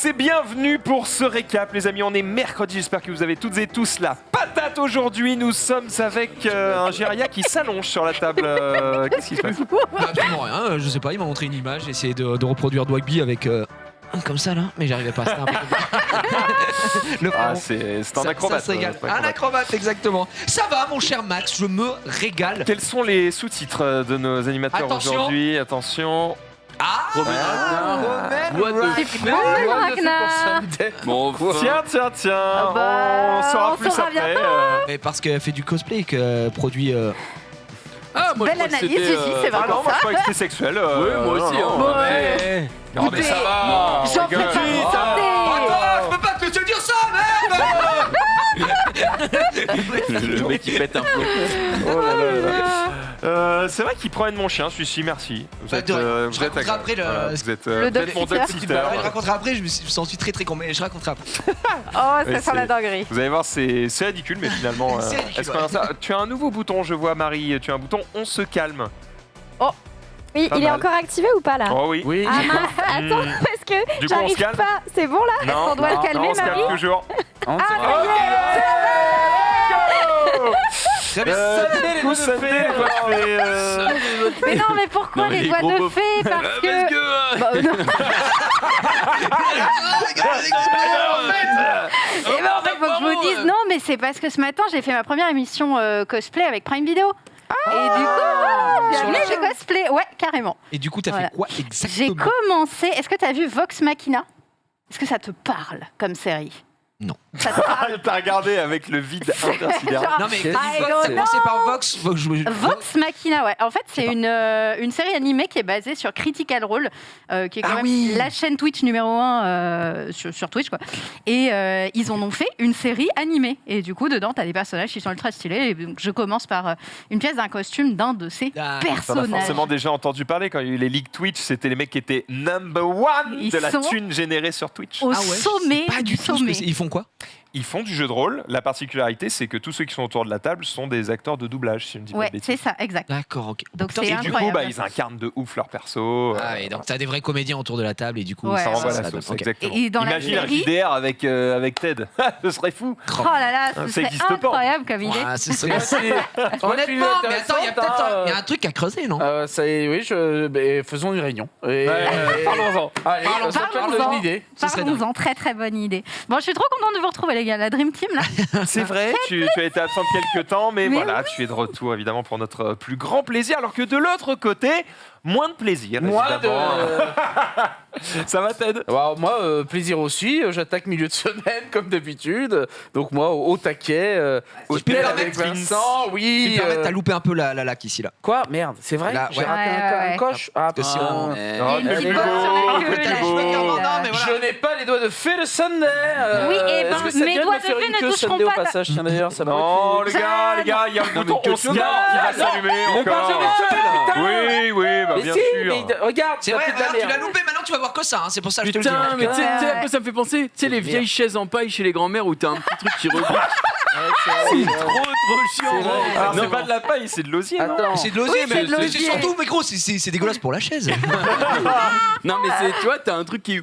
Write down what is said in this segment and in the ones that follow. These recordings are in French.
tous et bienvenue pour ce récap, les amis. On est mercredi, j'espère que vous avez toutes et tous la patate aujourd'hui. Nous sommes avec un Jiraya qui s'allonge sur la table. Qu'est-ce qui se passe? Absolument rien, je sais pas, il m'a montré une image, j'ai essayé de reproduire Dwagby avec comme ça là, mais j'arrivais pas. C'était un peu... c'est un acrobate. Ça se régale. Un acrobate, exactement. Ça va, mon cher Max, je me régale. Quels sont les sous-titres de nos animateurs aujourd'hui? Attention. Bon, tiens. On saura plus après. Mais parce qu'elle fait du cosplay et qu'elle produit. moi Belle analyse, c'est Ah vraiment non, moi ça. je croyais que c'était sexuel. Oui, moi aussi. Non, mais ça va. J'en fais pas santé. Je peux pas te dire ça, merde. Le mec il pète un peu. Oh là là. C'est vrai qu'il promène mon chien, celui-ci, merci. Vous êtes raconterai après le- voilà, vous êtes le peut-être mon dog dog sitter. sitter. Je raconterai après, je me suis très con, mais je raconterai après. Oh, Oui, ça sent la dinguerie. Vous allez voir, c'est ridicule, mais finalement. C'est ridicule, est-ce qu'on a ça Tu as un nouveau bouton, je vois, Marie. Tu as un bouton, on se calme. Oui, Pas il est mal. encore activé ou pas là? Oh oui. Oui. Ah mince, attends, parce que Du coup, on se j'arrive calme pas. C'est bon là? Est-ce qu'on doit le calmer, on se calme Marie? toujours. Ah, ça y est. Très bien. Mais non, mais pourquoi Non, mais les les doigts gros de beaufs. fée? Parce que. Bah, non. Eh ben, en fait, faut que je vous dise non, mais c'est parce que ce matin, j'ai fait ma première émission cosplay avec Prime Video. Et du coup, j'ai amené le cosplay. Ouais, carrément. Et du coup, t'as Voilà. fait quoi J'ai exactement? commencé. Est-ce que tu as vu Vox Machina? Est-ce que ça te parle comme série? Non. Ça te parle? T'as regardé avec le vide intersidéral. Genre, Non mais I don't c'est commencé par Vox. Vox Machina, ouais. En fait, c'est une série animée qui est basée sur Critical Role, qui est quand même la chaîne Twitch numéro 1 sur Twitch, quoi. Et ils en ont fait une série animée. Et du coup, dedans, t'as des personnages qui sont ultra stylés. Et donc, je commence par une pièce d'un costume d'un de ces T'en as personnages. forcément déjà entendu parler quand il y a eu les leaks Twitch. C'était les mecs qui étaient number one Ils de la sont thune générée sur Twitch. Au Ah ouais, sommet pas du du tout. sommet. Ils font quoi? Ils font du jeu de rôle. La particularité, c'est que tous ceux qui sont autour de la table sont des acteurs de doublage, si je ne dis pas Ouais, de bêtises. c'est ça, exact. D'accord, ok. Donc Putain, c'est Et du coup, incroyable. ils incarnent de ouf leur perso. Ah, et donc t'as des vrais comédiens autour de la table et du coup Ouais, Ça renvoie ouais. la sauce, Ok. exactement. Et dans la Imagine un série- JDR avec Ted. Ce serait fou. Oh là là, Ça ce serait existe pas. incroyable comme idée. Ah, c'est ça. Honnêtement, Honnêtement, mais attends, il y a peut-être il y a un truc à creuser, non? faisons une réunion. Parlons-en. Allez, ça parle Parlons-en. d'une idée. Ce serait Parlons-en, très très bonne idée. Bon, je suis trop contente de vous retrouver les gars, la Dream Team là. C'est vrai, tu as été absente quelques temps, mais Mais voilà, tu es de retour évidemment pour notre plus grand plaisir, alors que de l'autre côté, moins de plaisir. évidemment. Ça va, Ted? Alors, moi, plaisir aussi. J'attaque milieu de semaine comme d'habitude. Donc moi, au taquet. Au Tu peux tel me avec permettre, Vincent, Tu oui. me permets, t'as loupé un peu la laque ici là. Quoi? Merde, c'est vrai? Là, J'ai ouais. raté Ouais. un coche. Ah, Parce que si on- Oh, Et une quel petite beau, botte sur la queue, quel là, beau. je veux dire, mais voilà. Je n'ai pas les doigts de fée de Sunday. Oui, eh est-ce ben, que ça mes vient de doigts me de faire fée une ne queue toucheront Sunday au pas ta- passage? Tiens d'ailleurs, ça Non, va. les gars, il y a le bouton que on tu se calme qui va s'allumer On parle encore. jamais de ça, putain. Oui, bah Mais bien si, sûr. mais regarde, C'est ça vrai, fait de la alors, tu l'as merde. loupé, maintenant tu vas voir que ça, hein, c'est pour ça que je te le dis. Putain, mais tu sais, Ouais. à quoi ça me fait penser? Tu sais, les vieilles chaises en paille chez les grands-mères où t'as un petit truc qui rebouche. C'est Trop chiant. vrai. Alors, Non. c'est pas de la paille, c'est de l'osier, non? Attends. C'est de l'osier, Oui, c'est mais de l'osier. c'est surtout, mais gros, c'est dégueulasse pour la chaise. Non, mais tu vois, t'as un truc qui.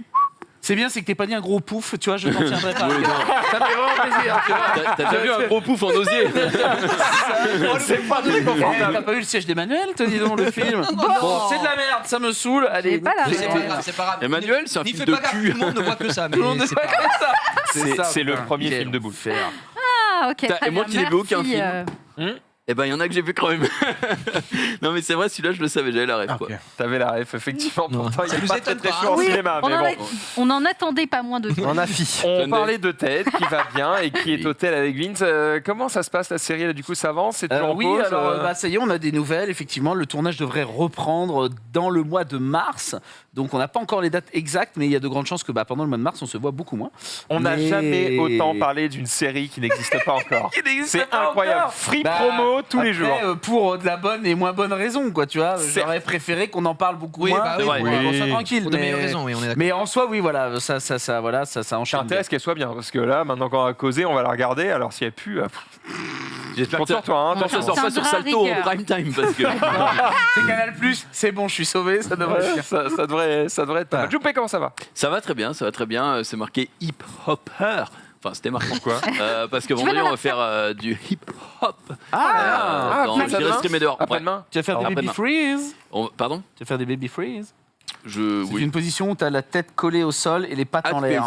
C'est bien, c'est que t'es pas dit un gros pouf, tu vois, je t'en tiendrai pas. Oui, non. Ça me fait vraiment plaisir, tu vois. T'as déjà vu un gros pouf en osier? C'est pas très Eh, confortable. T'as pas vu le siège d'Emmanuel, te dis donc, le film? Bon, c'est de la merde, ça me saoule. Allez, C'est pas la C'est pas merde. grave, c'est pas grave. Emmanuel, c'est un N'y film fais de pas gaffe, cul. tout le monde ne voit que ça, mais Tout le monde c'est pas grave. C'est le putain. premier Quel film de boule. enfer. Ah, ok. Putain, Très et moi bien, qui n'ai vu aucun merci, film. Eh ben, il y en a que j'ai vu quand même. Non, mais c'est vrai, celui-là, je le savais, j'avais la rêve, quoi. T'avais la ref, effectivement. Non. Pourtant, il Ça est nous pas très étonne très pas, chaud en Oui, cinéma, on, mais en bon. on en attendait pas moins de toi. On a fille. On Attendez. parlait de Ted qui va bien et qui est au tel avec Vince. Comment ça se passe la série là, du coup ça avance? C'est toujours en Oui, pause, alors bah, ça y est, on a des nouvelles. Effectivement, le tournage devrait reprendre dans le mois de mars. Donc, on n'a pas encore les dates exactes, mais il y a de grandes chances que Ah, pendant le mois de mars, on se voit beaucoup moins. On n'a Mais- jamais autant parlé d'une série qui n'existe pas encore. C'est incroyable. Free Bah, promo tous les après, jours. Pour de la bonne et moins bonne raison, quoi, tu vois. C'est- J'aurais préféré qu'on en parle beaucoup Oui, moins. bah oui, pour oui. qu'on soit tranquille. Pour de meilleures raisons, oui, on est d'accord. Mais en soi, oui, voilà, ça Ça enchaîne. intéresse qu'elle soit bien, parce que là, maintenant qu'on a causé, on va la regarder. Alors, si elle pue, J'espère Compte que sur toi, hein, ça sort pas sur Sandra Salto en Rigueur. prime time parce que. C'est Canal+, c'est bon, je suis sauvé, ça devrait Ouais, suffire. ça devrait être pas mal. Joupé, comment ça va? Ça va très bien, ça va très bien. C'est marqué hip hopper. Enfin, c'était marqué Quoi? parce que vendredi on va faire du hip hop. Ah, Dans après-demain Virus Stream et dehors. Ouais. Après-demain? tu vas faire des baby Après-demain. freeze. Pardon Tu vas faire des baby freeze. C'est Oui. une position où tu as la tête collée au sol et les pattes en tu l'air.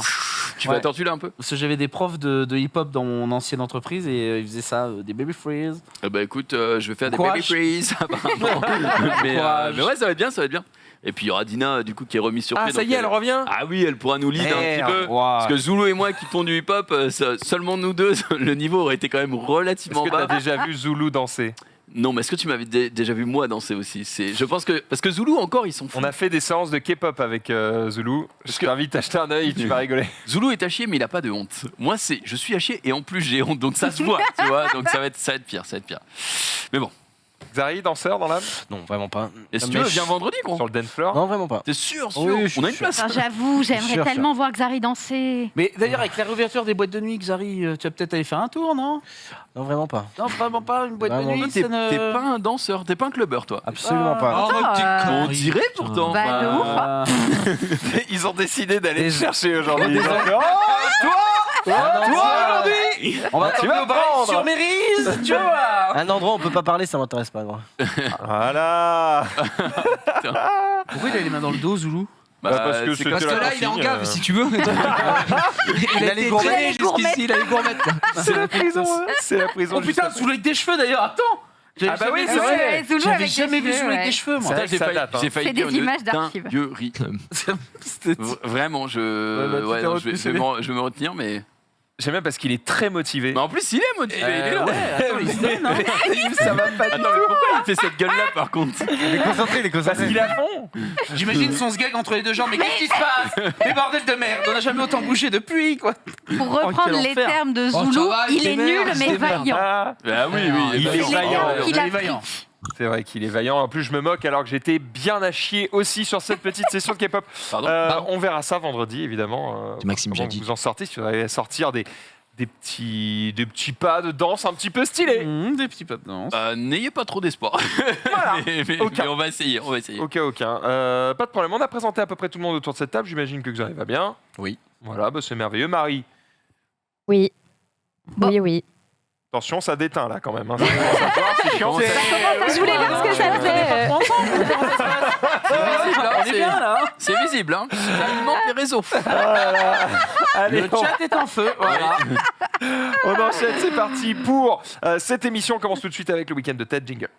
Tu Ouais. vas tortuler un peu? Parce que j'avais des profs de hip-hop dans mon ancienne entreprise et ils faisaient ça, des baby freeze. Bah écoute, je vais faire des Courage. baby freeze apparemment. Courage. mais ouais, ça va être bien, ça va être bien. Et puis il y aura Dina du coup qui est remise sur pied. Ah, ça donc, y est, elle revient? Ah oui, elle pourra nous lead un petit peu. Parce que Zulu et moi qui font du hip-hop, seulement nous deux, le niveau aurait été quand même Est-ce relativement que bas. t'as déjà vu Zulu danser? Non, mais est-ce que tu m'avais déjà vu moi danser aussi? Je pense que parce que Zulu encore ils sont fous. On a fait des séances de K-pop avec Zulu. Je t'invite à jeter un œil, tu vas rigoler. Zulu est à chier mais il a pas de honte. Moi je suis à chier et en plus j'ai honte donc ça se voit, tu vois. Donc ça va être pire, ça va être pire. Mais bon, Xari, danseur dans l'âme? Non, vraiment pas. et si Mais tu veux, je- viens vendredi gros. Sur le dance floor? Non, vraiment pas. T'es sûr? Oui, je suis On a une sûr. place. Enfin, j'avoue, j'aimerais Sûr, tellement voir Xari danser. Mais d'ailleurs, avec la réouverture des boîtes de nuit, Xari, tu vas peut-être aller faire un tour, non? Non, vraiment pas. Non, vraiment pas, une boîte Vraiment. de nuit, T'es ça ne... t'es pas un danseur, t'es pas un clubbeur toi. Absolument pas. Arrête tes euh, conneries, On dirait putain. pourtant. Bah, de ouf, hein. Ils ont décidé d'aller Des- le chercher aujourd'hui. Des- Ils ont fait, Oh, aujourd'hui, on va Tu t'emmener vas au bar prendre. sur Mérise, tu vas voir. Un endroit où on peut pas parler, ça m'intéresse pas, gros. Voilà. Pourquoi il a les mains dans le dos, Zulu? Bah, parce que c'est c'était Parce que la là, il est en consigne, gave, si tu veux. Il a les été gourmettes. traîné jusqu'ici, il a les gourmettes. là. C'est la prison. C'est la prison. Oh putain, juste Zulu avec des cheveux d'ailleurs, attends. Ah bah oui, c'est J'avais vrai. Zulu J'avais avec des jamais vu cheveux, Zulu avec ouais. des cheveux, moi. C'est vrai que J'ai ça failli, date, hein. j'ai failli C'est des dire une images d'archives. dinguerie. Vraiment, Ouais, bah, tu ouais, t'es non, retenu, c'est je vais me retenir, mais. J'aime bien parce qu'il est très motivé. Mais en plus, il est motivé. il est là. Ouais, attends, il se donne, hein. Ça va pas Attends, mais pourquoi il fait cette gueule-là par contre? Il est concentré, il est Parce concentré. qu'il est à fond. J'imagine son sgag entre les deux jambes, mais qu'est-ce qui se passe? Mais bordel de merde, on n'a jamais autant bougé depuis, quoi. Pour reprendre quel les enfer. termes de Oh, Zulu, ça va, il il est démerde, nul il mais démerde. vaillant. Ah, Ah oui, oui, il est C'est les vaillant. termes qu'il Il est a vaillant. pris. c'est vrai qu'il est vaillant. En plus, je me moque alors que j'étais bien à chier aussi sur cette petite session de K-pop. Pardon. On verra ça vendredi, évidemment. C'est Maxime Comment Jadid. vous en sortez si vous allez sortir des petits pas de danse un petit peu stylés. Des petits pas de danse. N'ayez pas trop d'espoir. Voilà. mais Aucun. on va essayer, on va essayer. Aucun. Pas de problème. On a présenté à peu près tout le monde autour de cette table. J'imagine que Xavier va bien. Oui. Voilà, bah c'est merveilleux. Marie, Oui. Bon. Oui, oui. attention, ça déteint là quand même. Hein. Ça commence à voir, c'est chiant. Comment ça- Je voulais voir ce que ça faisait. C'est visible, hein, On est bien là, hein. c'est visible, hein. Ça alimente les réseaux. Allez, Le chat est en feu, voilà. on enchaîne. C'est parti pour cette émission. On commence tout de suite avec le week-end de Ted Jingle.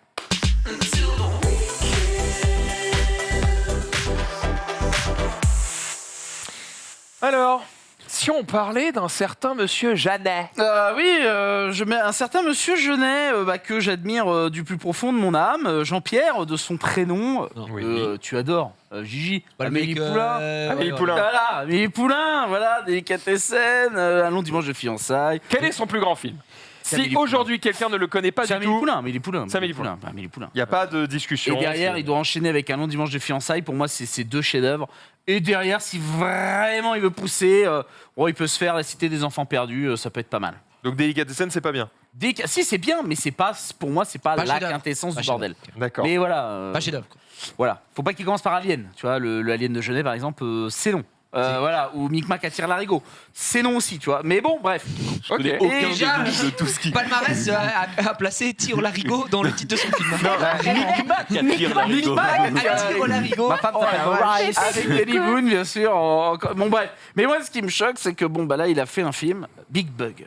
Alors, si on parlait d'un certain monsieur Jeannet. Oui, je mets un certain monsieur Genet que j'admire du plus profond de mon âme, Jean-Pierre, de son prénom. Oui. Tu adores, Gigi. Pas le Amélie mec, Poulain. Amélie Poulain. Voilà, Amélie Poulain, voilà, délicatessen, un long dimanche de fiançailles. Quel est son plus grand film? C'est Si Amélie Poulain. aujourd'hui quelqu'un ne le connaît pas C'est du Amélie tout, Poulain, Amélie Poulain. C'est Amélie Poulain. Amélie Poulain. il n'y a pas de discussion. Et derrière, c'est- il doit enchaîner avec un long dimanche de fiançailles. Pour moi, c'est deux chefs-d'œuvre. Et derrière, si vraiment il veut pousser, il peut se faire la cité des enfants perdus. Ça peut être pas mal. Donc Délicatessen, c'est pas bien. Si, c'est bien, mais c'est pas, pour moi, c'est pas Pas la chef-d'œuvre. quintessence Pas du bordel. D'accord. Mais voilà. Pas chef-d'œuvre. Voilà. Faut pas qu'il commence par Alien. Tu vois, le Alien de Genet, par exemple, c'est non. Voilà. Ou Micmac attire l'arigot. C'est non aussi, tu vois. Mais bon, bref. Je connais Ok. aucun Déjà, début de tout ce qui. Palmarès a placé Tire Larigot dans le titre de son film. Micmac attire l'arigot. Tire Larigot. Ma femme s'appelle Rice. Avec Danny Boone, bien sûr. Bon, bref. Mais moi, ce qui me choque, c'est que, bon, bah là, il a fait un film, Big Bug,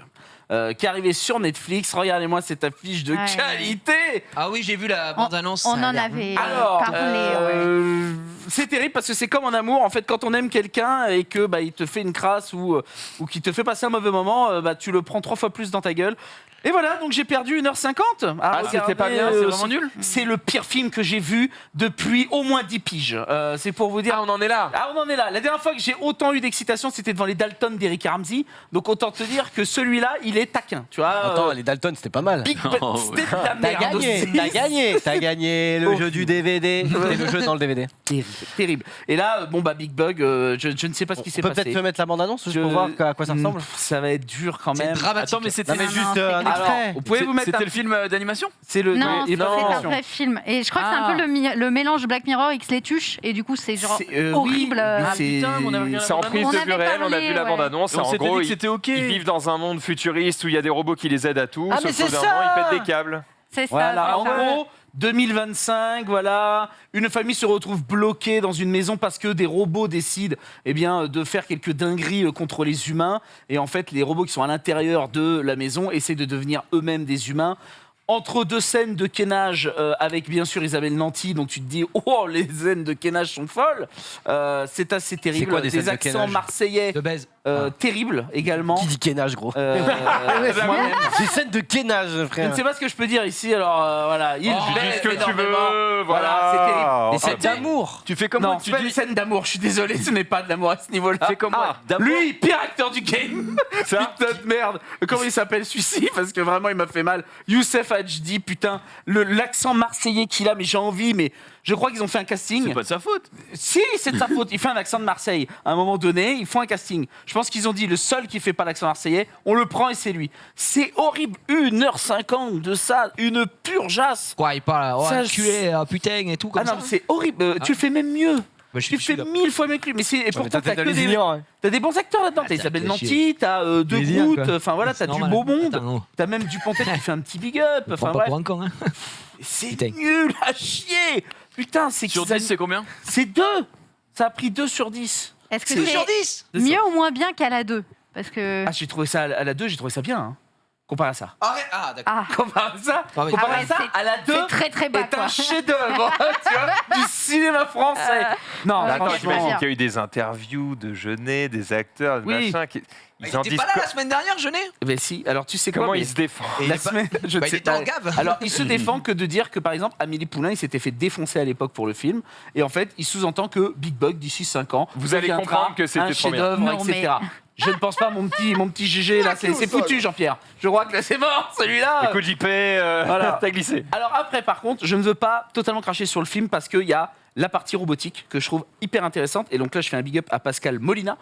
qui est arrivé sur Netflix. Regardez-moi cette affiche de Ouais. qualité. Ah oui, j'ai vu la bande-annonce. On ça a en l'air- avait Alors, parlé. Ouais. c'est terrible parce que c'est comme en amour. En fait, quand on aime quelqu'un et que il te fait une crasse ou qu'il te fait passer un mauvais moment, tu le prends 3 fois plus dans ta gueule. Et voilà, donc j'ai perdu 1h50. Ah, c'était pas bien, c'est vraiment nul. C'est le pire film que j'ai vu depuis au moins 10 piges. C'est pour vous dire. Ah, on en est là. Ah, on en est là. La dernière fois que j'ai autant eu d'excitation, c'était devant les Dalton d'Eric Ramsey. Donc autant te dire que celui-là, il il est taquin, tu vois. Attends, les Dalton, c'était pas mal. Big Oh, c'était de la T'as merde gagné, aussi. t'as gagné le jeu du DVD. C'était le jeu dans le DVD. Terrible, terrible. Et là, bon bah Big Bug, je ne sais pas ce qui On s'est peut passé. peut-être mettre la bande-annonce juste Je- pour voir à quoi ça ressemble. Ça va être dur quand C'est même. dramatique. Attends, mais c'était Non mais Non, juste non, un c'est- Alors, extrait. vous pouvez vous mettre C'était le film d'animation C'est le Non, c'est non. un vrai film. Et je crois que c'est un peu le mélange Black Mirror X les tuches. Et du coup, c'est genre C'est, horrible. oui, Ah, c'est putain, on avait regardé C'est en la prise On de avait vue réelle, on a parlé, vu la ouais. bande-annonce. On En s'était gros, dit que ils, c'était ok. ils vivent dans un monde futuriste où il y a des robots qui les aident à tout. Ah, sauf mais c'est qu'au bout d'un ça moment, ils pètent des câbles. C'est ça. Voilà, c'est en ça. gros, 2025, voilà, une famille se retrouve bloquée dans une maison parce que des robots décident de faire quelques dingueries contre les humains. Et en fait, les robots qui sont à l'intérieur de la maison essaient de devenir eux-mêmes des humains. Entre deux scènes de kénage avec bien sûr Isabelle Nanty, donc tu te dis oh les scènes de kénage sont folles, c'est assez terrible. C'est quoi des scènes de accents kénage marseillais De baise. terribles également. Qui dit kénage, gros Moi-même. Des scènes de kénage, Je frère. ne sais pas ce que je peux dire ici, alors voilà. Il Tu dis baise ce que tu énormément. veux, Voilà, voilà. c'est terrible. Des Enfin, scènes d'amour. Tu fais comme Non, moi, c'est tu pas une dis. scène d'amour, je suis désolé, ce n'est pas de l'amour à ce niveau-là. Fais comme moi. D'abord- Lui, pire acteur du game. Ça Putain de merde. Comment il s'appelle celui-ci? Parce que vraiment, il m'a fait mal. Youssef Hadjdi, putain, l'accent marseillais qu'il a, mais j'ai envie, mais je crois qu'ils ont fait un casting. C'est pas de sa faute. Si, c'est de sa faute. Il fait un accent de Marseille. À un moment donné, ils font un casting. Je pense qu'ils ont dit le seul qui fait pas l'accent marseillais, on le prend et c'est lui. C'est horrible. 1h50 de ça, une pure jasse. Quoi, il parle, oh, Ça, enculé, putain et tout comme Ah non, ça. c'est horrible. Tu le fais même mieux. Bah, je Tu le suis fais là. 1000 fois mieux que lui. Mais c'est et pourtant T'as t'as que les des ignorants. t'as des bons acteurs là-dedans. T'as t'as Isabelle fait Nanty, t'as De Plaisir, Groot. quoi. Enfin voilà, C'est t'as du normal. beau monde. Attends, non. T'as même Dupontel qui fait un petit big up. Enfin Prends pas bref, pour un con, hein. c'est Putain. nul à chier. Putain, c'est Sur qu'ils 10, c'est combien c'est 2. Ça a pris 2 sur 10. Est-ce que C'est- c'est 10 mieux ou moins bien qu'à la 2? Parce que. Ah, j'ai trouvé ça à la 2, j'ai trouvé ça bien. Hein. Comparé à ça. Ah, d'accord. Ah, Comparé à ça, Ah, mais- comparé Ah ouais, à ça, c'est- à la 2, c'est très très bas est un quoi. chef-d'œuvre, tu vois, du cinéma français. Non, Ouais, Attends, franchement. j'imagine qu'il y a eu des interviews de Jeunet, des acteurs, de Oui. machin. Il Ils en était disent pas là la semaine dernière, Jeunet. Mais si, alors tu sais quoi comment mais ils se défendent. Et la il est pas- semaine, je Bah, ne il sais était pas. en gave. Alors, il se défend que de dire que, par exemple, Amélie Poulain, il s'était fait défoncer à l'époque pour le film. Et en fait, il sous-entend que Big Bug, d'ici 5 ans, Vous allez deviendra comprendre que c'était un trop bien. chef-d'œuvre, Non, etc. Je ne pense pas, mon petit GG, là, c'est foutu, Jean-Pierre. Je crois que là, c'est mort, celui-là. Écoute, JP, Voilà. t'as glissé. Alors après, par contre, je ne veux pas totalement cracher sur le film parce qu'il y a la partie robotique que je trouve hyper intéressante. Et donc là, je fais un big up à Pascal Molina,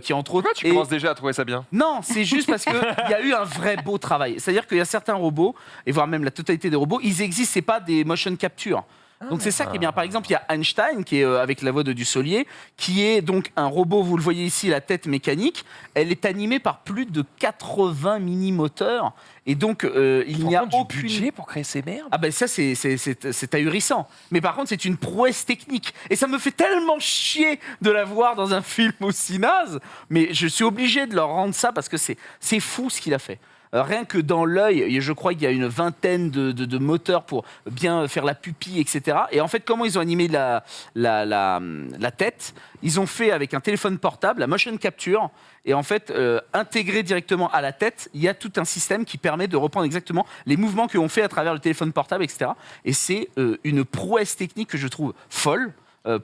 qui entre autres... Pourquoi tu commences déjà à trouver ça bien? Non, c'est juste parce qu'il y a eu un vrai beau travail. C'est-à-dire qu'il y a certains robots, et voire même la totalité des robots, ils existent, c'est pas des motion capture. Donc c'est ça qui est bien. Par exemple, il y a Einstein, qui est avec la voix de Dussolier, qui est donc un robot, vous le voyez ici, la tête mécanique. Elle est animée par plus de 80 mini-moteurs. Et donc, il n'y a du aucune... budget pour créer ces merdes. Ah ben ça c'est ahurissant. Mais par contre c'est une prouesse technique. Et ça me fait tellement chier de la voir dans un film aussi naze. Mais je suis obligé de leur rendre ça parce que c'est fou ce qu'il a fait. Rien que dans l'œil, je crois qu'il y a une vingtaine de moteurs pour bien faire la pupille, etc. Et en fait, comment ils ont animé la tête? Ils ont fait avec un téléphone portable, la motion capture, et en fait, intégré directement à la tête, il y a tout un système qui permet de reprendre exactement les mouvements que l'on fait à travers le téléphone portable, etc. Et c'est une prouesse technique que je trouve folle.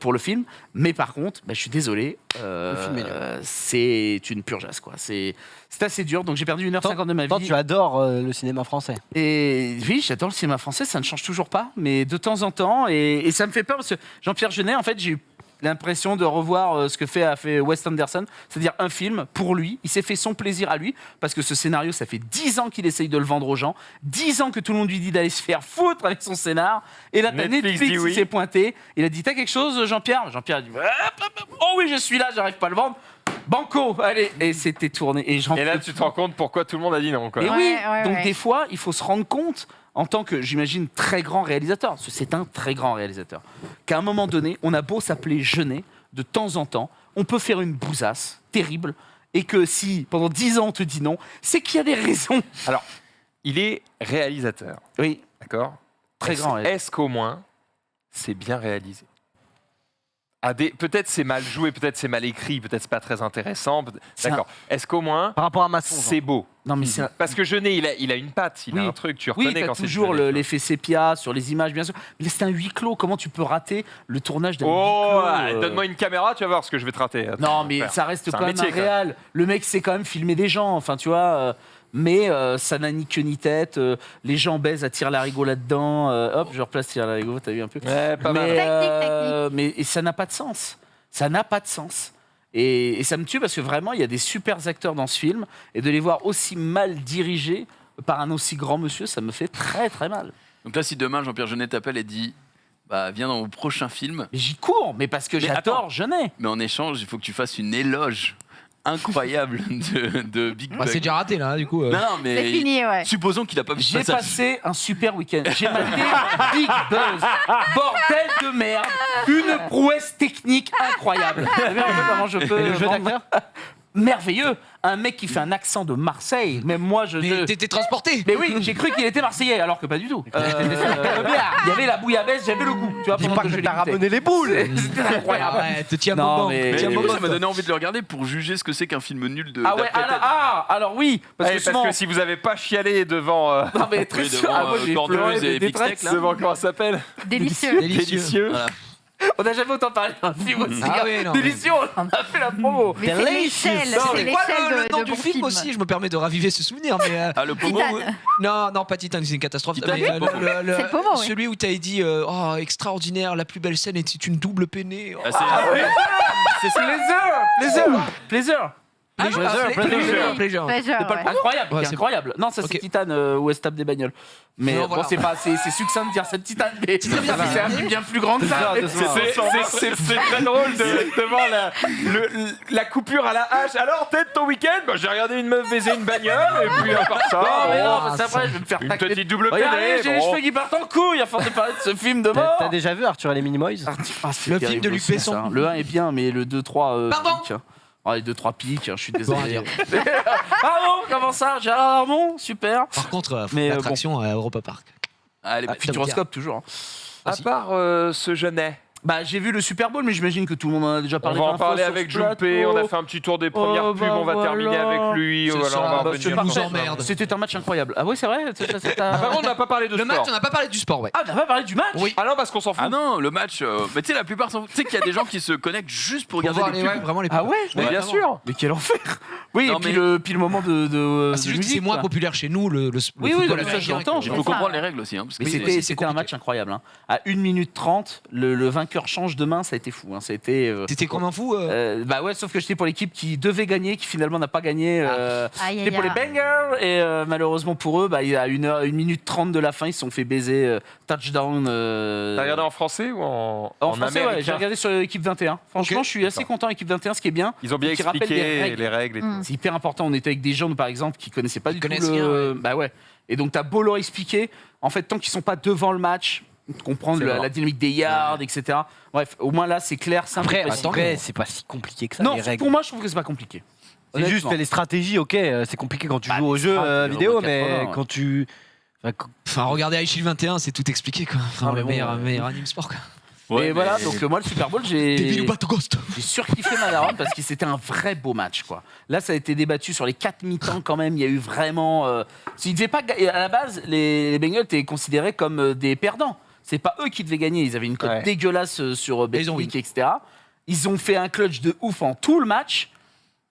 Pour le film, mais par contre, je suis désolé, film est nul. c'est une purgeasse, quoi. C'est assez dur, donc j'ai perdu 1h50 de ma Toi, vie. tu adores le cinéma français. Et oui, j'adore le cinéma français, ça ne change toujours pas, mais de temps en temps, et ça me fait peur parce que Jean-Pierre Jeunet, en fait, j'ai eu l'impression de revoir ce que a fait Wes Anderson, c'est-à-dire un film pour lui, il s'est fait son plaisir à lui, parce que ce scénario, ça fait 10 ans qu'il essaye de le vendre aux gens, 10 ans que tout le monde lui dit d'aller se faire foutre avec son scénar, et là, t'as Netflix Netflix dit oui. qui s'est pointé, il a dit, t'as quelque chose, Jean-Pierre? Jean-Pierre a dit, oh oui, je suis là, j'arrive pas à le vendre, banco, allez, et c'était tourné, et j'en Et là, peux tu te plus. rends compte pourquoi tout le monde a dit non, quoi. Et Ouais, oui, ouais, donc ouais. des fois, il faut se rendre compte, en tant que, j'imagine, très grand réalisateur, parce que c'est un très grand réalisateur, qu'à un moment donné, on a beau s'appeler Jeunet, de temps en temps, on peut faire une bousasse terrible, et que si, pendant 10 ans, on te dit non, c'est qu'il y a des raisons. Alors, il est réalisateur, Oui, d'accord? très grand. ouais. Est-ce qu'au moins, c'est bien réalisé? Peut-être c'est mal joué, peut-être c'est mal écrit, peut-être c'est pas très intéressant. C'est D'accord. Est-ce qu'au moins, Par rapport à Masson. c'est beau? Non, mais c'est... Parce que Jeunet, il a une patte, il a Oui. un truc, tu Oui, reconnais t'as quand c'est toujours Jeunet, tu vois. l'effet sépia sur les images, bien sûr. Mais là, c'est un huis clos. Comment tu peux rater le tournage d'un Oh, huis clos donne-moi une caméra, tu vas voir ce que je vais te rater. Non, mais Frère. ça reste C'est quand un même métier, un quoi. réal. Le mec sait quand même filmer des gens. Enfin, tu vois. mais ça n'a ni queue ni tête. Les gens baisent à Tire-Larigot là-dedans. Hop, je replace Tire-Larigot, t'as vu un peu. Ouais, pas mal. Technique. Mais ça n'a pas de sens. Ça n'a pas de sens. Et ça me tue parce que vraiment, il y a des super acteurs dans ce film. Et de les voir aussi mal dirigés par un aussi grand monsieur, ça me fait très très mal. Donc là, si demain Jean-Pierre Jeunet t'appelle et dit bah, viens dans mon prochain film, Mais j'y cours, mais parce que Mais j'adore attends. Jeunet. mais en échange, il faut que tu fasses une éloge incroyable de Big Bah, Bug. c'est déjà raté là, du coup. Non, non, C'est mais fini, ouais. supposons qu'il a pas vu ce J'ai passage. passé un super week-end. J'ai maté Big Buzz. Bordel de merde. Une prouesse technique incroyable. Vous savez un peu comment je peux. Le jeu vendre- d'acteur Merveilleux. Un mec qui fait un accent de Marseille. Même moi, je. Mais t'étais transporté. Mais oui, j'ai cru qu'il était marseillais, alors que pas du tout. Il y avait la bouillabaisse, j'avais le goût. Tu vois, Dis pendant pas que je que t'as l'écoutais. ramené les boules. C'était incroyable. Ouais, te tiens Non, moment. mais- Mais Tiens du coup, moment. ça m'a donné envie de le regarder pour juger ce que c'est qu'un film nul de. Ah ouais, d'après-tête. alors oui, parce Ouais, que souvent. si vous avez pas chialé devant, Non, mais très Oui, sûr. devant, Ah, moi, j'ai Cornemuse pleuré et des Big Steak, détresse. là. devant comment ça s'appelle Délicieux. Délicieux. Voilà. On n'a jamais autant parlé d'un film aussi. Ah hein. oui, non, Délicieux, on en a fait la promo. Mais c'est l'échelle, Non, c'est mais quoi l'échelle le de nom de du mon film aussi? Je me permets de raviver ce souvenir, mais. Ah, le pomo. Titane. Non, non, pas Titan, c'est une catastrophe. Titan, Mais, c'est le pomo. C'est le pomo, oui. celui où t'avais dit oh, extraordinaire, la plus belle scène était une double peinée. Oh. Ah, c'est Pleasure. Ah, Pleasure. Pleasure. Pleasure, C'est pas le ouais. incroyable, Ouais, c'est c'est- incroyable. Non, ça c'est Ok. Titan où elle se tape des bagnoles. Mais Non, bon, voilà. c'est succinct de dire c'est Titan, mais c'est un film bien plus grand que ça. C'est très drôle devant la coupure à la hache. Alors, peut-être ton week-end j'ai regardé une meuf baiser une bagnole, et puis à part ça, Non, mais non, bon, parce qu'après, je vais me faire une tacler. petite double Regardez, pédée. j'ai les cheveux qui partent en couille à force de parler de ce film de mort. T'as déjà vu Arthur et les Minimoys Ah, c'est Le terrible film de Luc aussi, Besson. ça. Le 1 est bien, mais le 2, 3. Pardon pique, hein. Ah, les 2, 3 piques, je suis Bon à désolé. dire. Ah bon, comment ça Gérard Darmon, super. Par contre, Mais, l'attraction à Europa Park. Allez, Ah, Futuroscope toujours. hein. À part ce Jeunet, Bah, j'ai vu le Super Bowl, mais j'imagine que tout le monde en a déjà on parlé. va en d'infos parler sur avec ce Jumpé. plateau. On a fait un petit tour des premières Oh, pubs. bah, On va voilà. terminer avec lui. C'est Voilà, ça, on va bah, revenir. c'est Par nous contre, emmerde. C'était un match incroyable. Ah ouais, c'est vrai. Par contre, on n'a pas parlé de Le sport. match, on n'a pas parlé du sport, ouais. Ah, on n'a pas parlé du match. Oui. Ah non, parce qu'on s'en fout. Ah non, le match. Mais tu sais, la plupart s'en foutent. Tu sais qu'il y a des gens qui se connectent juste pour Pour regarder voir les les, pubs. ouais, vraiment les Ah pubs. ouais. Mais bien vraiment. sûr. Mais quel enfer. Oui, Non, et puis mais- le moment de Ah, c'est juste que musique, c'est moins quoi. populaire chez nous, le Oui, oui, football non, mais ça, américain. j'entends, Il je faut ça. comprendre les règles aussi. Hein, parce que Mais Oui, c'était c'est un compliqué. match incroyable. Hein. À 1 minute 30, le vainqueur change de main, ça a été fou. Hein. Ça a été, T'étais comme un fou. bah ouais, sauf que j'étais pour l'équipe qui devait gagner, qui finalement n'a pas gagné. Aïe, J'étais aïe, pour les aïe. Bengals et malheureusement pour eux, bah, il y a 1 minute 30 de la fin, ils se sont fait baiser touchdown. T'as regardé en français ou en français, ouais, j'ai américain? regardé sur l'équipe 21. Franchement, Ok. je suis assez content l'équipe 21, ce qui est bien. Ils ont bien Qui rappelle les expliqué règles. les règles et tout. C'est hyper important. On était avec des gens, par exemple, qui connaissaient pas Qui du tout connaissent le. rien, ouais. Bah ouais. Et donc, t'as beau leur expliquer, en fait, tant qu'ils sont pas devant le match, comprendre C'est la dynamique des yards, etc. Bref, au moins là, c'est clair, simple. Après, et précis. après, c'est pas si compliqué que ça, non, les règles. pour moi, je trouve que c'est pas compliqué. C'est juste Honnêtement. les stratégies, ok, c'est compliqué quand tu Bah, joues au les jeu strats, vidéo, au mais 80, ouais. quand tu. Enfin, regardez High Shield 21, c'est tout expliqué, quoi. Enfin, Ah, mais le bon, meilleur anime sport, quoi. Et voilà, donc moi, le Super Bowl, Devil ou Bateau Ghost. j'ai surkiffé ma daronne parce que c'était un vrai beau match, quoi. Là, ça a été débattu sur les 4 mi-temps quand même. Il y a eu vraiment. S'ils devaient pas ga- à la base, les Bengals étaient considérés comme des perdants. C'est pas eux qui devaient gagner. Ils avaient une cote Ouais. dégueulasse sur ils ont Betclic, etc. Ils ont fait un clutch de ouf en tout le match.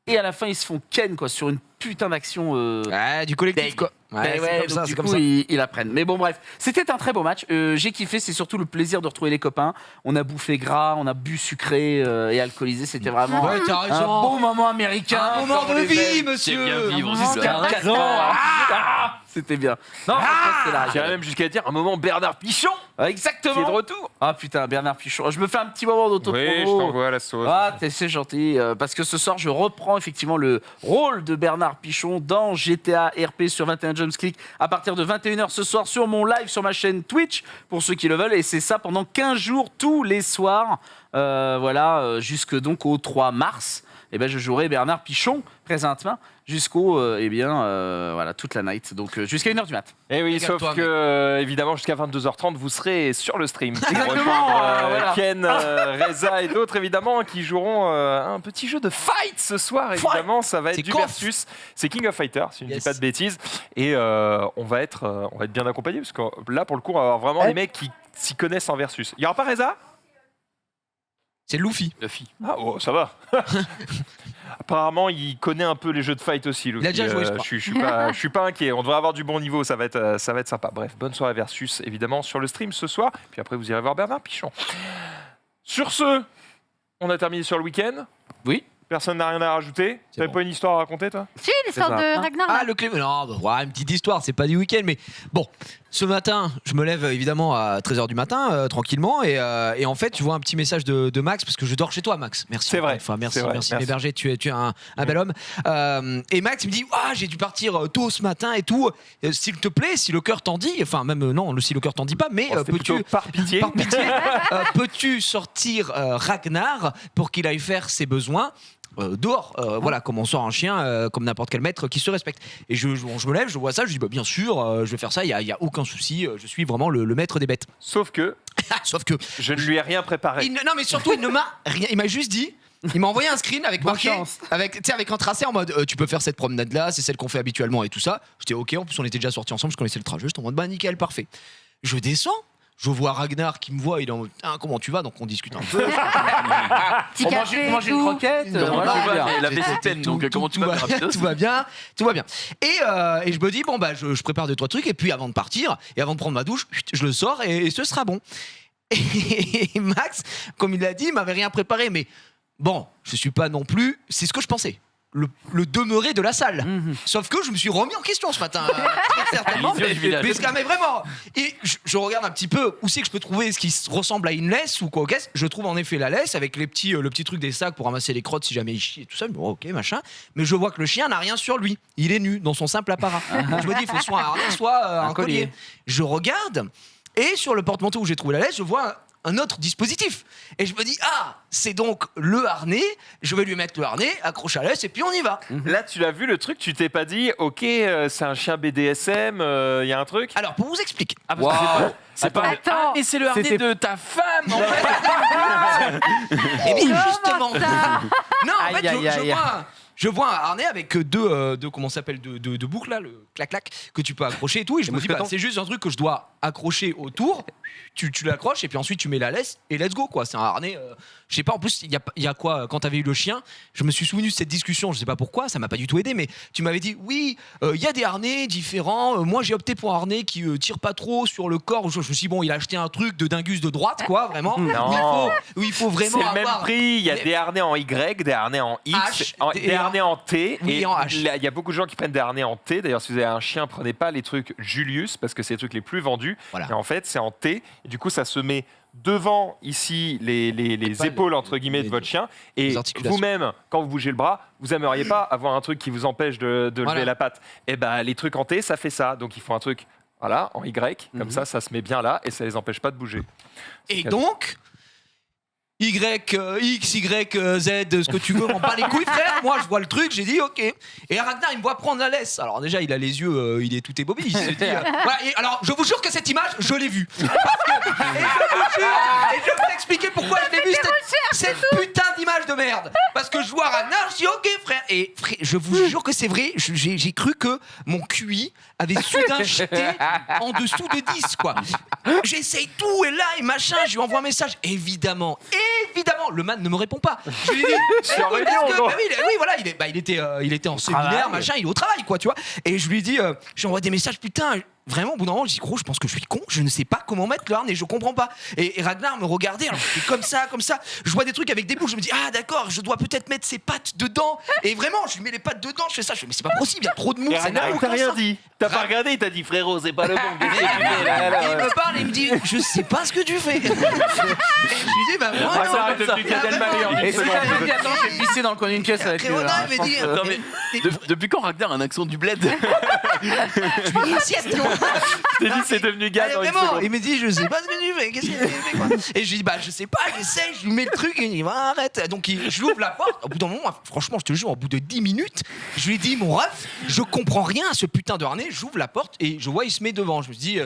Et à la fin, ils se font ken, quoi, sur une putain d'action. Ouais, du collectif, Deg. quoi. Ben Ouais, c'est ouais, comme donc ça, du c'est comme coup, ça. ils apprennent. Mais bon, bref, c'était un très beau match. J'ai kiffé, c'est surtout le plaisir de retrouver les copains. On a bouffé gras, on a bu sucré et alcoolisé. C'était vraiment Ouais, t'as un raison. bon moment américain. Un moment comme on de les vie, aime. monsieur. C'est bien vivre, moment c'est de ça. vie. 4 ans. Ah, c'était bien. Non, franchement, c'était là. J'irais même jusqu'à dire un moment Bernard Pichon qui est de Exactement. retour. Ah putain, Bernard Pichon. Je me fais un petit moment d'autopromo. Oui, je t'envoie la sauce. Ah, c'est gentil, parce que ce soir, je reprends effectivement le rôle de Bernard Pichon dans GTA RP sur 21 Jump Click à partir de 21h ce soir sur mon live sur ma chaîne Twitch, pour ceux qui le veulent, et c'est ça pendant 15 jours, tous les soirs, voilà, jusque donc au 3 mars. Et ben, je jouerai Bernard Pichon présentement jusqu'au, voilà, toute la night, donc jusqu'à 1h du mat. Et oui, Regarde-toi, sauf que, évidemment, jusqu'à 22h30, vous serez sur le stream. Pour Exactement, rejoindre, voilà. Ken, Reza et d'autres, évidemment, qui joueront un petit jeu de fight ce soir, évidemment. Ça va être C'est du Conf. versus. C'est King of Fighters, si je ne dis Yes. pas de bêtises. Et on va être bien accompagnés, parce que là, pour le coup, on va avoir vraiment les mecs qui s'y connaissent en versus. Il n'y aura pas Reza ? C'est Luffy. Luffy. Ah, oh, ça va. Apparemment, il connaît un peu les jeux de fight aussi. Luffy. Il a déjà joué, je crois. Je suis pas inquiet. On devrait avoir du bon niveau. Ça va être sympa. Bref, bonne soirée Versus, évidemment, sur le stream ce soir. Puis après, vous irez voir Bernard Pichon. Sur ce, on a terminé sur le week-end. Oui. Personne n'a rien à rajouter. C'est T'avais bon. pas une histoire à raconter, toi? Si, l'histoire C'est ça. de Ragnar. Ah, là. le clé. Non, bah, ouais, une petite histoire, c'est pas du week-end, mais bon, ce matin, je me lève évidemment à 13h du matin, tranquillement, et en fait, je vois un petit message de Max, parce que je dors chez toi, Max. Merci. C'est vrai. Enfin, merci, C'est vrai, merci, merci. Berger, tu es un bel homme. Et Max, il me dit, ah, j'ai dû partir tôt ce matin et tout. S'il te plaît, si le cœur t'en dit, enfin, même non, si le cœur t'en dit pas, mais Oh, c'était peux-tu. plutôt par pitié. Par pitié, peux-tu sortir Ragnar pour qu'il aille faire ses besoins dehors, voilà, comme on sort un chien, comme n'importe quel maître qui se respecte. Et je me lève, je vois ça, je dis bah, bien sûr, je vais faire ça, il y a aucun souci, je suis vraiment le maître des bêtes. Sauf que Sauf que je ne lui ai rien préparé. non, mais surtout il ne m'a rien, il m'a juste dit. Il m'a envoyé un screen avec Bonne marqué, chance. avec un tracé en mode tu peux faire cette promenade là, c'est celle qu'on fait habituellement et tout ça. J'étais ok, en plus on était déjà sortis ensemble, je connaissais le trajet, j'étais en mode bah nickel, parfait. Je descends, je vois Ragnar qui me voit, il est en mode comment tu vas, donc on discute un peu. Petit On café, mange une tout. croquette. Comment voilà. tu vas? La Tout- baisse est pleine, tout- donc tout- comment tu tout vas, va rapidos? tout va bien, tout va bien. Et je me dis bon bah je prépare 2-3 trucs et puis avant de partir et avant de prendre ma douche, je le sors et ce sera bon. Et Max, comme il l'a dit, il m'avait rien préparé, mais bon, je suis pas non plus. C'est ce que je pensais. Le demeuré de la salle. Sauf que je me suis remis en question ce matin, très certainement. Les yeux du village. Mais, mais vraiment. Et je regarde un petit peu où c'est que je peux trouver ce qui ressemble à une laisse ou quoi. Qu'est-ce. Je trouve en effet la laisse avec le petit truc des sacs pour ramasser les crottes si jamais il chie et tout ça. Bon, ok, machin. Mais je vois que le chien n'a rien sur lui. Il est nu dans son simple apparat. Je me dis, il faut soit un harnais, soit un collier. Je regarde et sur le porte-manteau où j'ai trouvé la laisse, je vois un autre dispositif. Et je me dis, ah, c'est donc le harnais, je vais lui mettre le harnais, accroche à la laisse et puis on y va. Là, tu l'as vu le truc, tu t'es pas dit, ok, c'est un chien BDSM, il y a un truc. Alors, pour vous expliquer. Ah, parce que Waouh. c'est pas. Attends. Ah, mais c'est le harnais C'était- de ta femme, en fait. Et bien, Comment justement. ça Non, en fait, Aïe, aïe, aïe. je vois un harnais avec deux comment ça s'appelle, deux boucles là, le clac-clac, que tu peux accrocher et tout. Et je me dis, bah, c'est juste un truc que je dois accrocher autour. Tu l'accroches et puis ensuite tu mets la laisse et let's go quoi. C'est un harnais. Je sais pas, en plus, il y a quoi, quand t'avais eu le chien, je me suis souvenu de cette discussion, je sais pas pourquoi, ça m'a pas du tout aidé, mais tu m'avais dit, oui, il y a des harnais différents. Moi, j'ai opté pour un harnais qui tire pas trop sur le corps. Je me suis dit, bon, il a acheté un truc de dingus de droite, quoi, vraiment. Non. Où il faut vraiment C'est le même avoir. prix, il y a Mais- des harnais en Y, des harnais en X, H, des harnais en T, Oui, et en H. là, il y a beaucoup de gens qui prennent des harnais en T. D'ailleurs, si vous avez un chien, prenez pas les trucs Julius, parce que c'est les trucs les plus vendus. Voilà. Et en fait, c'est en T, et du coup, ça se met devant ici les Pas épaules entre guillemets de votre chien, et les articulations. vous-même, quand vous bougez le bras, vous aimeriez pas avoir un truc qui vous empêche de Voilà. lever la patte. Et ben, les trucs en T, ça fait ça. Donc, il faut un truc, voilà, en Y, comme ça se met bien là, et ça les empêche pas de bouger. Et donc, Y, X, Y, Z, ce que tu veux, m'en bat les couilles, frère. Moi, je vois le truc, j'ai dit OK. Et Ragnar, il me voit prendre la laisse. Alors, déjà, il a les yeux, il est tout ébobé. Il se dit. Voilà, et alors, je vous jure que cette image, je l'ai vue. Et je vais vous expliquer pourquoi je l'ai vue, cette putain d'image de merde. Parce que je vois Ragnar, je dis OK, frère. Et frère, je vous jure que c'est vrai, j'ai cru que mon QI avait soudain jeté en dessous de 10, quoi. J'essaye tout, et là, et machin, je lui envoie un message. Évidemment, le man ne me répond pas. Je lui dis, suis en écoute, réunion, est-ce que- gros. bah oui, voilà, il était en séminaire, travail. machin, il est au travail, quoi, tu vois. Et je lui dis, j'envoie des messages, putain. Vraiment, au bout d'un moment, je dis, gros, je pense que je suis con, je ne sais pas comment mettre le harnais, je comprends pas. Et Ragnar me regardait, alors j'étais comme ça. Je vois des trucs avec des boules, je me dis, ah d'accord, je dois peut-être mettre ses pattes dedans. Et vraiment, je lui mets les pattes dedans, je fais ça, je fais, mais c'est pas possible, il y a trop de mous. Et ça Ragnar, n'a il aucun t'a rien sens. dit. T'as pas regardé, il t'a dit frérot, c'est pas le bon. Qu'est-ce que tu fais, là, Et là, il là. me parle et il me dit, je sais pas ce que tu fais. Et je lui dis, bah moi, Ah, non. ça arrête de Gad Elmaleh en une Et si seconde. t'avais dit, attends, je vais pisser dans le coin d'une caisse avec lui. Frérot, non, là, il je m'a dit, pense, Attends, mais depuis quand Ragnar a un accent du bled? je lui dis, sieste, non. Je t'ai dit, c'est devenu Gad Allez, dans une vraiment, seconde. il me dit, je sais pas ce que tu fais, qu'est-ce que tu fais, quoi. Et je lui dis, bah, je sais pas, j'essaie, je lui mets le truc, et il dit, bah, arrête. Donc, je lui ouvre la porte. Au bout d'un moment, franchement, je te jure, au bout de 10 minutes, je lui dis, mon ref, je comprends rien à ce putain de harnais. J'ouvre la porte et je vois, il se met devant. Je me dis,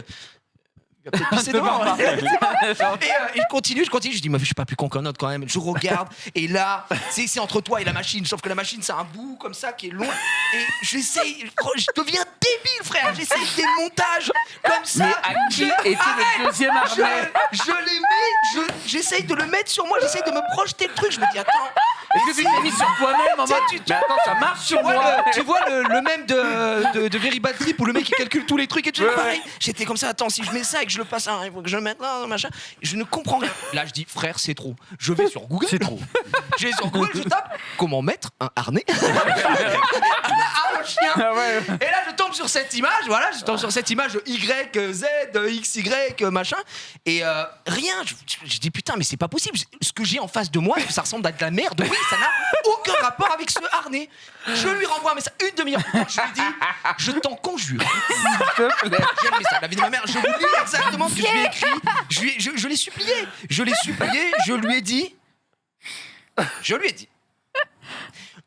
Il va peut-être pisser devant. Et il continue, je dis, mais je suis pas plus con qu'un autre quand même. Je regarde, et là, c'est entre toi et la machine, sauf que la machine, c'est un bout comme ça qui est long. Et j'essaye, je deviens débile, frère. J'essaye des montages comme ça. Mais à qui était le deuxième harnais? Je les mets, j'essaye de le mettre sur moi, j'essaye de me projeter le truc. Je me dis, attends. Est-ce que tu t'es mis sur toi-même en mode mais attends, ça marche sur moi? Tu vois le même de Very Bad Trip où le mec il calcule tous les trucs et tout. Pareil. J'étais comme ça, attends, si je mets ça et que je le passe, il faut que je le mette là, machin. Je ne comprends rien. Là, je dis, frère, c'est trop. Je vais sur Google. C'est trop. Je vais sur Google, je tape comment mettre un harnais à un chien. Et là, je tombe sur cette image, voilà, je tombe sur cette image Y, Z, XY, machin. Et rien. Je dis, putain, mais c'est pas possible. Ce que j'ai en face de moi, ça ressemble à de la merde. Oui, ça n'a aucun rapport avec ce harnais. Je lui renvoie un message une demi-heure plus tard. Je lui dis, je t'en conjure. J'ai le message, la vie de ma mère. Je vous lis exactement ce que je lui ai écrit. Je l'ai supplié. Je l'ai supplié. Je lui ai dit.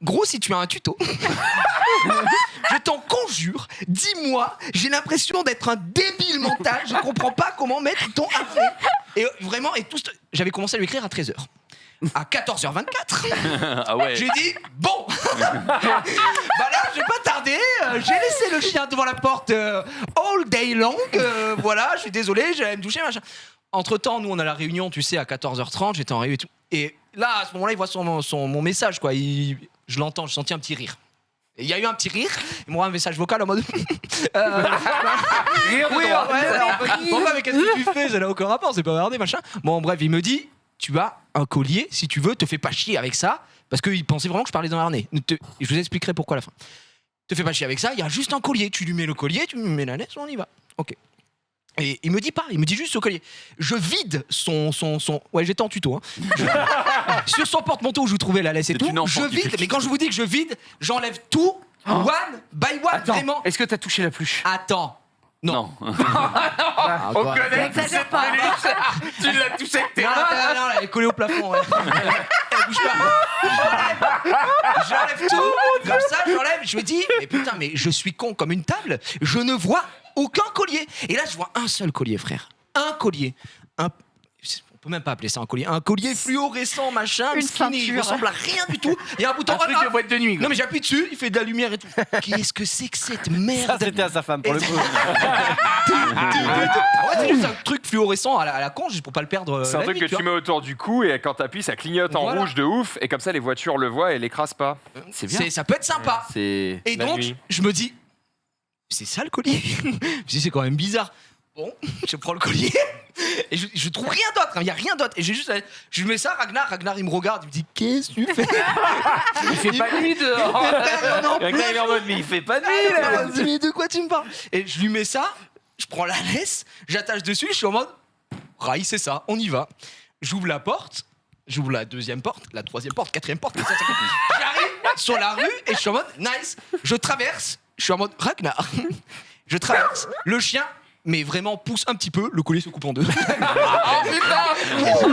Gros, si tu as un tuto, je t'en conjure, dis-moi, j'ai l'impression d'être un débile mental, je comprends pas comment mettre ton harnais. Et vraiment, j'avais commencé à lui écrire à 13h. À 14h24, Ah ouais. j'ai dit bon, bah là je vais pas tarder, j'ai laissé le chien devant la porte all day long, voilà, je suis désolé, j'allais me doucher, machin. Entre temps, nous on a la réunion, tu sais, à 14h30, j'étais en réunion et tout. Et là, à ce moment-là, il voit mon message, quoi. Je l'entends, je sentis un petit rire. Et il y a eu un petit rire, il m'envoie un message vocal en mode. Rire oui, ouais, bon, mais qu'est-ce que tu fais? Ça n'a aucun rapport, c'est pas regardé, machin. Bon, bref, il me dit. Tu as un collier, si tu veux, te fais pas chier avec ça, parce qu'il pensait vraiment que je parlais d'un harnais. Je vous expliquerai pourquoi à la fin. Te fais pas chier avec ça, il y a juste un collier. Tu lui mets le collier, tu lui mets la laisse, on y va. Ok. Et il me dit pas, il me dit juste ce collier. Je vide son... Ouais, j'étais en tuto. Hein. Sur son porte-manteau où je trouvais la laisse et tout, je vide, mais quand je vous dis que je vide, j'enlève tout, one by one, Attends, vraiment. est-ce que t'as touché la pluche? Attends. Non. On connaît. N'exagère pas. Tu l'as touché avec tes Non, elle est collée au plafond. Ouais. Elle bouge pas. J'enlève tout. Comme ça, j'enlève. Je me dis, mais putain, mais je suis con comme une table. Je ne vois aucun collier. Et là, je vois un seul collier, frère. Un collier. On peut même pas appeler ça un collier. Un collier fluorescent, machin, Une skinny, il ceinture. ressemble à rien du tout. Il y a un bouton Un truc de boîte de nuit. Non mais j'appuie dessus, il fait de la lumière et tout. Qu'est-ce que c'est que cette merde? Ça, c'était à sa femme, pour le coup. Ouais, c'est juste un truc fluorescent à la con, juste pour pas le perdre. C'est un la truc nuit, que tu tu mets autour du cou et quand t'appuies, ça clignote en Voilà. rouge de ouf et comme ça les voitures le voient et l'écrasent pas. C'est bien. Ça peut être sympa. C'est. Et la donc, nuit. je me dis, c'est ça le collier? Je me dis, c'est quand même bizarre. Bon, je prends le collier et je trouve rien d'autre, il n'y a rien d'autre. Et je mets ça, Ragnar, il me regarde, il me dit, qu'est-ce que tu fais? Il fait pas nuit dehors. Il est en mode, mais il fait pas de nuit, Il là. me dit, mais de quoi tu me parles? Et je lui mets ça, je prends la laisse, j'attache dessus, je suis en mode, Raï, c'est ça, on y va. J'ouvre la porte, j'ouvre la deuxième porte, la troisième porte, quatrième porte, comme ça. J'arrive sur la rue et je suis en mode, nice. Je traverse, je suis en mode, Ragnar. Je traverse, le chien, mais vraiment pousse un petit peu, le collier se coupe en deux. Oh putain. Let's go!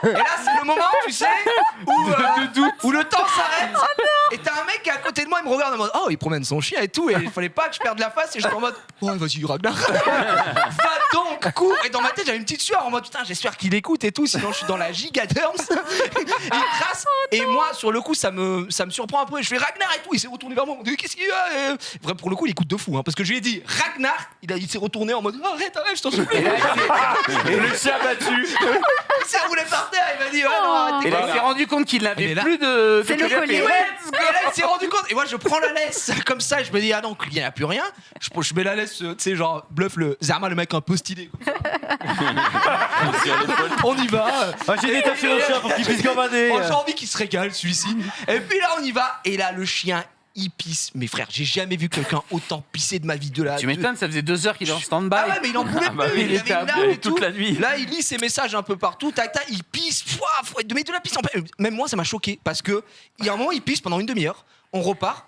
Et là, c'est le moment, tu sais, où le temps s'arrête. Et t'as un mec qui est à côté de moi, il me regarde en mode, oh, il promène son chien et tout, et il fallait pas que je perde la face, et je suis en mode, ouais, vas-y, Ragnar. Va donc, cours. Et dans ma tête, j'avais une petite sueur en mode, putain, j'espère qu'il écoute et tout, sinon je suis dans la gigaderms. Il trace, et moi, sur le coup, ça me surprend un peu, et je fais Ragnar et tout, il s'est retourné vers moi, il me dit, qu'est-ce qu'il y a? Vrai, pour le coup, il écoute de fou, hein, parce que je lui ai dit, Ragnar, il s'est retourné en mode, arrête, je t'en supplie. Et le chien battu. Il s'est roulé par terre, il m'a dit, ouais, non, arrête. Et là, il s'est rendu compte qu'il Mais n'avait là- plus de. C'est le collier. Et là, il s'est rendu compte. Et moi, je prends la laisse comme ça. Et je me dis, ah non, il n'y a plus rien. Je mets la laisse, tu sais, genre, bluff le Zerma, le mec un peu stylé. On y va. Ah, j'ai détaché le chien pour qu'il puisse gambader. Oh, j'ai envie qu'il se régale, celui-ci. Et puis là, on y va. Et là, le chien, il pisse. Mais frère, j'ai jamais vu quelqu'un autant pisser de ma vie. Tu m'étonnes, ça faisait 2 heures qu'il est en stand-by. Ah ouais, mais il en pouvait plus. bah oui, il il avait était à une larme bout et tout. toute la nuit. Là, il lit ses messages un peu partout. Tac, tac, il pisse. Faut mettre de la pisse en. Même moi, ça m'a choqué parce que il y a un moment, il pisse pendant une demi-heure. On repart.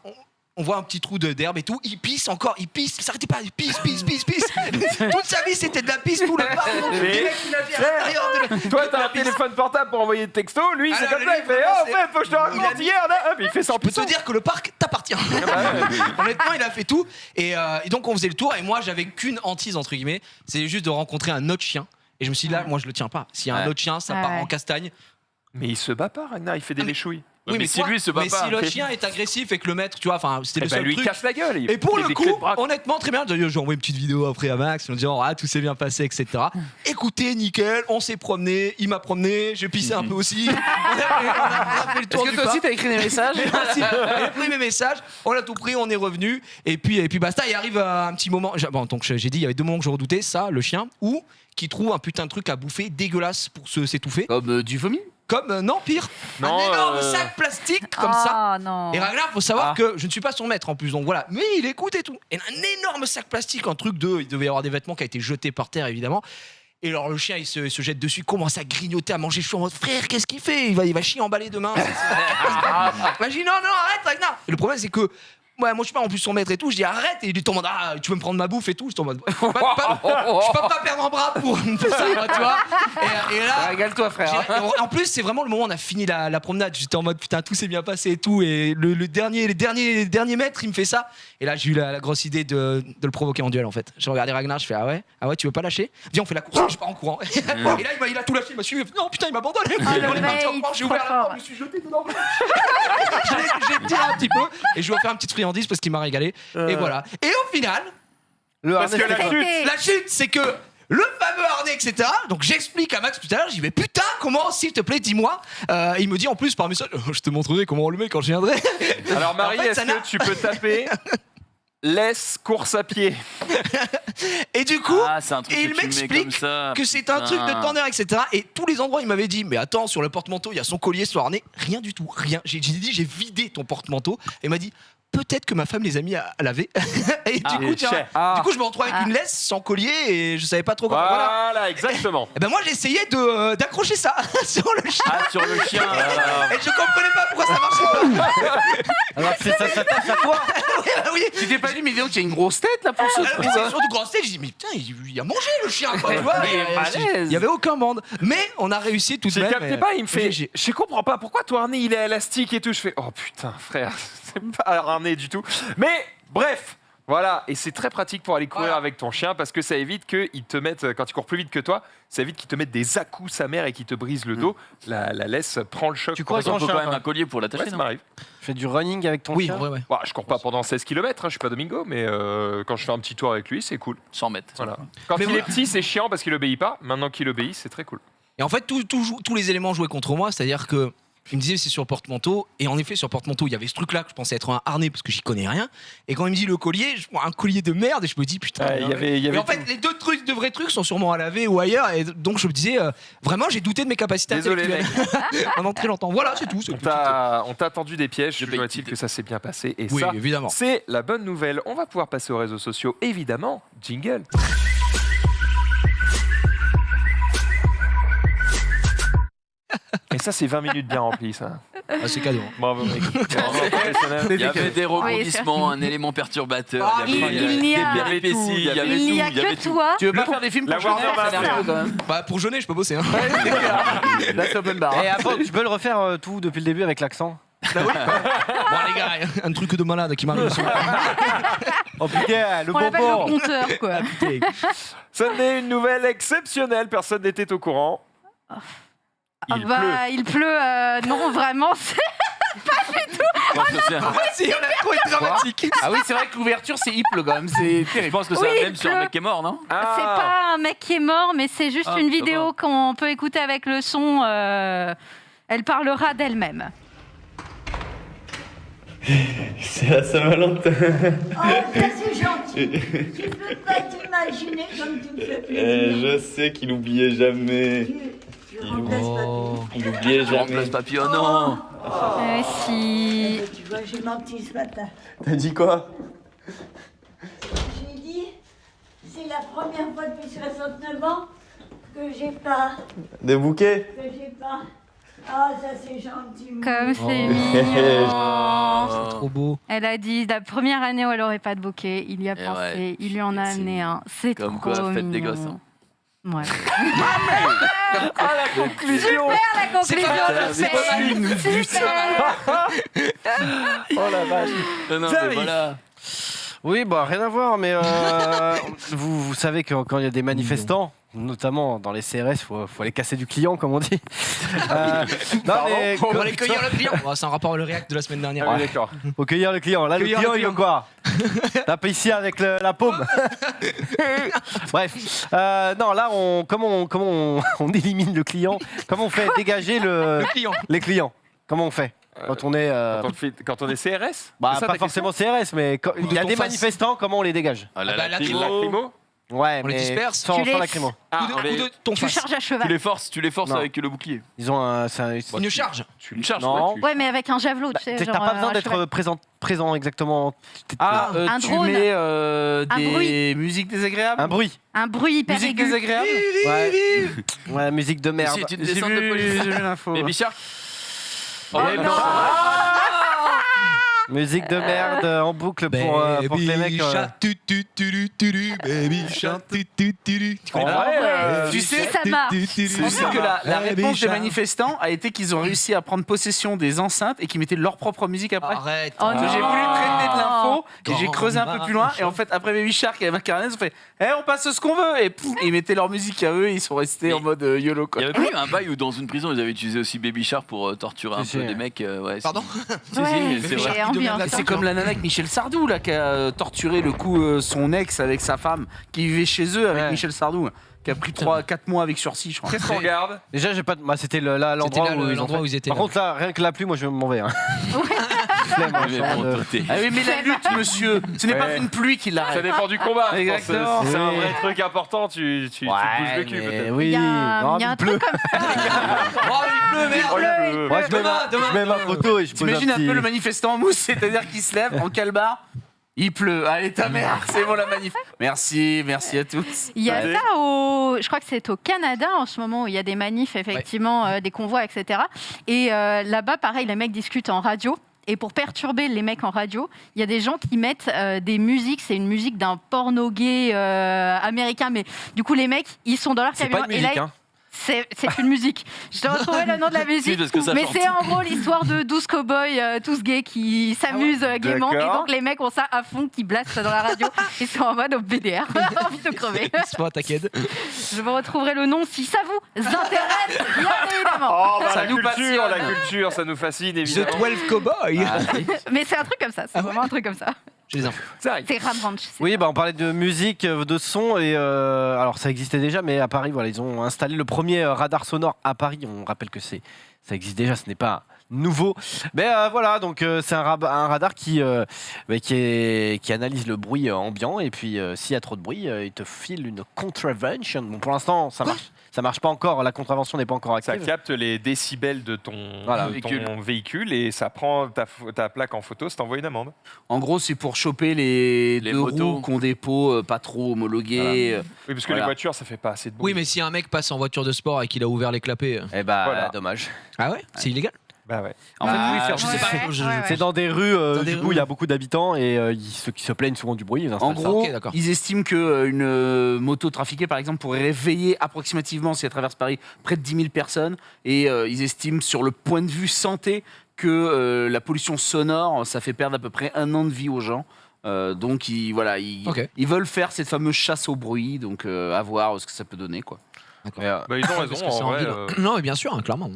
on voit un petit trou d'herbe et tout, il pisse encore, il s'arrêtait pas, il pisse. Toute sa vie, c'était de la pisse, tout le parc. Le mec, il a fait à l'intérieur de Toi, t'as un téléphone portable pour envoyer des textos, lui, c'est comme ça, il fait oh, en fait, faut que je te raconte hier, là, hop, il fait ça en Je peux te dire que le parc t'appartient. Honnêtement, il a fait tout. Et donc, on faisait le tour. Et moi, j'avais qu'une hantise, entre guillemets. C'est juste de rencontrer un autre chien. Et je me suis dit, là, moi, je le tiens pas. S'il y a un autre chien, ça part en castagne. Mais il se bat pas, Ragnar, il fait des léchouilles. Oui, mais si lui se bat mais pas. si l'autre chien est agressif et que le maître, tu vois, enfin, c'était le seul lui truc. casse la gueule. Et pour le coup, honnêtement, très bien. J'ai envoyé une petite vidéo après à Max, en disant tout s'est bien passé, etc. Écoutez, nickel, on s'est promené, il m'a promené, j'ai pissé un peu aussi. On a fait le tour. Est-ce que toi aussi t'as écrit des messages? J'ai pris mes messages, on a tout pris, on est revenu. Et puis basta, il arrive un petit moment. Bon, donc j'ai dit, il y avait 2 moments que je redoutais, ça, le chien, ou qui trouve un putain de truc à bouffer dégueulasse pour s'étouffer. Comme du vomi? Comme, non, pire, Non, un énorme sac plastique comme ça. Ah non. Et Ragnar, faut savoir que je ne suis pas son maître en plus, donc voilà. Mais il écoute et tout. Et un énorme sac plastique, un truc il devait y avoir des vêtements qui a été jeté par terre évidemment. Et alors le chien il se jette dessus, commence à grignoter, à manger chaud en mode frère, qu'est-ce qu'il fait il va chier emballer demain. Moi je dis non, arrête Ragnar. Et le problème c'est que moi je suis pas en plus son maître et tout, je dis arrête et il est en mode tu veux me prendre ma bouffe et tout, je suis en mode je peux pas perdre un bras pour ça, tu vois. Et là Régale-toi frère. en plus c'est vraiment le moment où on a fini la promenade, j'étais en mode putain tout s'est bien passé et tout, et les derniers mètres il me fait ça, et là j'ai eu la grosse idée de le provoquer en duel en fait. J'ai regardé Ragnar, je fais ah ouais tu veux pas lâcher, viens on fait la course, je pars en courant. Et là il a tout lâché, il m'a suivi, non putain il m'a abandonné. On est parti en courant, j'ai ouvert la porte, je me suis jeté dedans. J'ai tiré un petit peu et je vais faire une petite friandise parce qu'il m'a régalé. Et voilà. Et au final, Parce que la chute, c'est que le fameux harnais, etc. Donc j'explique à Max tout à l'heure, j'y vais putain, comment, s'il te plaît, dis-moi. Il me dit en plus par message, je te montrerai comment on le met quand je viendrai. Alors Marie, En fait, est-ce que tu peux taper laisse course à pied? Et du coup, c'est un truc il que tu mets m'explique comme ça, que c'est un truc de putain. tendeur, etc. Et tous les endroits, il m'avait dit, mais attends, sur le porte-manteau, il y a son collier, son harnais. Rien du tout, rien. J'ai dit, j'ai vidé ton porte-manteau. Et il m'a dit, peut-être que ma femme les a mis à laver. Et du coup, du coup, je me retrouve avec une laisse sans collier et je savais pas trop comment. Voilà, exactement. Et ben moi, j'ai essayé d'accrocher ça sur le chien. Sur le chien. Et je comprenais pas pourquoi ça marchait pas. Alors ça s'attache à quoi? Oui. Tu t'es pas dit mais dis donc tu as une grosse tête là pour ce Alors, truc. c'est surtout grosse tête, j'ai dit mais putain il a mangé le chien quoi, tu vois. Il est balèze. Il y avait aucun monde, mais on a réussi tout de Je même. captais pas, il me fait. J'ai- Je comprends pas pourquoi ton harnais il est élastique et tout. Je fais oh putain frère, c'est pas un harnais du tout. Mais bref, voilà, et c'est très pratique pour aller courir Voilà. avec ton chien parce que ça évite qu'ils te mettent, quand il court plus vite que toi, ça évite qu'ils te mettent des à-coups sa mère et qu'ils te brisent le dos. La laisse prend le choc. Tu cours avec Il ton faut chien, quand même toi. un collier pour Ouais, l'attacher, ça non? m'arrive. Tu fais du running avec ton Oui, chien? en vrai, ouais. Bon, je cours pas pendant 16 km, je suis pas Domingo, mais quand je fais un petit tour avec lui, c'est cool. 100 mètres. Voilà. Quand Mais il voilà. est petit, c'est chiant parce qu'il obéit pas. Maintenant qu'il obéit, c'est très cool. Et en fait, tous les éléments jouaient contre moi, c'est-à-dire que il me disait c'est sur le porte-manteau, et en effet sur le porte-manteau il y avait ce truc-là que je pensais être un harnais parce que j'y connais rien. Et quand il me dit le collier, je vois un collier de merde et je me dis putain. Il y avait Mais en fait, les de vrais trucs sont sûrement à laver ou ailleurs, et donc je me disais vraiment j'ai douté de mes capacités Désolé, intellectuelles pendant très longtemps. Voilà, c'est tout. on t'a tendu des pièges. Je Toujours paye est-il quitter. que ça s'est bien passé. Et Oui, ça, évidemment. c'est la bonne nouvelle. On va pouvoir passer aux réseaux sociaux, évidemment. Jingle. Et ça, c'est 20 minutes bien remplies, ça. Ah, c'est cadeau. Bravo, mec. Vraiment professionnel. Il y avait des rebondissements, un élément perturbateur, Ah, il y avait il n'y a- des péripéties, il y avait Il n'y a tout, il y avait que tout. toi. Tu veux pas faire des films La pour Warner Genève, ça a l'air Bros. un peu, quand même. Bah pour jeûner, je peux bosser. Hein. Là c'est open bar. Et après, tu peux le refaire tout depuis le début avec l'accent? Bon les gars, un truc de malade qui m'arrive. Oh putain, le On l'appelle le bonbon! compteur, quoi. Ça n'est une nouvelle exceptionnelle. Personne n'était au courant. Il pleut. Il pleut. Non, vraiment. Je pense que c'est un- Si, on a trop été dramatique. Ah oui c'est vrai que l'ouverture c'est Hipple quand même, c'est Je terrible. pense que c'est Oui, un il même sur un pleut. mec qui est mort, non? C'est pas un mec qui est mort, mais c'est juste Ah, une ça vidéo va. qu'on peut écouter avec le son. Elle parlera d'elle-même. C'est la Saint-Valentin. Oh, ça c'est gentil. Tu peux pas t'imaginer comme tu me fais plaisir. Je sais qu'il oubliait jamais. Tu remplaces papy. Il oubliait Je remplace jamais. papy, oh non! Si. Tu vois, j'ai menti ce matin. T'as dit quoi? J'ai dit, c'est la première fois depuis 69 ans que j'ai pas. Des bouquets? Que j'ai pas. Ah, ça c'est gentil. Comme c'est Oh. mignon. Trop beau. Elle a dit la première année où elle aurait pas de bouquet, il y a Et pensé, ouais, il lui en a amené un. C'est trop Comme quoi, faites des mignon. gosses, hein. Ouais. La conclusion. La C'est conclusion, pas mal, c'est pas mal. super. Oh la vache. Non, mais voilà. Oui, bah rien à voir, mais vous savez que quand il y a des manifestants, notamment dans les CRS, faut aller casser du client, comme on dit. Non, mais On va aller cueillir le client. Oh, c'est un rapport au React de la semaine dernière. Ah oui, d'accord. faut cueillir le client. Là, Cueillir le client, le il veut quoi Tape ici avec la paume. Bref. Non, là, comment on élimine le client? Comment on fait dégager Le client. les clients? Comment on fait quand on est... Quand on est CRS. bah, c'est ça, pas ta forcément CRS, mais quand il y a ton des face. manifestants, comment on les dégage? Ah, là, bah, la la crime. Lacrymo. Ouais, On les mais disperse. sans Tu les- lacrymo. Ah, Coup de ton Tu face. charges à Tu cheval. les forces Non. avec le bouclier. Ils ont un... Une charge. Une charge, Non. ouais, tu- Ouais, mais avec un javelot, tu sais. T'as genre, pas besoin un d'être cheval. présent exactement. Ah, Un tu drone. mets des bruit. musiques désagréables. Un bruit. Un bruit hyper Musique aigu. désagréable. Ouais. Ouais, musique de merde. C'est une J'ai descente de vu police. j'ai vu l'info. Baby Shark. Oh Ouais, non. Musique de merde en boucle pour que les mecs. Baby shark, tu En connais pas vrai, tu sais- Ça marche. Tu sais que la réponse des manifestants a été qu'ils ont réussi à prendre possession des enceintes et qu'ils mettaient leur propre musique après. Arrête. Oh J'ai non. voulu traiter de l'info et j'ai Grand creusé un peu plus loin. Et en fait, après Baby Shark et Macarena, ils ont fait on passe ce qu'on veut. Et pouf, ils mettaient leur musique à eux et ils sont restés en mode YOLO. Il Quoi. y avait pas eu un bail où dans une prison ils avaient utilisé aussi Baby Shark pour torturer un Si, peu si. des mecs. Ouais, Pardon Si, Ouais, mais c'est c'est vrai. ambiance. Et c'est comme la nana avec Michel Sardou là, qui a torturé le coup son ex avec sa femme qui vivait chez eux avec Ouais. Michel Sardou. Qui a pris 3-4 mois avec sursis, je crois. Qu'est-ce qu'on regarde? Déjà, j'ai pas. Bah, c'était l'endroit C'était là, où ils ont l'endroit fait. où ils étaient. Par là. contre, là, rien que la pluie, moi, je m'en vais. Hein. Flemme, hein, Mais genre bon, de- toi, t'es- Ah oui, mais la lutte, monsieur, ce n'est pas Ouais. une pluie qui Ça l'arrête. dépend du combat. je pense. Exactement. Si c'est un Oui. vrai truc important, tu te bouges le cul mais peut-être. oui. Il y a, Non, il y a un il pleut. truc comme ça. Oh, il pleut, merde. Oh, il pleut. Moi, je mets Demain, je mets ma photo et je pose un T'imagines un petit. peu le manifestant en mousse, c'est-à-dire qu'il se lève en calbar, il pleut. Allez, ta mère, c'est bon la manif. Merci à tous. Il y a Ouais. ça je crois que c'est au Canada en ce moment où il y a des manifs, effectivement, des convois, etc. Et là-bas, pareil, les mecs discutent en radio. Et pour perturber les mecs en radio, il y a des gens qui mettent des musiques. C'est une musique d'un porno gay américain. Mais du coup, les mecs, ils sont dans leur C'est camion. pas une et là, musique, hein. c'est une musique. Je te retrouverai le nom de la musique. parce que ça mais chante. c'est en gros l'histoire de 12 cow-boys, tous gays, qui s'amusent gaiement. Et D'accord. donc les mecs ont ça à fond, qui blastent dans la radio. Ils sont en mode au BDR. Envie de crever. C'est pas t'inquiète. Je vous retrouverai le nom si ça vous intéresse, bien évidemment. Oh, bah, Ça la nous culture, passionne. la culture, ça nous fascine The évidemment. 12 Cowboy. Mais c'est un truc comme ça. C'est Ah ouais vraiment un truc comme ça. J'ai les infos. Ça arrive. C'est Ram Ranch. Oui, bah, on parlait de musique, de son, et alors ça existait déjà, mais à Paris, voilà, ils ont installé le premier radar sonore à Paris. On rappelle que ça existe déjà, ce n'est pas nouveau. Mais voilà, donc c'est un radar qui analyse le bruit ambiant, et puis s'il y a trop de bruit, il te file une contravention. Bon, pour l'instant, ça marche pas encore, la contravention n'est pas encore Ça active. capte les décibels de ton, Voilà. de ton véhicule et ça prend ta plaque en photo, ça t'envoie une amende. En gros, c'est pour choper les deux motos. roues qui ont des pots pas trop homologués. Oui, parce que Voilà. les voitures, ça fait pas assez de bruit. Oui, mais si un mec passe en voiture de sport et qu'il a ouvert les clapets. Eh bah, Voilà. dommage. Ah ouais C'est illégal. Bah ouais. En fait, oui, Ah, faire je sais pas. C'est dans des rues, Dans des du coup, rues. il y a beaucoup d'habitants, et ceux qui se plaignent souvent du bruit, ils En installent ça. gros, Ok, d'accord. ils estiment qu'une moto trafiquée, par exemple, pourrait réveiller approximativement, si elle traverse Paris, près de 10 000 personnes. Et ils estiment, sur le point de vue santé, que la pollution sonore, ça fait perdre à peu près 1 an de vie aux gens. Donc, ils Ok. veulent faire cette fameuse chasse au bruit. Donc, à voir ce que ça peut donner, quoi. Mais, Bah, ils ont Parce raison, que c'est en en vrai. ville. Non, mais bien sûr, hein, clairement.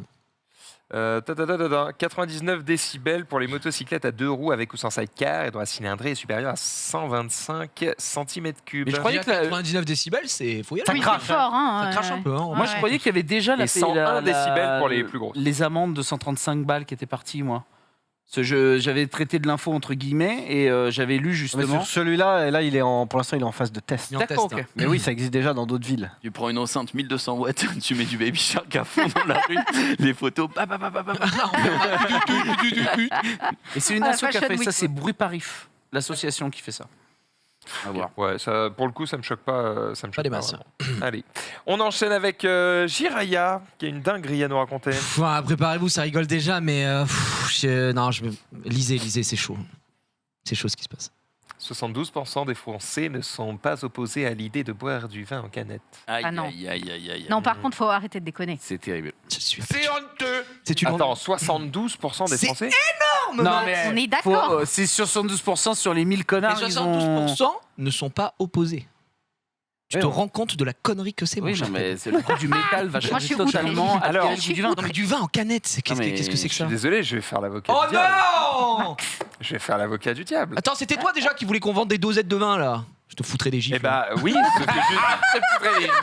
99 décibels pour les motocyclettes à 2 roues avec ou sans sidecar et dont la cylindrée est supérieure à 125 cm3. Mais je croyais Déjà, que la- 99 décibels, c'est faut y aller. Oui, c'est fort. Hein, Ça crache un peu. Hein, Moi, je croyais qu'il y avait déjà Et 101 décibels pour les plus grosses. les amendes de 135 balles qui étaient parties, moi. Parce que j'avais traité de l'info entre guillemets et j'avais lu mais justement. sur celui-là, là, pour l'instant, il est en phase de test. Il est en D'accord, test, ok. Mais oui, ça existe déjà dans d'autres villes. Tu prends une enceinte 1200 watts, tu mets du Baby Shark à fond dans la rue, les photos. Et c'est une Ah, asso qui a Fashion fait Week, ça, c'est quoi. Bruit Parif, l'association qui fait ça. À voir. Ouais, ça, pour le coup, ça me choque pas. Ça me choque des masses. vraiment. Allez, on enchaîne avec Jiraya, qui a une dinguerie à nous raconter. Préparez-vous, ça rigole déjà, mais lisez, c'est chaud. C'est chaud ce qui se passe. 72% des Français ne sont pas opposés à l'idée de boire du vin en canette. Aïe, Ah non. aïe, aïe, aïe, aïe. Non, par contre, faut arrêter de déconner. C'est terrible. C'est honteux. C'est une Attends, 72% des C'est Français énorme. Non, mais On est d'accord. c'est sur 72% sur les 1000 connards. Les ils ont... 72% ne sont pas opposés. Tu te rends compte de la connerie que c'est, mon Oui, cher non, mais c'est le coup du métal va Moi, je changer suis totalement. outrée. Alors, Alors, du vin. Non, mais du vin en canette, Non, mais qu'est-ce que c'est que Je suis ça? désolé, je vais faire l'avocat Oh du diable. non. Je vais faire l'avocat du diable. Attends, c'était toi déjà qui voulais qu'on vende des dosettes de vin là? Je te foutrais des gifles. Eh bah oui,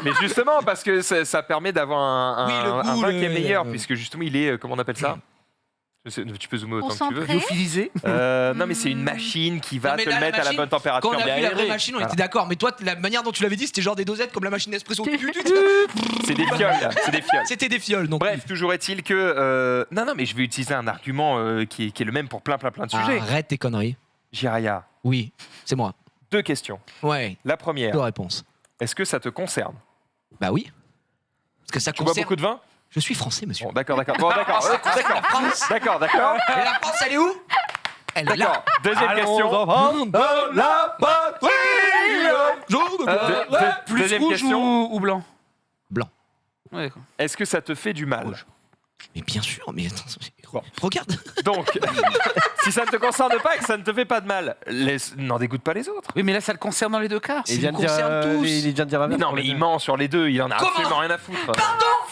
mais justement parce que ça permet d'avoir Oui, le un goût, vin qui est le- meilleur, puisque justement il est, comment on appelle ça? Tu peux zoomer autant que tu veux. Concentré. Lyophilisé. Non mais c'est une machine qui va Non, mais te là, le la mettre à la machine, bonne température. Quand on a vu la vraie aérée. machine, on Voilà. était d'accord. Mais toi, la manière dont tu l'avais dit, c'était genre des dosettes comme la machine Nespresso. C'est des fioles, là, c'est des fioles. C'était des fioles. Donc Bref, toujours est-il que non, mais je vais utiliser un argument qui est le même pour plein de sujets. arrête tes conneries. Jiraya, Oui, c'est moi. 2 questions. Ouais, La première, deux réponses. est-ce que ça te concerne? Bah oui. Parce que ça Tu bois concerne. beaucoup de vin? Je suis français, monsieur. Bon, d'accord. Bon, d'accord. La France. D'accord. Et la France, elle est où? Elle est là. D'accord. Deuxième question. La patrie. Plus Deuxième rouge question. ou blanc? Blanc. Ouais, d'accord. Est-ce que ça te fait du mal? Mais bien sûr, mais attends, Bon. regarde. Donc, si ça ne te concerne pas et que ça ne te fait pas de mal, n'en dégoûte pas les autres. Oui, mais là, ça le concerne dans les deux cas. Il vient de dire, concerne tous. il vient de dire Non, mais il ment sur les deux, il en a Comment absolument rien à foutre.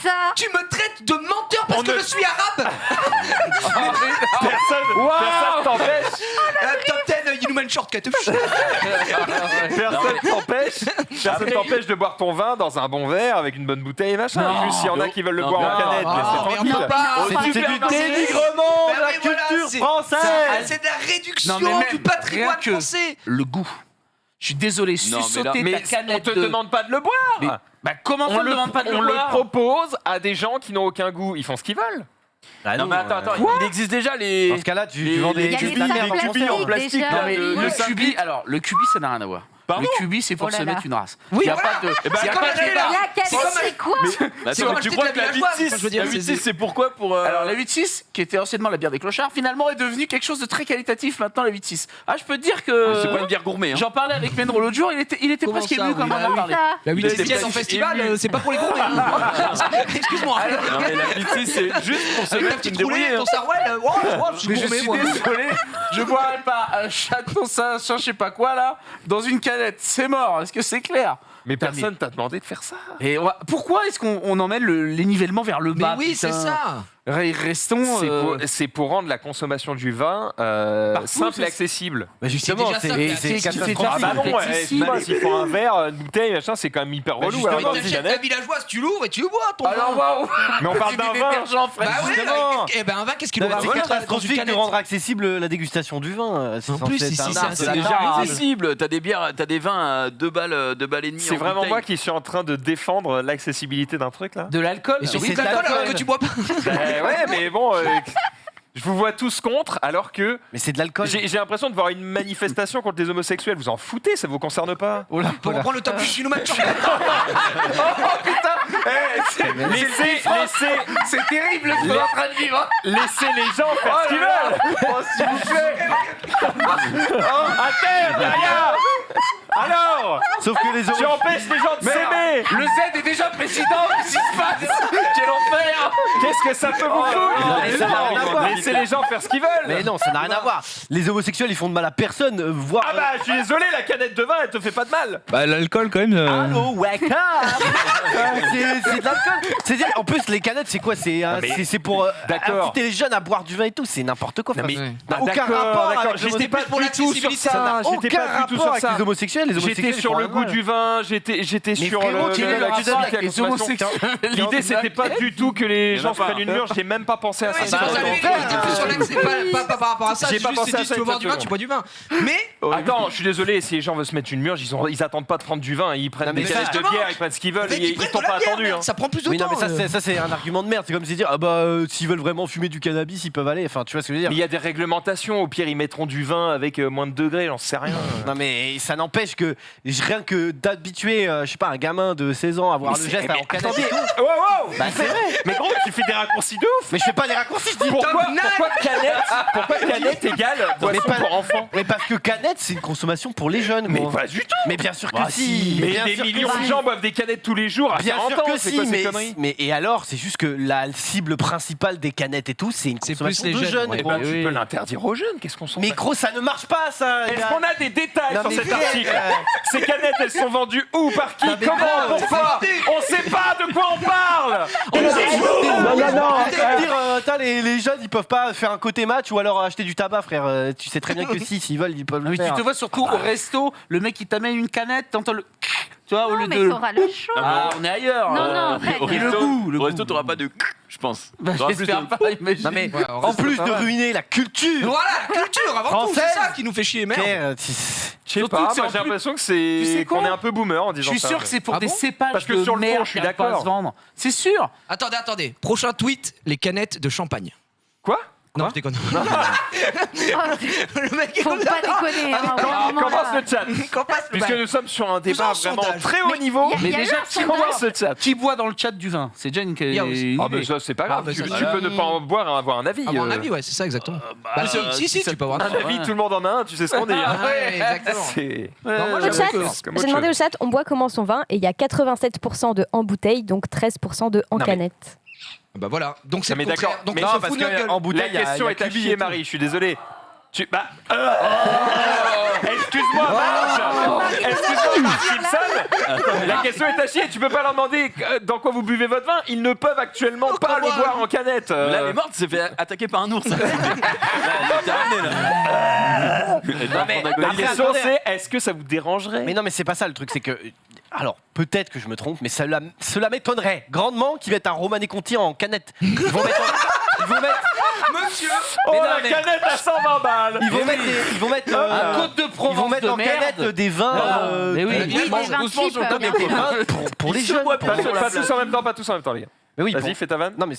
Ça. Tu me traites de menteur parce On que ne- je suis arabe. Personne t'empêche. Top 10, Human Shortcut. Personne t'empêche de boire ton vin dans un bon verre avec une bonne bouteille et machin. Non. Juste s'il y en a qui veulent le Non, boire en non. canette, Ah, laissez merde tranquille. pas. Non, C'est du Super, dénigrement de Bah la oui, voilà, culture c'est- française. C'est de la réduction Non, mais même, du patrimoine rien que- français. Le goût. Je suis désolé, Non, mais suçoter Mais ta on canette te de... demande pas de le boire. Mais- Bah comment ça, on ne demande pas de on le le boire propose à des gens qui n'ont aucun goût. Ils font ce qu'ils veulent. Ah Non, mais attends, il existe déjà les. Dans ce cas-là, tu Les- vends il y des a des cubis, sacs merde, en plastiques conserve. plastique, déjà. là, Non, mais le le sac. cubi, alors le cubi ça n'a rien à voir. Pardon Le cubi c'est pour Oh là se là. mettre une race. Oui, Il y a voilà. pas de. Eh ben, il y a comme pas la de canette. débat. La canette, c'est quoi? C'est comme acheter de la villageoise. Enfin, je veux dire, la c'est- 8-6, c'est pourquoi pour. Alors la 8-6, qui était anciennement la bière des clochards, finalement est devenue quelque chose de très qualitatif maintenant la 8-6. Ah je peux te dire que. C'est pas une bière gourmet, hein. J'en parlais avec Menro l'autre jour, il était Comment presque ça, ému oui. quand on en a parlé. Ça. La 8 J'étais en pas festival, ému. c'est pas pour les gourmets. Excuse-moi. Non, mais la 8-6, c'est juste pour se Avec ta mettre une petite roulée, débrouille. ton sarouel, je suis Mais je gourmet, suis moi. désolé, je boirais pas un château ça, je sais pas quoi là, dans une canette, c'est mort, est-ce que c'est clair? Mais personne t'a demandé de faire ça. Et pourquoi est-ce qu'on emmène les nivellements vers le Mais bas? oui, c'est putain ça. Restons. C'est pour rendre la consommation du vin Partout, simple c'est- et accessible. Bah justement, déjà ça, c'est mais c'est c'est- catastrophique. Ah bah non, c'est accessible. s'il faut un verre, une bouteille, machin, c'est quand même hyper relou. justement, alors, dans Mais une t'achètes canette. la villageoise, tu l'ouvres et tu le bois, ton Alors vin. waouh. Mais on parle C'est d'un des vin. détergents, frère. Bah ouais, justement. eh ben un vin, qu'est-ce qu'il Non, mais aura C'est à foutre dans une catastrophique de canette? rendre accessible la dégustation du vin. C'est En censé plus, être si, un si, art de c'est la déjà table. accessible. T'as des bières, t'as des vins à 2 balles et demi. C'est en vraiment bouteille. moi qui suis en train de défendre l'accessibilité d'un truc là. De l'alcool. Et surtout c'est de l'alcool de l'alcool. alors que tu bois pas. Ouais, mais bon, je vous vois tous contre, alors que Mais c'est de l'alcool. j'ai l'impression de voir une manifestation contre les homosexuels. Vous en foutez, ça vous concerne pas. Oh là, Pour reprendre le top 8 Chinois. Laissez C'est terrible ce qu'on est en train de vivre. Laissez les gens faire ce qu'ils veulent. Oh s'il vous plaît. À terre, derrière. Alors, Sauf que les tu homos- empêches les gens de s'aimer. Le Z est déjà président. Qu'est-ce qui se passe? Quel enfer. Qu'est-ce que ça peut vous foutre? non, mais ça n'a rien à voir. Laissez les gens faire ce qu'ils veulent. Mais non, ça n'a rien à voir. Les homosexuels, ils font de mal à personne. Voire. Ah bah, je suis désolé, la canette de vin, elle te fait pas de mal. Bah, l'alcool, quand même. Allô, wake up. C'est de l'alcool. C'est-à-dire, en plus, les canettes, c'est quoi? C'est mais- c'est pour D'accord. inciter les jeunes à boire du vin et tout. C'est n'importe quoi. Non, mais- Enfin, Bah, aucun d'accord, rapport d'accord. avec J'étais pas pour du tout sur l'accessibilité. ça. J'étais aucun pas du tout rapport sur avec ça. les homosexuels. Les homosexuels, J'étais ils sur font le rien goût de mal. du vin, j'étais sur frérot, quel est le la rapport cuisine, avec la les consommation. homosexuels? L'idée, c'était pas du tout que les les Il y en a gens se pas. prennent une murge, j'ai même pas pensé à ça. Oui, c'est pour ça, lui, il était plus sur l'axe, c'est pas par rapport à ça. J'ai C'est pas juste, pensé à dit, ça tu veux boire du vin, exactement. tu bois du vin. Mais Attends, je suis désolé, si les gens veulent se mettre une murge, ils attendent pas de prendre du vin, ils prennent Non, mais des ça, canettes de justement. bière, ils prennent ce qu'ils veulent, mec, ils prennent t'ont de la pas bière, attendu. merde, Hein. ça prend plus de Oui, non, temps. mais ça c'est un argument de merde. C'est comme se dire, s'ils veulent vraiment fumer du cannabis, ils peuvent aller. Enfin, tu vois ce que je veux dire. Mais il y a des réglementations, au pire ils mettront du vin avec moins de degrés, j'en sais rien. Non, mais ça n'empêche que rien que d'habituer, je sais pas, un gamin de 16 ans à voir le geste en canette et tout. Wow, Bah, c'est vrai. mais gros, tu fais des raccourcis de ouf. Mais je fais pas des raccourcis, je dis. Pourquoi canette égale boisson pas- pour enfants? Mais parce que canette, c'est une consommation pour les jeunes, Mais gros. pas du tout. Mais bien sûr que Bah, si. Mais bien des sûr que millions de si. gens boivent des canettes tous les jours à Bien 40 sûr ans, que c'est si, quoi ces conneries? mais et alors, c'est juste que la cible principale des canettes et tout, c'est une C'est consommation plus les de jeunes, jeunes. ouais. gros. Eh ben, tu peux l'interdire aux jeunes, qu'est-ce qu'on s'en Mais fout? gros, ça ne marche pas, ça. Est-ce qu'on a des détails Non, sur mais cet frère, article? Ces canettes, elles sont vendues où? Par qui? Non, mais Comment? non, Pourquoi? On sait pas de quoi on parle. Dire, les jeunes, ils peuvent pas faire un côté match ou alors acheter du tabac, frère. Tu sais très bien que si, s'ils veulent, ils peuvent Non, le mais tu faire. te vois surtout au resto, le mec il t'amène une canette, t'entends le. Tu vois, au Non, lieu mais de. t'auras le chaud. Ah, on est ailleurs. Non, non, Au Et le resto, goût, le au resto, goût. t'auras pas de je pense. Bah, T'auras plus j'espère de- pas, imagine. Non, mais Ouais, en plus de ruiner la culture, Voilà, la culture avant tout, c'est Française. ça qui nous fait chier, merde. frère, Je sais Surtout pas, que c'est moi en j'ai plus- l'impression que Tu sais c'est quoi qu'on est un peu boomer en Je disant suis ça. sûr que c'est pour Ah des bon cépages Parce que de sur le fond, merde je suis qui arrivent pas à d'accord. se vendre. C'est sûr. Attendez. Prochain tweet, les canettes de champagne. Quoi? Non, je déconne. Oh, Le mec est faut comme pas ça. déconner. hein, au bout d'un moment, Commence là. le chat. Qu'on passe le Puisque nous sommes sur un débat un vraiment sondage. très haut Mais niveau. il y a eu déjà, un sondage. Commence le chat. Qui boit dans le chat du vin? C'est déjà une. y a aussi. Ah ben ça c'est pas grave, bah, tu, ça, tu voilà. peux ne pas en boire et avoir un avis. Avoir un euh. avis, ouais, c'est ça exactement. Bah, si, tu peux avoir Un avis, tout le monde en a un, tu sais ce qu'on dit. Ah hein. ouais, exactement. C'est Non, moi, Le j'avoue chat, que- comme autre j'ai demandé chose. au chat, on boit comment son vin et il y a 87% de en bouteille, donc 13% de en Non, mais- canette. Bah voilà, donc c'est Non, mais le contraire. d'accord, Donc mais on non, se parce fout de notre que gueule. en bouteille, la question est affichée, Marie, je suis désolé. Excuse-moi, Marge. Excuse-moi, Marge Simpson. La question est à chier. Tu peux pas leur demander dans quoi vous buvez votre vin. Ils ne peuvent actuellement pas le boire en canette. Là, elle est morte, s'est fait attaquer par un ours. Là, c'est terminé, là. Non, mais la Après, question attendez. c'est est-ce que ça vous dérangerait? Mais non, mais c'est pas ça le truc, c'est que. Alors, peut-être que je me trompe, mais cela m'étonnerait grandement qu'ils mettent un Romanée Conti en canette. Ils vont mettre. Monsieur Oh, Mais non, la mais- canette à 120 balles. Ils vont mettre. Un Côte de Ils vont Provence mettre de en merde. canette des vins. Mais oui. Oui, des vins doucement cheap, sur le bien tapis, sûr. quoi. Pour les Ils se jeunes. boivent Pas, pour la pas place. tous en même temps, pas tous en même temps, les gars. Mais oui, Vas-y, pour- fais ta vanne. Non, mais.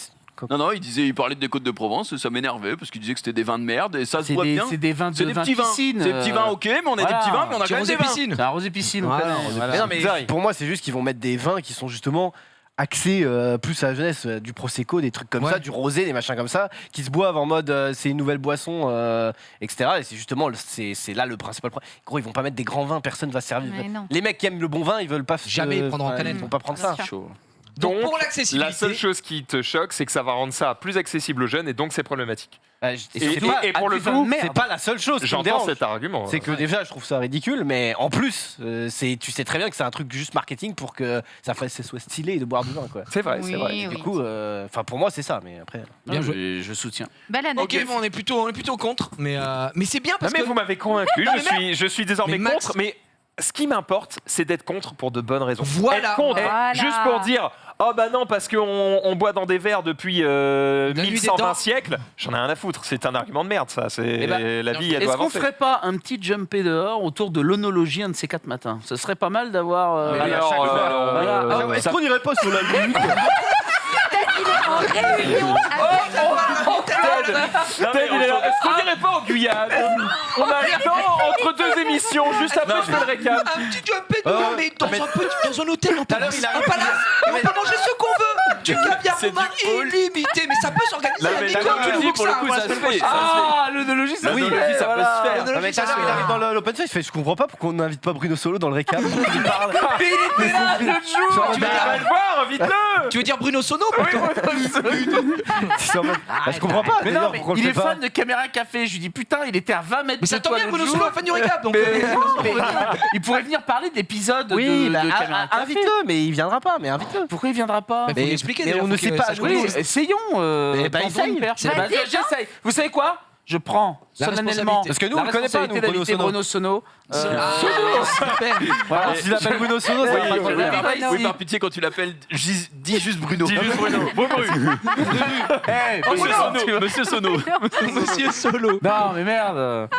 Non, il parlait des côtes de Provence, ça m'énervait parce qu'il disait que c'était des vins de merde et ça se C'est boit bien. des vins C'est de des vins petits vins. piscine. C'est des petits vins, ok, mais on a voilà. des petits vins, mais on a Tu quand même rosé des vins. piscine. C'est un rosé piscine, on Voilà, connaît. rosé Voilà. Mais non, mais Bizarre. pour moi, c'est juste qu'ils vont mettre des vins qui sont justement axés plus à la jeunesse, du prosecco, des trucs comme Ouais. ça, du rosé, des machins comme ça, qui se boivent en mode c'est une nouvelle boisson, etc. Et c'est justement c'est là le principal problème. Gros, ils vont pas mettre des grands vins, personne va se servir. Mais non. Les mecs qui aiment le bon vin, ils veulent pas Jamais prendre en ouais, canette. Ils vont pas prendre Bien ça. sûr. Chaud. Donc pour La l'accessibilité. seule chose qui te choque, c'est que ça va rendre ça plus accessible aux jeunes et donc c'est problématique. Et Et pour le coup, c'est pas la seule chose qui me j'entends dérange. cet argument. C'est que déjà, je trouve ça ridicule, mais en plus, tu sais très bien que c'est un truc juste marketing pour que ça soit stylé de boire du vin, quoi. C'est vrai, c'est Oui, vrai. Et oui. du coup, enfin pour moi, c'est ça, mais après. Bien joué. Je soutiens. Belle Ok, anecdote. bon, on est plutôt contre, mais c'est bien Non, parce mais que vous m'avez convaincu, je suis désormais Mais Max- contre, mais ce qui m'importe, c'est d'être contre pour de bonnes raisons. Voilà. Être contre, Voilà. juste pour dire oh bah non, parce qu'on boit dans des verres depuis nuit des 1120 temps. siècles, j'en ai rien à foutre. C'est un argument de merde, ça. C'est Eh ben, la vie, elle doit Est-ce qu'on avancer. ferait pas un petit jumpé dehors autour de l'onologie un de ces 4 matins? Ce serait pas mal d'avoir. Mais à alors, chaque fois. Voilà. euh, Est-ce qu'on irait pas sur la lune En réunion Ted, il est là. Est-ce qu'on irait pas en Guyane? On a le temps entre deux émissions, juste après je fais le récap. un petit jumpé dehors, mais dans un hôtel, on peut l'heure, il un arrive. palace, et on peut manger ce qu'on veut. Du caviar C'est au vin du hall. illimité, mais ça peut s'organiser. Non, la mais Nico, l'analogie, tu nous boucles pour le ça, coup, moi, ça la se semaine fait. prochaine. Ah, l'onologie, ça Oui, se fait. ça peut Voilà. se faire. Non, mais tout à l'heure, il arrive dans l'open space, il fait je comprends pas pourquoi on n'invite pas Bruno Solo dans le récap. Il parle. Mais il était là l'autre jour. Tu veux Va dire- le voir, invite-le. Tu veux dire Bruno Sono Je comprends pas. Mais d'ailleurs, non, mais pourquoi on le il fait est pas. fan de Caméra Café. Je lui dis putain, il était à 20 mètres Mais ça de tombe toi bien, l'autre Bruno jour. Sono, fan du récap. Donc, Mais il pourrait venir parler d'épisodes Oui, de bah, Caméra Café. invite-le, mais il viendra pas, mais invite-le. Pourquoi il viendra pas? Bah, faut l'expliquer, mais déjà, on faut ne qu'il sait pas. sache Oui, quoi c'est. essayons. Eh ben, tentons essaye. une perche. C'est Bah, Vas-y, j'essaye. Vous savez quoi? Je prends La solennellement responsabilité. Parce que nous, la on le connaît pas, nous, responsabilité Bruno Sono. d'inviter Bruno Sono. Super. Voilà. S'il appelle Bruno Sono, ça va pas trop bien. Oui, par pitié, quand tu l'appelles, dis juste Bruno. Dis juste Bruno. Hey, Monsieur Bruno, Sono. Monsieur Sono. Monsieur Solo. Non, mais merde.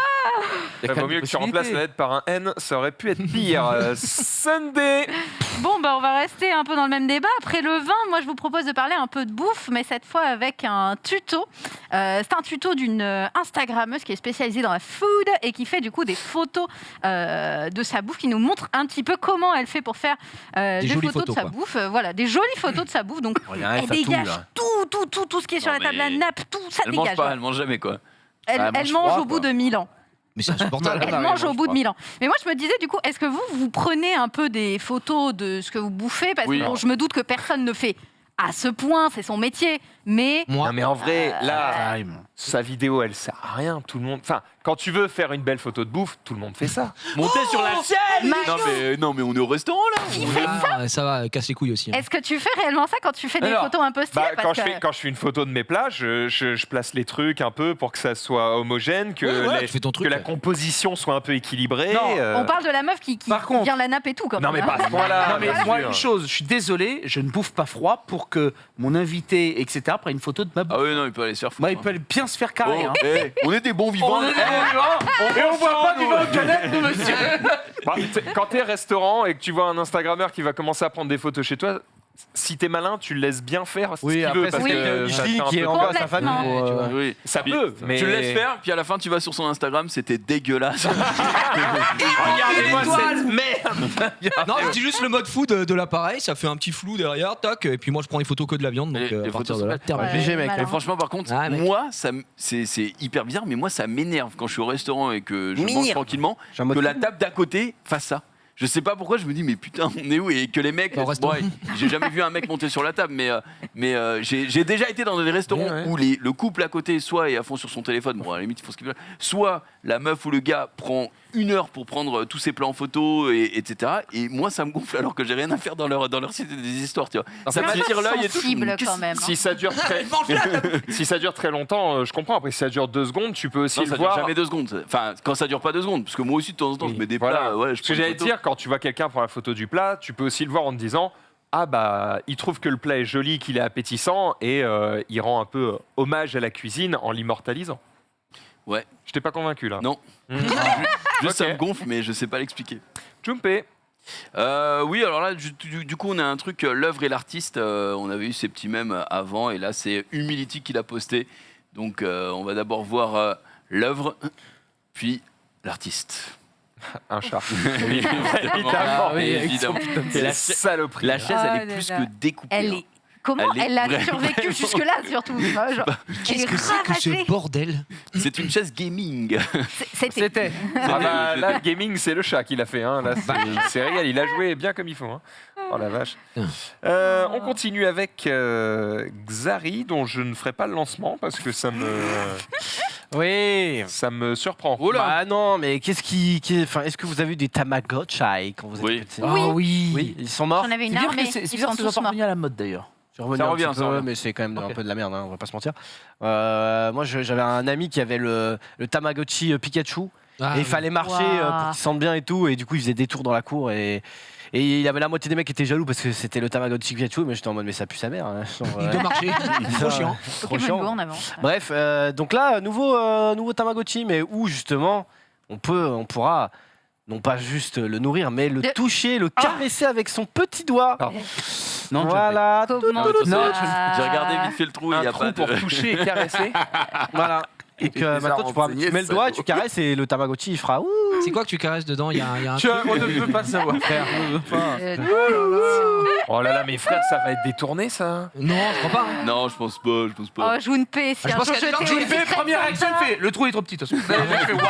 Il vaut mieux que tu remplaces la lettre par un N, ça aurait pu être pire. Sunday. Bon, bah, on va rester un peu dans le même débat. Après le vin, moi, je vous propose de parler un peu de bouffe, mais cette fois avec un tuto. C'est un tuto d'une Instagrammeuse qui est spécialisée dans la food et qui fait du coup des photos de sa bouffe, qui nous montre un petit peu comment elle fait pour faire des jolies photos de photos, sa quoi. bouffe. Voilà, des jolies photos de sa bouffe. Donc, Regarde, elle ça tourne, dégage là. tout ce qui est sur Non, la table, la mais nappe, tout, ça Elle mange dégage. pas, elle mange jamais quoi. Elle mange mange froid, au bout quoi. de 1000 ans. Mais c'est insupportable. Elle mange au bout de 1000 ans. Mais moi, je me disais, du coup, est-ce que vous prenez un peu des photos de ce que vous bouffez? Parce Oui. que bon, je me doute que personne ne fait à ce point, c'est son métier. Mais Moi, Non mais en vrai, là, Time. sa vidéo, elle sert à rien. Tout le monde. Enfin, quand tu veux faire une belle photo de bouffe, tout le monde fait ça. Monter sur la chaîne Macho. non mais on est au restaurant là. ça va, casse les couilles aussi. Hein. est-ce que tu fais réellement ça quand tu fais des Alors, photos un peu stylées? Bah, Parce que- quand je fais une photo de mes plats, je place les trucs un peu pour que ça soit homogène, que, Ouais, voilà, les- tu fais ton truc, que la ouais. composition soit un peu équilibrée. Non, On parle de la meuf qui Par contre- vient la nappe et tout. Quand Non mais même, pas hein. à ce point-là. Non, mais bien moi, sûr. une chose, je suis désolé, je ne bouffe pas froid pour que mon invité, etc., prenne une photo de ma bouffe. Ah oui non, il peut aller se faire foutre. Moi, il peut bien se faire carrer. Bon, Hein. on est des bons vivants. On est des bons vivants, et on voit pas du vin aux canettes, nous, monsieur. Bah, quand t'es restaurant et que tu vois un Instagrammeur qui va commencer à prendre des photos chez toi, si t'es malin, tu le laisses bien faire ce Oui, qu'il après, veut. ça parce fait que ça Micheline fait un qui peu est peur. encore à sa famille. Complètement. Tu vois. Oui. Ça Puis, peut, mais tu le laisses faire, puis à la fin tu vas sur son Instagram, c'était dégueulasse. Regardez-moi cette merde. Non, je dis juste le mode food de l'appareil, ça fait un petit flou derrière, tac, et puis moi je prends les photos que de la viande, donc Les à partir photos de sont là, belles. terminé. Obligé, mec. malin. Et franchement, par contre, Ah, mec. moi, c'est hyper bizarre, mais moi, ça m'énerve quand je suis au restaurant et que je mange tranquillement, J'ai un mode que la fou. table d'à côté fasse ça. Je sais pas pourquoi, je me dis, mais putain, on est où? Et que les mecs. Au restaurant. J'ai jamais vu un mec monter sur la table, mais j'ai déjà été dans des restaurants Ouais, ouais. où le couple à côté, soit est à fond sur son téléphone, bon, à la limite, il faut ce qu'il veut, soit la meuf ou le gars prend 1 heure pour prendre tous ses plans en photo, etc. Et moi, ça me gonfle alors que j'ai rien à faire dans leur site des histoires, tu vois. Ça C'est un peu m'attire l'œil et tout. sensible Qu'est-ce- quand même. hein. Si ça dure très, si ça dure très longtemps, je comprends. Après, si ça dure 2 secondes, tu peux aussi Non, le ça dure voir. jamais 2 secondes. Enfin, quand ça dure pas 2 secondes, parce que moi aussi de temps en temps, Oui, je mets des voilà. plats. Ouais, je Ce que prends une j'allais photo. dire, quand tu vois quelqu'un prendre la photo du plat, tu peux aussi le voir en te disant ah bah il trouve que le plat est joli, qu'il est appétissant et il rend un peu hommage à la cuisine en l'immortalisant. Ouais. Je t'ai pas convaincu là. Non. Mhm. Juste ça Ok. me gonfle, mais je sais pas l'expliquer. Jumpé. Oui, alors là, du coup, on a un truc, l'œuvre et l'artiste. On avait eu ces petits mèmes avant, et là, c'est Humility qui l'a posté. Donc, on va d'abord voir l'œuvre, puis l'artiste. Un chat. Évidemment. Évidemment. Oui, évidemment. C'est la saloperie. La chaise, Oh elle là est plus là. que découpée. Elle hein. est... Comment Elle est elle a vraiment- survécu jusque-là, surtout tu vois, genre, Qu'est-ce elle que est c'est que ce ravagée. bordel? C'est une chaise gaming. C'était. Ah bah, là, le gaming, c'est le chat qui l'a fait. Hein. Là, c'est réel. Il a joué bien comme il faut. Hein. Oh la vache. On continue avec Xari, dont je ne ferai pas le lancement parce que Oui. ça me surprend. Bah non, mais enfin, est-ce que vous avez eu des Tamagotchi quand vous Oui. étiez petit? Oui. Ah oui. Oui, ils sont morts. J'en avais une C'est bizarre armée. que c'est Ils bizarre sont que ce soit tous pas morts. revenu à la mode d'ailleurs. C'est revenu Ça un revient, petit ça peu, revient. mais c'est quand même un Ok. peu de la merde, hein, on va pas se mentir. Moi, j'avais un ami qui avait le Tamagotchi Pikachu. Ah, Et il fallait marcher Waouh. pour qu'il sente bien et tout. Et du coup, il faisait des tours dans la cour. Et il y avait la moitié des mecs qui étaient jaloux parce que c'était le Tamagotchi Pikachu. Mais j'étais en mode, mais ça pue sa mère. Hein. Genre, Il doit marcher. Trop chiant. Trop Pokémon chiant. Go en avant. Bref, donc là, nouveau Tamagotchi, mais où justement, on pourra non pas juste le nourrir, mais le De- toucher, le caresser avec son petit doigt. Pardon. Non, Voilà, Comment Non, ça j'ai regardé vite fait le trou, il Un n'y a trou pas pour de. toucher et caresser. voilà. Et que Bizarre, maintenant, tu renseigné, mets le ça, doigt, et quoi. tu caresses et le Tamagotchi, il fera ouh. C'est quoi que tu caresses dedans? Il y a un. On ne peut pas savoir, frère. On ne veut pas. Oh là là, mes frères, ça va être détourné ça. Non, je crois pas. Hein. Non, je pense pas, je pense pas. Oh, Junpei, si Ah, je un pense jour qu'il y a des gens je qui t'ai Je fais, fait première réaction, il fait. Le trou est trop petit, de toute façon. Je fais waouh,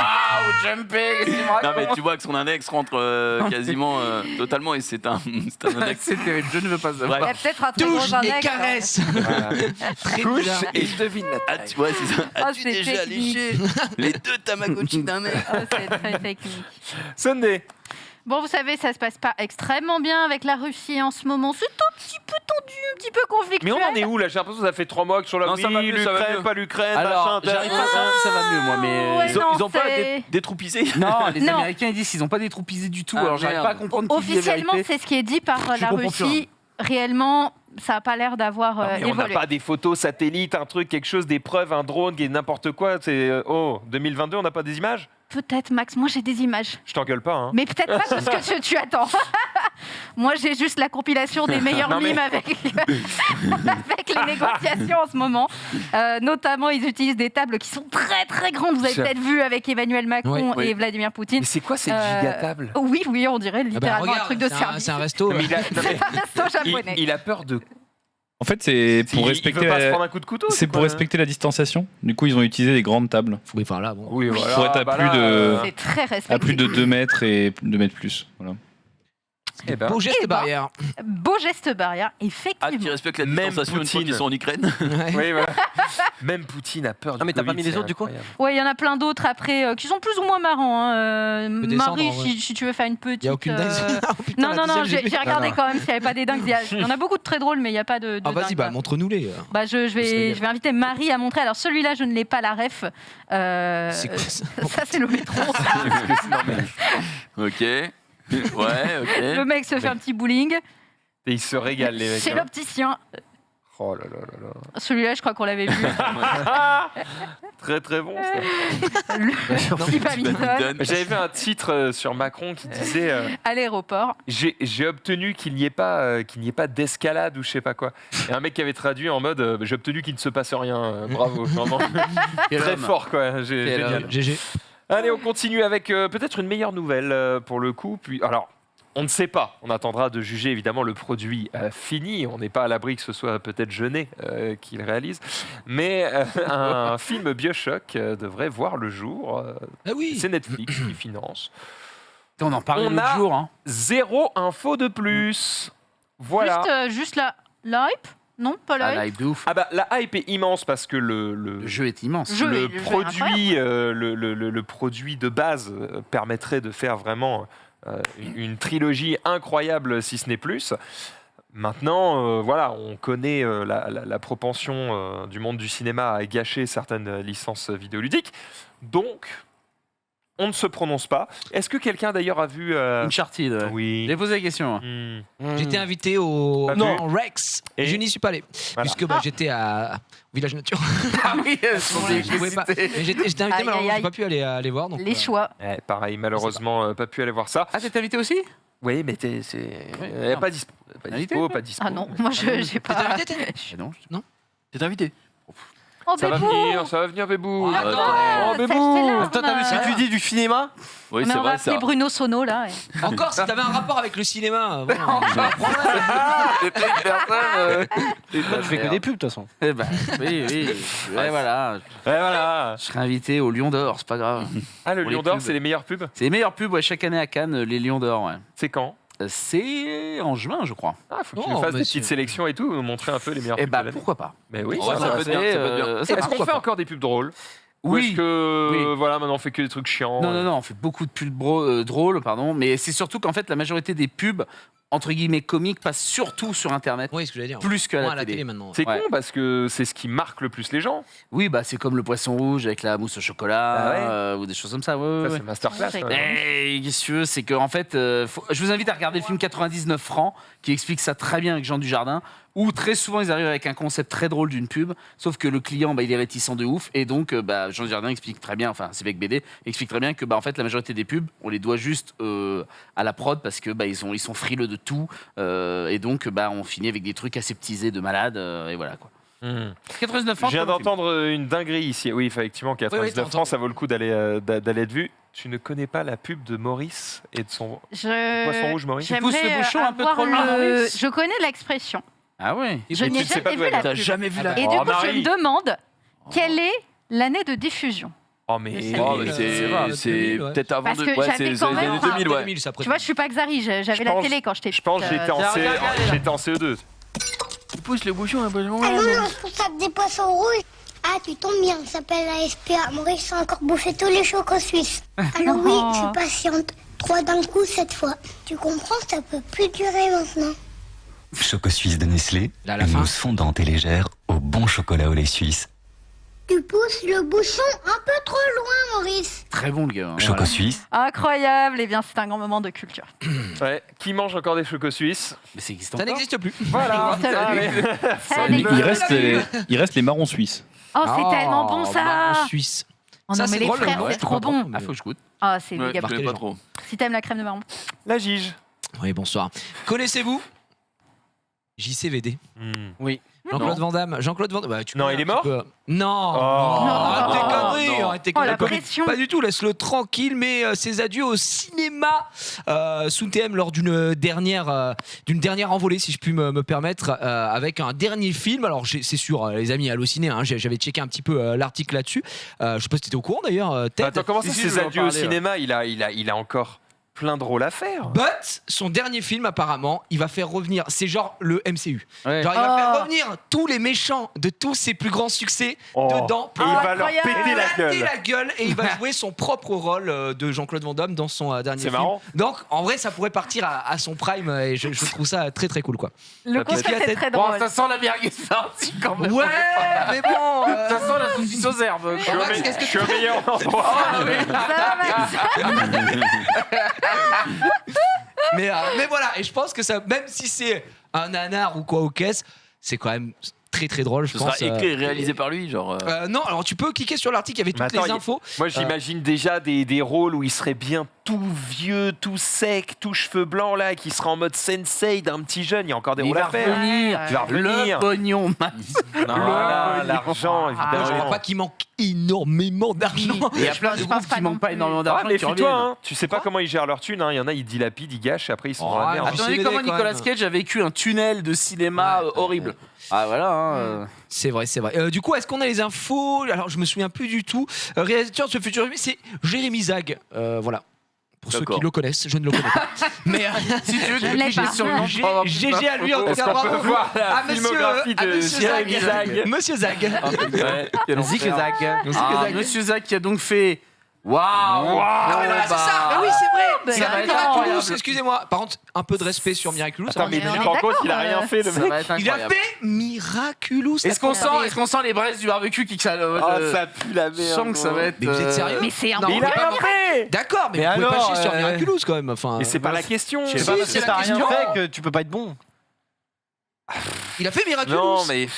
jumpé, qu'est-ce qu'il me Non, mais raconte? tu vois que son index rentre quasiment totalement et c'est un index. C'est terrible, je ne veux pas savoir. Il y a peut-être un très Touche gros et index. caresse. Très Touche bizarre. et je devine la Ah, tu vois, c'est ça. As-tu c'est déjà technique. léché les 2 Tamagotchi d'un mec? Oh, c'est très technique. Sunday. Bon, vous savez, ça se passe pas extrêmement bien avec la Russie en ce moment. C'est un petit peu tendu, un petit peu Mais conflictuel. on en est où là? J'ai l'impression que ça fait 3 mois que sur la Non, ça va mieux, ça va l'Ukraine, mieux. pas l'Ukraine, Alors, machin. j'arrive pas à savoir si ça va mieux, moi, mais. Ouais, non, Ils ont pas c'est- détroupisé. Non, les Non. Américains ils disent qu'ils n'ont pas détroupisé du tout. Ah, Alors j'arrive merde. pas à comprendre qui dit la Officiellement, vérité. c'est ce qui est dit par Je la comprends plus Russie. Réellement, ça n'a pas l'air d'avoir Mais on n'a évolué. pas des photos satellites, un truc, quelque chose, des preuves, un drone, qui est n'importe quoi. C'est 2022, on n'a pas des images? Peut-être, Max. Moi, j'ai des images. Je t'engueule pas, hein. Mais peut-être pas tout ce que tu attends. Moi, j'ai juste la compilation des meilleurs Non, mais- mimes avec les négociations en ce moment. Notamment, ils utilisent des tables qui sont très très grandes. Vous avez Ça- peut-être vu avec Emmanuel Macron Oui. et Vladimir Poutine. Mais c'est quoi cette Euh, gigatable? Oui, on dirait Ah bah, littéralement regarde, un truc de c'est service. c'est un resto. Mais il a, non, mais C'est un resto japonais. il a peur de. En fait, c'est Il veut pas se prendre un coup de couteau. c'est pour quoi, respecter la distanciation. Du coup, ils ont utilisé des grandes tables. Oui, enfin là, bon. Oui, voilà. Pour être à bah plus là, de- C'est très respecté. À plus de 2 mètres et 2 mètres plus. Voilà. eh ben, Beau geste Eh ben, barrière. Beau geste barrière, Ah, qui effectivement. respecte la Même distanciation une fois Poutine. qu'ils sont en Ukraine. Ouais. oui, voilà. Même Poutine a peur du Ah, mais t'as pas Covid, mis les c'est autres, du coup incroyable. Ouais, il y en a plein d'autres après qui sont plus ou moins marrants. Hein. peut descendre, Marie, en vrai. si tu veux faire une petite. Il y a aucune dingue. Oh, putain, Non, la non, non, deuxième, j'ai vu. regardé quand même s'il n'y avait pas des dingues. Il y en a beaucoup de très drôles, mais il n'y a pas de. Ah, vas-y, dingues, bah, quoi. montre-nous-les. Bah, je vais inviter Marie à montrer. Alors, celui-là, je ne l'ai pas la ref. C'est quoi ça Ça, c'est le métro. Ok. Ouais, ok. Le mec se fait un petit bowling. Et ils se régalent, les mecs. Chez hein. l'opticien. Oh là là là là. Celui-là, je crois qu'on l'avait vu. Très très bon ça. Le petit badminton J'avais vu un titre sur Macron qui disait à l'aéroport. j'ai obtenu qu'il n'y ait pas d'escalade ou je sais pas quoi. Et un mec qui avait traduit en mode j'ai obtenu qu'il ne se passe rien. Bravo, vraiment. Quel Très homme. fort quoi. Quel Génial. homme. GG. Allez, on continue avec peut-être une meilleure nouvelle pour le coup. Puis alors. On ne sait pas. On attendra de juger évidemment le produit fini. On n'est pas à l'abri que ce soit peut-être Jeunet qui le réalise. Mais un film Bioshock devrait voir le jour. Ah oui. C'est Netflix qui finance. On en parlait On l'autre a- jour. Hein. Zéro info de plus. Voilà. Juste la hype. Non, pas la Ah, hype. la hype de ouf. Ah bah, la hype est immense parce que le Le jeu est immense. Jeu. le le jeu est produit, le produit de base permettrait de faire vraiment une trilogie incroyable, si ce n'est plus. Maintenant, voilà, on connaît la propension du monde du cinéma à gâcher certaines licences vidéoludiques. Donc, on ne se prononce pas. Est-ce que quelqu'un d'ailleurs a vu... Uncharted. Ouais. Oui. J'ai posé la question. hein. J'étais invité au Pas non, vu. Rex Et je n'y suis pas allé Voilà. puisque bah, j'étais à Village Nature. Ah oui, Je pouvais pas. Mais j'étais invité, Aïe, mais alors, aïe, j'ai aïe. pas pu aller voir. Donc, Les choix. Pareil, malheureusement, pas pu aller voir ça. Ah, t'es invité aussi Oui, mais pas dispo. Pas Invité, dispo, ouais. pas dispo. Ah non, moi j'ai T'es pas. invité, t'es Non. T'es invité. Oh, Ça va Bébou venir, Bébou. Ah, Oh, ça, Bébou. j'étais là, Toi, t'as vu ce que tu dis du cinéma? Oui, Mais c'est on va vrai ça. appeler Bruno Sono là. et- Encore, si t'avais un rapport avec le cinéma. Bon, C'était une personne. Je fais que des pubs de toute façon. Eh ben, oui, oui. Ouais, voilà. Ouais, voilà. Je serai invité au Lion d'Or, c'est pas grave. Ah, le Pour Lion les d'Or, pubs. c'est les meilleures pubs. C'est les meilleures pubs ouais, chaque année à Cannes, les Lions d'Or. Ouais. C'est quand? C'est en juin, je crois. Ah, faut que tu Oh, nous fasses mais des c'est- petites sélections et tout, nous montrer un peu les meilleures Eh pubs. ben, de l'année. pourquoi pas Mais oui, Ouais, ça ça va. peut être bien, ça peut être bien. c'est- Est-ce qu'on pourquoi fait pas. encore des pubs drôles? Ou Oui. est-ce que, Oui. voilà, maintenant on fait que des trucs chiants? Non, non, non, on fait beaucoup de pubs drôles, pardon. Mais c'est surtout qu'en fait, la majorité des pubs, entre guillemets, comiques, passent surtout sur Internet, oui, ce que j'allais dire. plus qu'à Moi, la télé. maintenant. C'est Ouais. con parce que c'est ce qui marque le plus les gens. Oui, bah c'est comme le poisson rouge avec la mousse au chocolat Ah ouais. ou des choses comme ça. Ouais, Ça, ouais. c'est masterclass. C'est quoi. Mais qu'est-ce que tu veux, c'est que en fait, je vous invite à regarder le film 99 francs qui explique ça très bien avec Jean Dujardin, où très souvent ils arrivent avec un concept très drôle d'une pub, sauf que le client bah, il est réticent de ouf et donc bah, Jean Dujardin explique très bien, enfin c'est avec BD, explique très bien que bah, en fait la majorité des pubs on les doit juste à la prod parce que bah, ils sont frileux de tout et donc bah, on finit avec des trucs aseptisés de malade et voilà quoi. Hmm. 99 francs. Je viens c'est pas le film. d'entendre une dinguerie ici. Oui, effectivement, 99 t'entends. francs, ça vaut le coup d'aller être vu. Tu ne connais pas la pub de Maurice et de son poisson rouge, Maurice? Tu pousses le J'aimerais bouchon un peu avoir trop loin, Maurice. Je connais l'expression. Ah ouais. Je tu n'ai ne sais pas jamais d'où vu elle la est. T'as pub. jamais vu la. Et Oh, du coup, je Marie. me demande quelle est l'année de diffusion. Oh, mais. Oh, mais C'est vrai, c'est 2000, ouais. peut-être avant Parce de. que Ouais, j'avais c'est quand les même- années enfin, 2000, ouais. 2000, ça Tu vois, je suis pas Xari, j'avais Je la pense- télé quand j'étais Je pense que petite, j'étais en, j'étais en CE2. Tu pousses le bouchon un peu. Ah non, non, responsable des poissons rouges. Ah, tu tombes bien, ça s'appelle la SPA. Maurice a encore bouffé tous les chocos suisses. Alors oui, Oh. je suis patiente. 3 d'un coup cette fois. Tu comprends, ça peut plus durer maintenant. Choco Suisse de Nestlé, Là, à la une fin. mousse fondante et légère au bon chocolat au lait suisse. Tu pousses le bouchon un peu trop loin, Maurice. Très bon le gars. hein. Choco Suisse, Incroyable, eh bien c'est un grand moment de culture. Ouais. Qui mange encore des chocos suisses? Mais ça existe Ça encore. n'existe plus. Voilà. Allez. Ça Il n'existe reste les marrons suisses. Oh, c'est tellement bon ça. marron suisse. Oh Ça, non, mais c'est les drôle, frères, ouais, c'est je trop comprends bon. pas, Ah, faut que je goûte. Ah, c'est Ouais, méga je bon. connais pas trop. Si t'aimes la crème de marron. La Gige. Oui, bonsoir. Connaissez-vous JCVD? Oui. Jean-Claude Van Damme. Jean-Claude Van Damme. Bah, tu Non, connais il est un petit mort peu. Non. Oh. Arrête tes Non. conneries, Non. arrête tes Oh, la conneries. pression. Pas du tout, laisse-le tranquille, mais ses adieux au cinéma sous TM lors d'une dernière envolée, si je puis me permettre, avec un dernier film. Alors, c'est sûr, les amis, Allociné, hein, j'avais checké un petit peu l'article là-dessus. Je sais pas si t'étais au courant d'ailleurs, Ted. Attends, comment ça, Si, je ses vais en adieux au parler, cinéma? Il a encore plein de rôles à faire. But son dernier film, apparemment, il va faire revenir. C'est genre le MCU. Ouais. Genre, il va Oh. faire revenir tous les méchants de tous ses plus grands succès dedans. Et il va leur incroyable. péter la Péter gueule. la gueule et il va jouer son propre rôle de Jean-Claude Van Damme dans son dernier C'est film. marrant. Donc, en vrai, ça pourrait partir à son prime et je trouve ça très très cool, quoi. Le Qu'est-ce concept qu'il y a, est très Bon, drôle. ça sent la merguez partie quand même. Ouais, mais bon. Ça sent la saucisse aux herbes. Je suis quoi. je suis au meilleur endroit. Ah, oui. Ça va, Max. mais voilà, et je pense que ça, même si c'est un nanar ou quoi aux caisses, c'est quand même très très drôle, je Ce sera pense. écrit et réalisé par lui, genre. Non, alors tu peux cliquer sur l'article, il y avait toutes Mais attends, les infos. Moi, j'imagine déjà des rôles où il serait bien tout vieux, tout sec, tout cheveux blancs, là, qui sera en mode sensei d'un petit jeune. Il y a encore des Il rôles va à faire. revenir. Tu vas revenir. Le pognon, Max. Voilà, l'argent, Moi, je crois évidemment. pas qu'il manque énormément d'argent. Il y a plein de Je groupes pense pas qui non manquent pas plus. énormément Ah, d'argent. qui méfie-toi, reviennent. hein. Tu sais pas comment ils gèrent leur thune. Hein. Il y en a, ils dilapident, ils gâchent, et après ils sont Oh, dans la ouais, merde. puis Attendez CVD, comment quand Nicolas même. Cage a vécu un tunnel de cinéma horrible. Ah voilà. Hein, C'est vrai, c'est vrai. Du coup, est-ce qu'on a les infos? Alors, je me souviens plus du tout. Réalisateur de ce futur film, c'est Jérémy Zag. Voilà. Pour ceux D'accord. qui le connaissent, je ne le connais pas. Mais Si tu veux Je que l'ai je pas. clique sur le nom, G- pour avoir plus GG à lui, en tout Est-ce cas, qu'on peut bravo. voir la Ah, monsieur, filmographie ah, de monsieur Jérémy Zag? Monsieur Zag. Ouais. Zik Zag. Monsieur Ah, Zag. Monsieur Zag qui a donc fait. Waouh. Ah, mais voilà, c'est ça. Mais oui, c'est vrai. Ça va être Miraculous, incroyable. excusez-moi. Par contre, un peu de respect sur Miraculous. Attends, hein. mais on est tu te rends compte d'accord, qu'il a rien fait, le Ça mec. va être Il a incroyable. fait Miraculous. Est-ce qu'on sent les braises du barbecue qui ça Oh, ça pue la Je merde. sens que ça va être. Mais vous êtes sérieux? Mais c'est un Non, Mais il a on rien peut pas- fait. D'accord, mais, Mais vous pouvez alors, pas chier sur Miraculous quand même. Enfin, Mais c'est pas la question. C'est Si, pas parce c'est que la t'as rien question. fait que tu peux pas être bon. il a fait Miraculous. Non, mais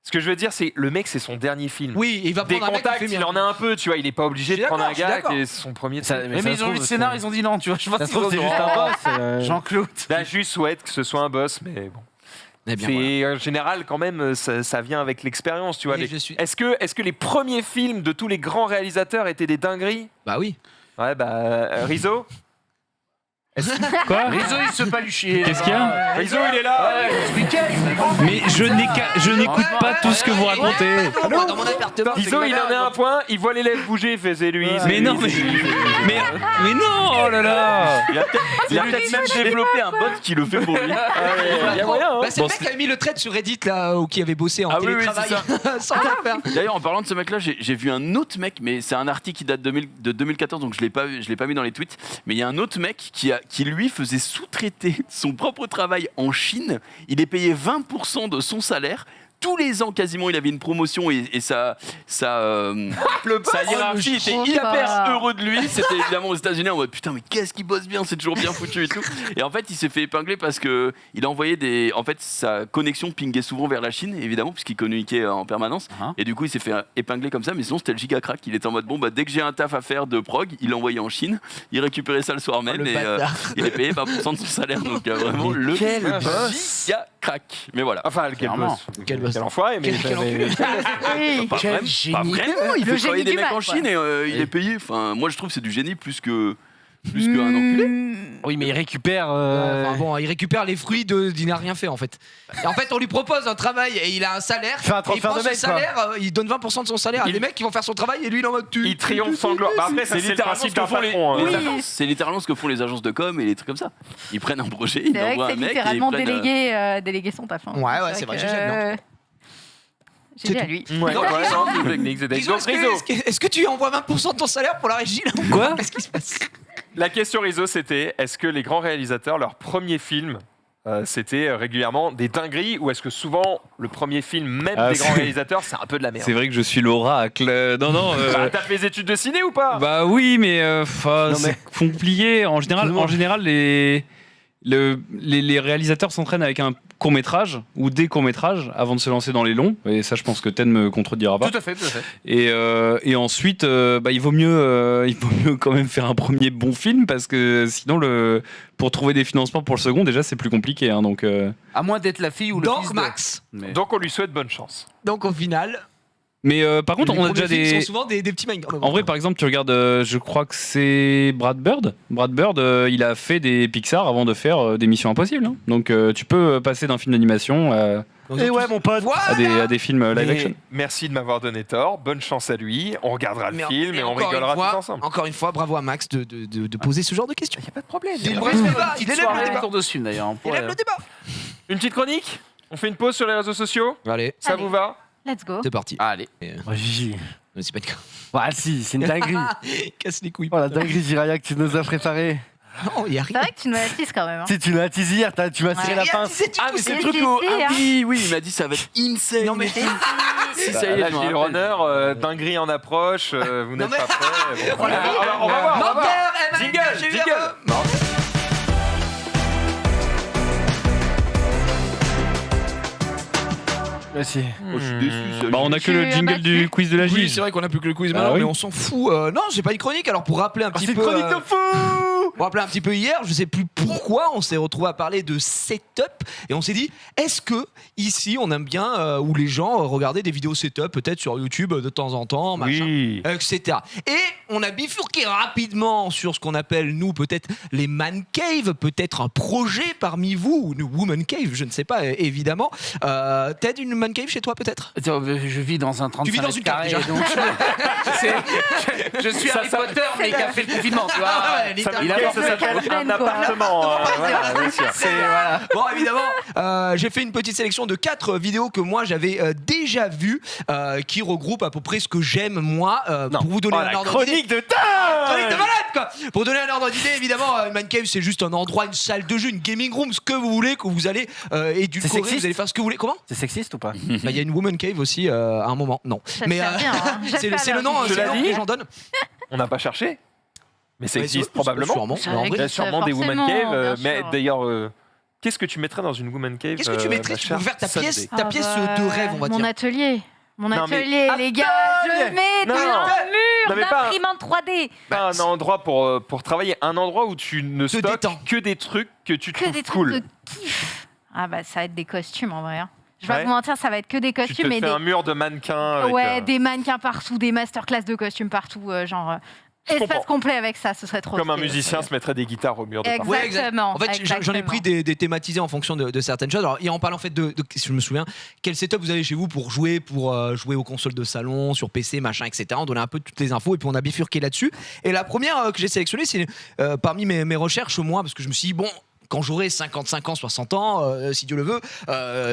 ce que je veux dire, c'est le mec, c'est son dernier film. Oui, il va Des prendre un mec qui contacts, fait il en a un peu, tu vois. Il est pas obligé Je de suis prendre un d'accord, je suis gars d'accord. qui est son premier. Ça- truc. Mais ça ils se ont eu trouve, le scénar, ils ont dit non, tu vois. Je pense Ça se qu'ils trouve, ont c'est dit, juste un boss. Jean-Claude. Là, juste souhaite que ce soit un boss, mais bon. Eh bien, C'est voilà. en général quand même, ça vient avec l'expérience, tu vois. Et Les- je suis- Est-ce que les premiers films de tous les grands réalisateurs étaient des dingueries? Bah oui. Ouais, bah Rizzo. Quoi? Rizzo, il se paluchait. Qu'est-ce qu'il y a? Rizzo, il est là. Mais je n'écoute pas tout ce que vous racontez. Moi, dans mon appartement. Rizzo, il en a un point. Il voit les lèvres bouger, il fait c'est lui. c'est Mais lui, non, c'est lui. mais non, oh là là. Il a peut-être même développé un bot qui le fait pour lui. Il y a moyen, hein. Bah, c'est Bon, le mec qui avait mis le trait sur Reddit là, ou qui avait bossé en Ah oui, oui, télétravail c'est sans rien faire. D'ailleurs, en parlant de ce mec-là, j'ai vu un autre mec, mais c'est un article qui date de 2014, donc je l'ai pas mis dans les tweets. Mais il y a un autre mec qui lui faisait sous-traiter son propre travail en Chine. Il est payé 20% de son salaire. Tous les ans, quasiment, il avait une promotion et sa hiérarchie était trop hyper fort. heureux de lui. C'était évidemment aux États-Unis en mode putain, mais qu'est-ce qu'il bosse bien, c'est toujours bien foutu et tout. Et en fait, il s'est fait épingler parce que il envoyait des. En fait, sa connexion pingait souvent vers la Chine, évidemment, puisqu'il communiquait en permanence. Et du coup, il s'est fait épingler comme ça. Mais sinon, c'était le giga crack. Il était en mode bon, bah dès que j'ai un taf à faire de prog, il l'envoyait en Chine. Il récupérait ça le soir même le et bâtard. il est payé 20% de son salaire. Donc vraiment le giga crack. Mais voilà. Enfin, quel Clairement. boss. Quel boss. Quel enfoiré, mais. Quel enculé. Oui. Pas vraiment, il Le fait génie travailler des du mecs mal, en quoi. Chine et il est payé. Enfin, moi je trouve que c'est du génie plus qu'un enculé. Oui, mais il récupère. Enfin, bon, il récupère les fruits d'il n'a rien fait en fait. Et en fait, on lui propose un travail et il a un salaire. Fait un Et il transfert prend de son mec, quoi. salaire, il donne 20% de son salaire à Il- des mecs qui vont faire son travail et lui il est en mode tu. Il triomphe sans gloire. Bah après, ça, C'est c'est le littéralement principe ce que d'un font les, patron. hein. les agences. C'est littéralement ce que font les agences de com et les trucs comme ça. Ils prennent un projet, ils C'est vrai que envoient c'est un mec et ils littéralement prennent. déléguer son taf. hein. Ouais, c'est vrai, que, GG à lui, en tout GG à lui. Ouais, Donc, ouais, Rizzo, non, c'est technique, c'est technique. Rizzo, Donc, Rizzo, est-ce que tu envoies 20% de ton salaire pour la régie là ou Quoi? Qu'est-ce qui se passe? la question Rizzo, c'était est-ce que les grands réalisateurs, leur premier film, c'était régulièrement des dingueries ou est-ce que souvent le premier film même des grands réalisateurs c'est un peu de la merde? C'est vrai que je suis l'oracle. Non. T'as fait des études de ciné ou pas? Bah oui, mais c'est compliqué. En général, les réalisateurs s'entraînent avec un court-métrage ou des courts-métrages avant de se lancer dans les longs. Et ça, je pense que Ten me contredira pas. Tout à fait. Et ensuite, il vaut mieux quand même faire un premier bon film parce que sinon, pour trouver des financements pour le second, déjà, c'est plus compliqué. Hein, donc, À moins d'être la fille ou le fils Max. Mais... Donc on lui souhaite bonne chance. Donc au final... Mais par contre, on a déjà des... sont souvent des petits mangas. En vrai, par exemple, tu regardes, je crois que c'est Brad Bird. Brad Bird, il a fait des Pixar avant de faire des Missions Impossibles. Hein. Donc tu peux passer d'un film d'animation mon pote, à des films live action. Merci de m'avoir donné tort. Bonne chance à lui. On regardera le film et on rigolera tous ensemble. Encore une fois, bravo à Max de poser ce genre de questions. Il n'y a pas de problème. Il élève le débat. Tour de film d'ailleurs. Il élève le débat. Une petite chronique? On fait une pause sur les réseaux sociaux? Allez. Ça vous va? Let's go. C'est parti. Allez. Gigi. C'est pas une Bah si, c'est une dinguerie. Casse les couilles. Oh la dinguerie, Jiraya, que tu nous as préparé. Non, y a C'est rien. vrai que tu nous l'attises quand même. Hein. Si tu l'as teasé hier, tu m'as serré la pince. Ah, mais c'est le C'est truc où. ici, Ah hein. oui, il m'a dit ça va être insane. Non, mais si ça y est, Là, je me j'ai le rappelle. runner, dinguerie en approche, vous n'êtes mais- pas prêts. Bon, On l'a vu. on va voir. Menteur, Jingle. Merci. Oh, je suis déçu. ça, Bah, on a que le jingle du quiz de la Oui, Gige. c'est vrai qu'on a plus que le quiz Ah maintenant, oui. mais on s'en fout. Non, j'ai pas une chronique. Alors pour rappeler un petit C'est une peu. chronique de fou. Pour rappeler un petit peu hier, je sais plus pourquoi on s'est retrouvé à parler de setup et on s'est dit est-ce que ici on aime bien où les gens regardaient des vidéos setup peut-être sur YouTube de temps en temps, machin, Oui. etc. Et on a bifurqué rapidement sur ce qu'on appelle nous peut-être les man cave, peut-être un projet parmi vous ou une woman cave, je ne sais pas évidemment. Ted, une man cave chez toi peut-être? Je vis dans un 35 Tu vis dans une cave, mètres carrés, déjà. donc je suis Harry Potter mais qui a fait le confinement, tu vois. Il a Ça s'appelle un appartement. Voilà, bien sûr. Bon, évidemment, j'ai fait une petite sélection de 4 vidéos que moi j'avais déjà vues, qui regroupent à peu près ce que j'aime moi. Pour vous donner un ordre d'idée. Chronique de dingue. Chronique de malade, quoi. Pour donner un ordre d'idée, évidemment, une man cave c'est juste un endroit, une salle de jeu, une gaming room, ce que vous voulez, que vous allez édulcorer, sexiste vous allez faire ce que vous voulez. Comment? C'est sexiste ou pas? Bah, il y a une woman cave aussi à un moment. Non. Ça te fait bien, hein. c'est le nom, Je c'est le l'ai nom dit. que les gens donnent. On n'a pas cherché. Mais ça Ouais, existe sûrement. probablement. Mais en vrai, Il y a sûrement des woman forcément, cave. bien Mais sûr. d'ailleurs, qu'est-ce que tu mettrais dans une woman cave? Qu'est-ce que tu mettrais ma pour chère faire ta Sunday pièce de rêve, on va Mon dire? atelier. Mon Non, mais atelier, les gars, je mets Non, un non, mur mais pas- d'imprimante 3D. Pas un endroit pour travailler, un endroit où tu ne stockes détends. que des trucs que tu Que trouves des trucs cool. de kiff. Ah bah ça va être des costumes en vrai. Hein. Je vais Ouais. pas vous mentir, ça va être que des Tu te costumes fais et des... un mur de mannequins. Avec, Ouais, des mannequins partout, des masterclass de costumes partout, genre espace comprends. complet avec ça, ce serait trop comme un stylé. musicien se mettrait des guitares au mur de Exact. partout. Exactement. En fait, j'en ai pris des thématisés en fonction de certaines choses. Alors, et en parlant en fait si je me souviens, quel setup vous avez chez vous pour jouer aux consoles de salon, sur PC, machin, etc. On donnait un peu toutes les infos et puis on a bifurqué là-dessus. Et la première que j'ai sélectionnée, c'est parmi mes recherches, moi, parce que je me suis dit, bon, quand j'aurai 55 ans, 60 ans, si Dieu le veut,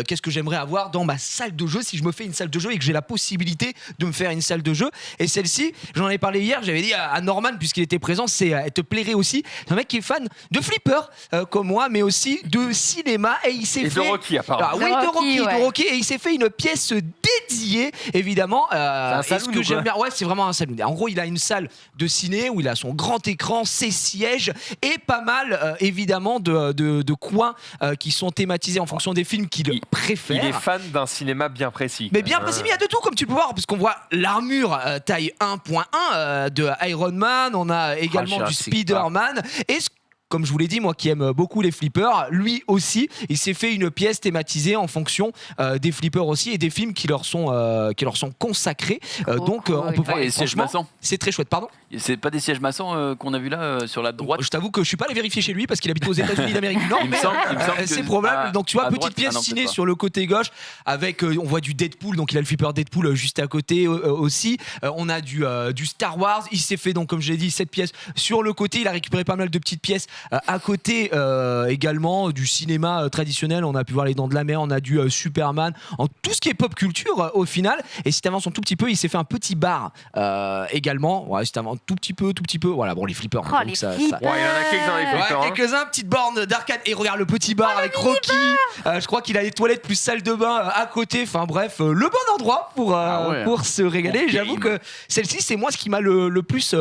qu'est-ce que j'aimerais avoir dans ma salle de jeu si je me fais une salle de jeu et que j'ai la possibilité de me faire une salle de jeu. Et celle-ci, j'en ai parlé hier, j'avais dit à Norman, puisqu'il était présent, elle te plairait aussi. C'est un mec qui est fan de flipper, comme moi, mais aussi de cinéma. Et il s'est Et de fait... Rocky, apparemment. Ah, De oui, Rocky, de ouais. Rocky. Et il s'est fait une pièce dédiée, évidemment. un et ce saloon que ou j'aime quoi bien, ouais, c'est vraiment un salon. En gros, il a une salle de ciné où il a son grand écran, ses sièges et pas mal, évidemment, de coins qui sont thématisés en fonction des films qu'il préfère. Il est fan d'un cinéma bien précis. Mais bien précis, mais il y a de tout, comme tu peux voir, parce qu'on voit l'armure taille 1.1 de Iron Man, on a également du Jurassic Spider-Man, et comme je vous l'ai dit, moi qui aime beaucoup les flippers, lui aussi, il s'est fait une pièce thématisée en fonction des flippers aussi et des films qui leur sont consacrés. Donc on peut voir. Et sièges franchement, maçons. c'est très chouette, pardon. C'est pas des sièges maçons qu'on a vu là sur la droite. Je t'avoue que je suis pas allé vérifier chez lui parce qu'il habite aux États-Unis d'Amérique du Nord. Il me mais semble que c'est probable. Donc tu vois, à petite droite, pièce ah non, ciné peut-être pas. sur le côté gauche avec on voit du Deadpool, donc il a le flipper Deadpool juste à côté aussi. On a du Star Wars. Il s'est fait donc, comme je l'ai dit, cette pièce sur le côté. Il a récupéré pas mal de petites pièces À côté également du cinéma traditionnel, on a pu voir Les Dents de la Mer, on a du Superman, en tout ce qui est pop culture au final. Et si tu avances un tout petit peu, il s'est fait un petit bar également. Ouais, si tu avances un tout petit peu. Voilà, bon, les flippers. Oh, les flippers. Ouais, il y en a quelques-uns, les flippers. Ouais, quelques-uns, petite borne d'arcade. Et regarde le petit bar avec Rocky. Je crois qu'il a les toilettes plus salle de bain à côté. Enfin bref, le bon endroit pour se régaler. J'avoue que celle-ci, c'est moi ce qui m'a le plus.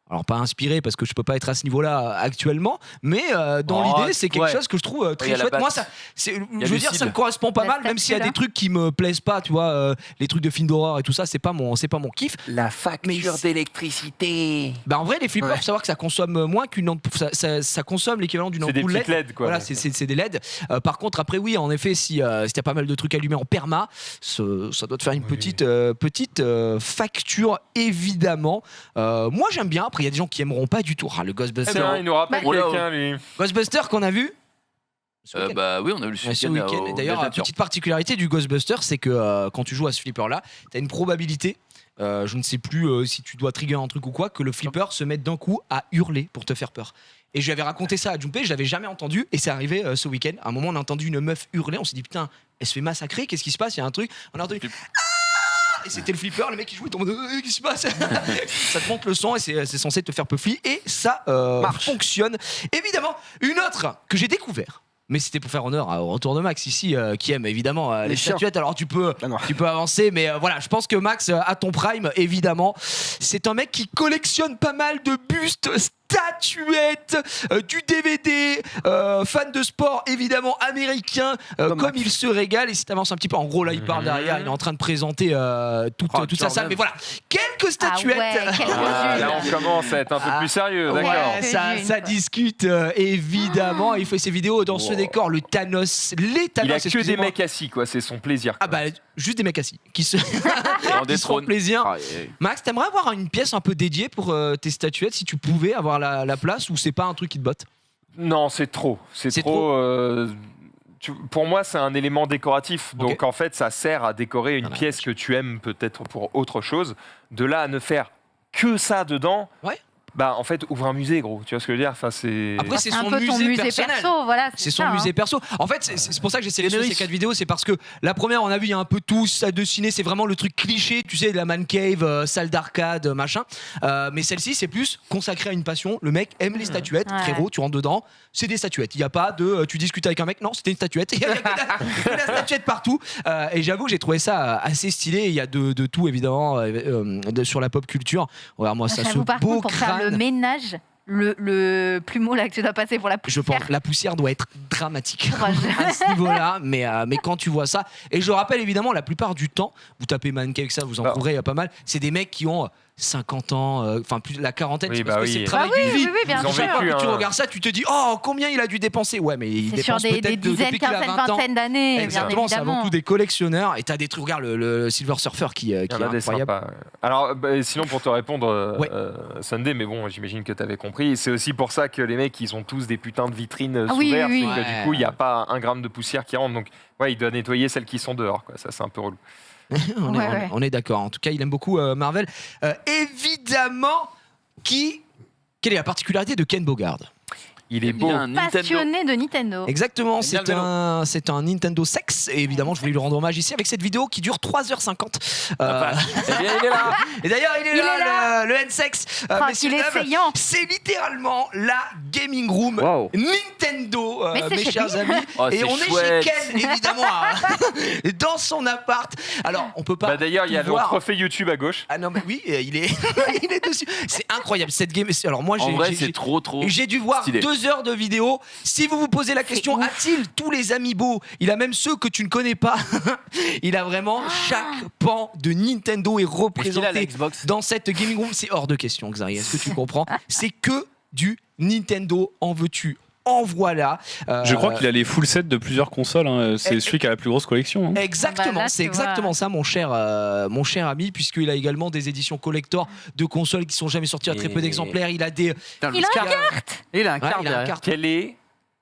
Alors pas inspiré parce que je peux pas être à ce niveau-là actuellement, mais dans l'idée c'est quelque chose que je trouve très chouette. Moi ça, je veux dire ça me correspond pas mal, même s'il y a des trucs qui me plaisent pas, tu vois, les trucs de films d'horreur et tout ça, c'est pas mon kiff. La facture d'électricité. Bah en vrai les flippers, faut savoir que ça consomme moins qu'une ça consomme l'équivalent d'une ampoule LED. C'est des petites LED quoi. Voilà, c'est des LED. Par contre après oui, en effet, si t'as pas mal de trucs allumés en perma, ça doit te faire une petite facture évidemment. Moi j'aime bien. Après, il y a des gens qui aimeront pas du tout. Ah, le Ghostbuster. Il nous rappelle quelqu'un, lui. Ghostbuster qu'on a vu. Bah oui, on a vu ce week-end. Et d'ailleurs, la petite particularité du Ghostbuster, c'est que quand tu joues à ce flipper-là, tu as une probabilité, je ne sais plus si tu dois trigger un truc ou quoi, que le flipper se mette d'un coup à hurler pour te faire peur. Et je lui avais raconté ça à Junpei, je l'avais jamais entendu, et c'est arrivé ce week-end. À un moment, on a entendu une meuf hurler, on s'est dit putain, elle se fait massacrer, qu'est-ce qui se passe? Il y a un truc. On a entendu. Et c'était le flipper, le mec qui jouait, il tombe, qu'est-ce qui se passe? Ça te monte le son et c'est censé te faire peufler. Et ça fonctionne. Évidemment, une autre que j'ai découvert. Mais c'était pour faire honneur au retour de Max ici, qui aime évidemment les statuettes. Alors tu peux avancer, mais voilà, je pense que Max, à ton prime, évidemment, c'est un mec qui collectionne pas mal de bustes, statuettes, du DVD, fan de sport évidemment américain, comme il se régale. Et si t'avances un petit peu, en gros là il parle derrière, il est en train de présenter toute sa salle. Mais voilà, quelques statuettes. Là on commence à être un peu plus sérieux, d'accord. Ouais, ça discute évidemment. Il fait ses vidéos dans ce décor, les Thanos. Il a que des mecs assis quoi, c'est son plaisir. Ah bah juste des mecs assis qui se font plaisir. Max, t'aimerais avoir une pièce un peu dédiée pour tes statuettes si tu pouvais avoir la place, ou c'est pas un truc qui te botte? Non, c'est trop. C'est trop. Pour moi, c'est un élément décoratif. Donc en fait, ça sert à décorer une pièce que tu aimes peut-être pour autre chose. De là à ne faire que ça dedans. Ouais. Bah en fait ouvre un musée gros, tu vois ce que je veux dire, enfin c'est après c'est son musée personnel. Perso, voilà, c'est son musée perso. En fait c'est pour ça que j'ai sélectionné ces 4 vidéos, c'est parce que la première on a vu il y a un peu tout ça dessiné, c'est vraiment le truc cliché, tu sais, de la man cave, salle d'arcade, machin. Mais celle-ci c'est plus consacrée à une passion. Le mec aime les statuettes, frérot, tu rentres dedans, c'est des statuettes. Il y a pas de tu discutes avec un mec, non, c'était une statuette. Il y a que la statuette partout. Et j'avoue que j'ai trouvé ça assez stylé. Il y a de tout évidemment sur la pop culture. Regarde moi ça, ce beau crâne. Le ménage, le plumeau là que tu dois passer pour la poussière. Je pense que la poussière doit être dramatique à ce niveau-là, mais quand tu vois ça, et je rappelle évidemment la plupart du temps, vous tapez Man Cave, ça vous en trouverez pas mal, c'est des mecs qui ont 50 ans, enfin plus la quarantaine, parce que c'est le travail d'une vie. Bien sûr. Chaque fois que tu regardes ça, tu te dis oh combien il a dû dépenser. Ouais, mais il dépense sur des peut-être dizaines, depuis qu'il a 20 ans. vingtaine d'années. Exactement, c'est avant tout des collectionneurs. Et t'as des trucs, regarde le Silver Surfer qui est incroyable. Alors sinon pour te répondre, Sunday, mais bon, j'imagine que t'avais compris. C'est aussi pour ça que les mecs ils ont tous des putains de vitrines sous verre, c'est que du coup il n'y a pas un gramme de poussière qui rentre. Donc ouais, il doit nettoyer celles qui sont dehors. Quoi. Ça c'est un peu relou. On est d'accord. En tout cas, il aime beaucoup Marvel. Évidemment, quelle est la particularité de Ken Bogard? Il est beau. Passionné de Nintendo. Exactement, c'est un Nintendo sexe. Et évidemment, je voulais lui rendre hommage ici avec cette vidéo qui dure 3h50. Il est là. Et d'ailleurs, il est là, le N-Sex. Il est effrayant. C'est littéralement la gaming room Nintendo, mes chers amis. Et on est chez Ken, évidemment, dans son appart. Alors, on peut pas. D'ailleurs, il y a le trophée YouTube à gauche. Ah non, mais oui, il est dessus. C'est incroyable cette game. Alors moi, c'est trop. J'ai dû voir 2 heures de vidéo. Si vous vous posez la question, a-t-il tous les amiibo? Il a même ceux que tu ne connais pas. Il a vraiment chaque pan de Nintendo est représenté dans cette gaming room. C'est hors de question, Xari. Est-ce que tu comprends? C'est que du Nintendo. En veux-tu? En voilà. Je crois qu'il a les full sets de plusieurs consoles. Hein. C'est celui qui a la plus grosse collection. Hein. Exactement, là, c'est exactement ça, mon cher ami, puisqu'il a également des éditions collector de consoles qui sont jamais sorties à très peu d'exemplaires. Il a des. Il a un carte. Quel est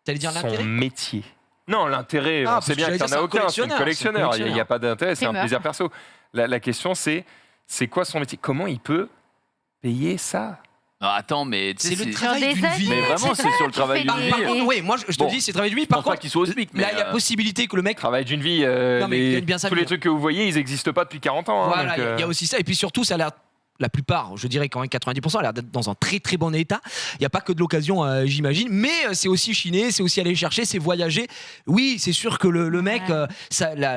son métier? Non, l'intérêt, on sait bien qu'il n'y en a aucun. C'est un collectionneur. Il n'y a pas d'intérêt. C'est un plaisir perso. La question, c'est quoi son métier? Comment il peut payer ça? Ah, attends, mais tu sais, C'est le Sur travail des d'une vie. années, Mais vraiment, c'est sur le travail d'une fais vie. Par contre, oui, moi je te Bon, dis, c'est le travail d'une vie. Je pense Par pas contre, qu'il soit au SMIC, mais là, il y a possibilité que le mec. Travail d'une vie, Non, mais il gagne bien sa tous vie. les trucs que vous voyez, ils n'existent pas depuis 40 ans. hein, Voilà, donc, il y a aussi ça. Et puis surtout, ça a l'air. La plupart, je dirais quand même 90%, a l'air d'être dans un très très bon état. Il n'y a pas que de l'occasion, j'imagine, mais c'est aussi chiner, c'est aussi aller chercher, c'est voyager. Oui, c'est sûr que le mec,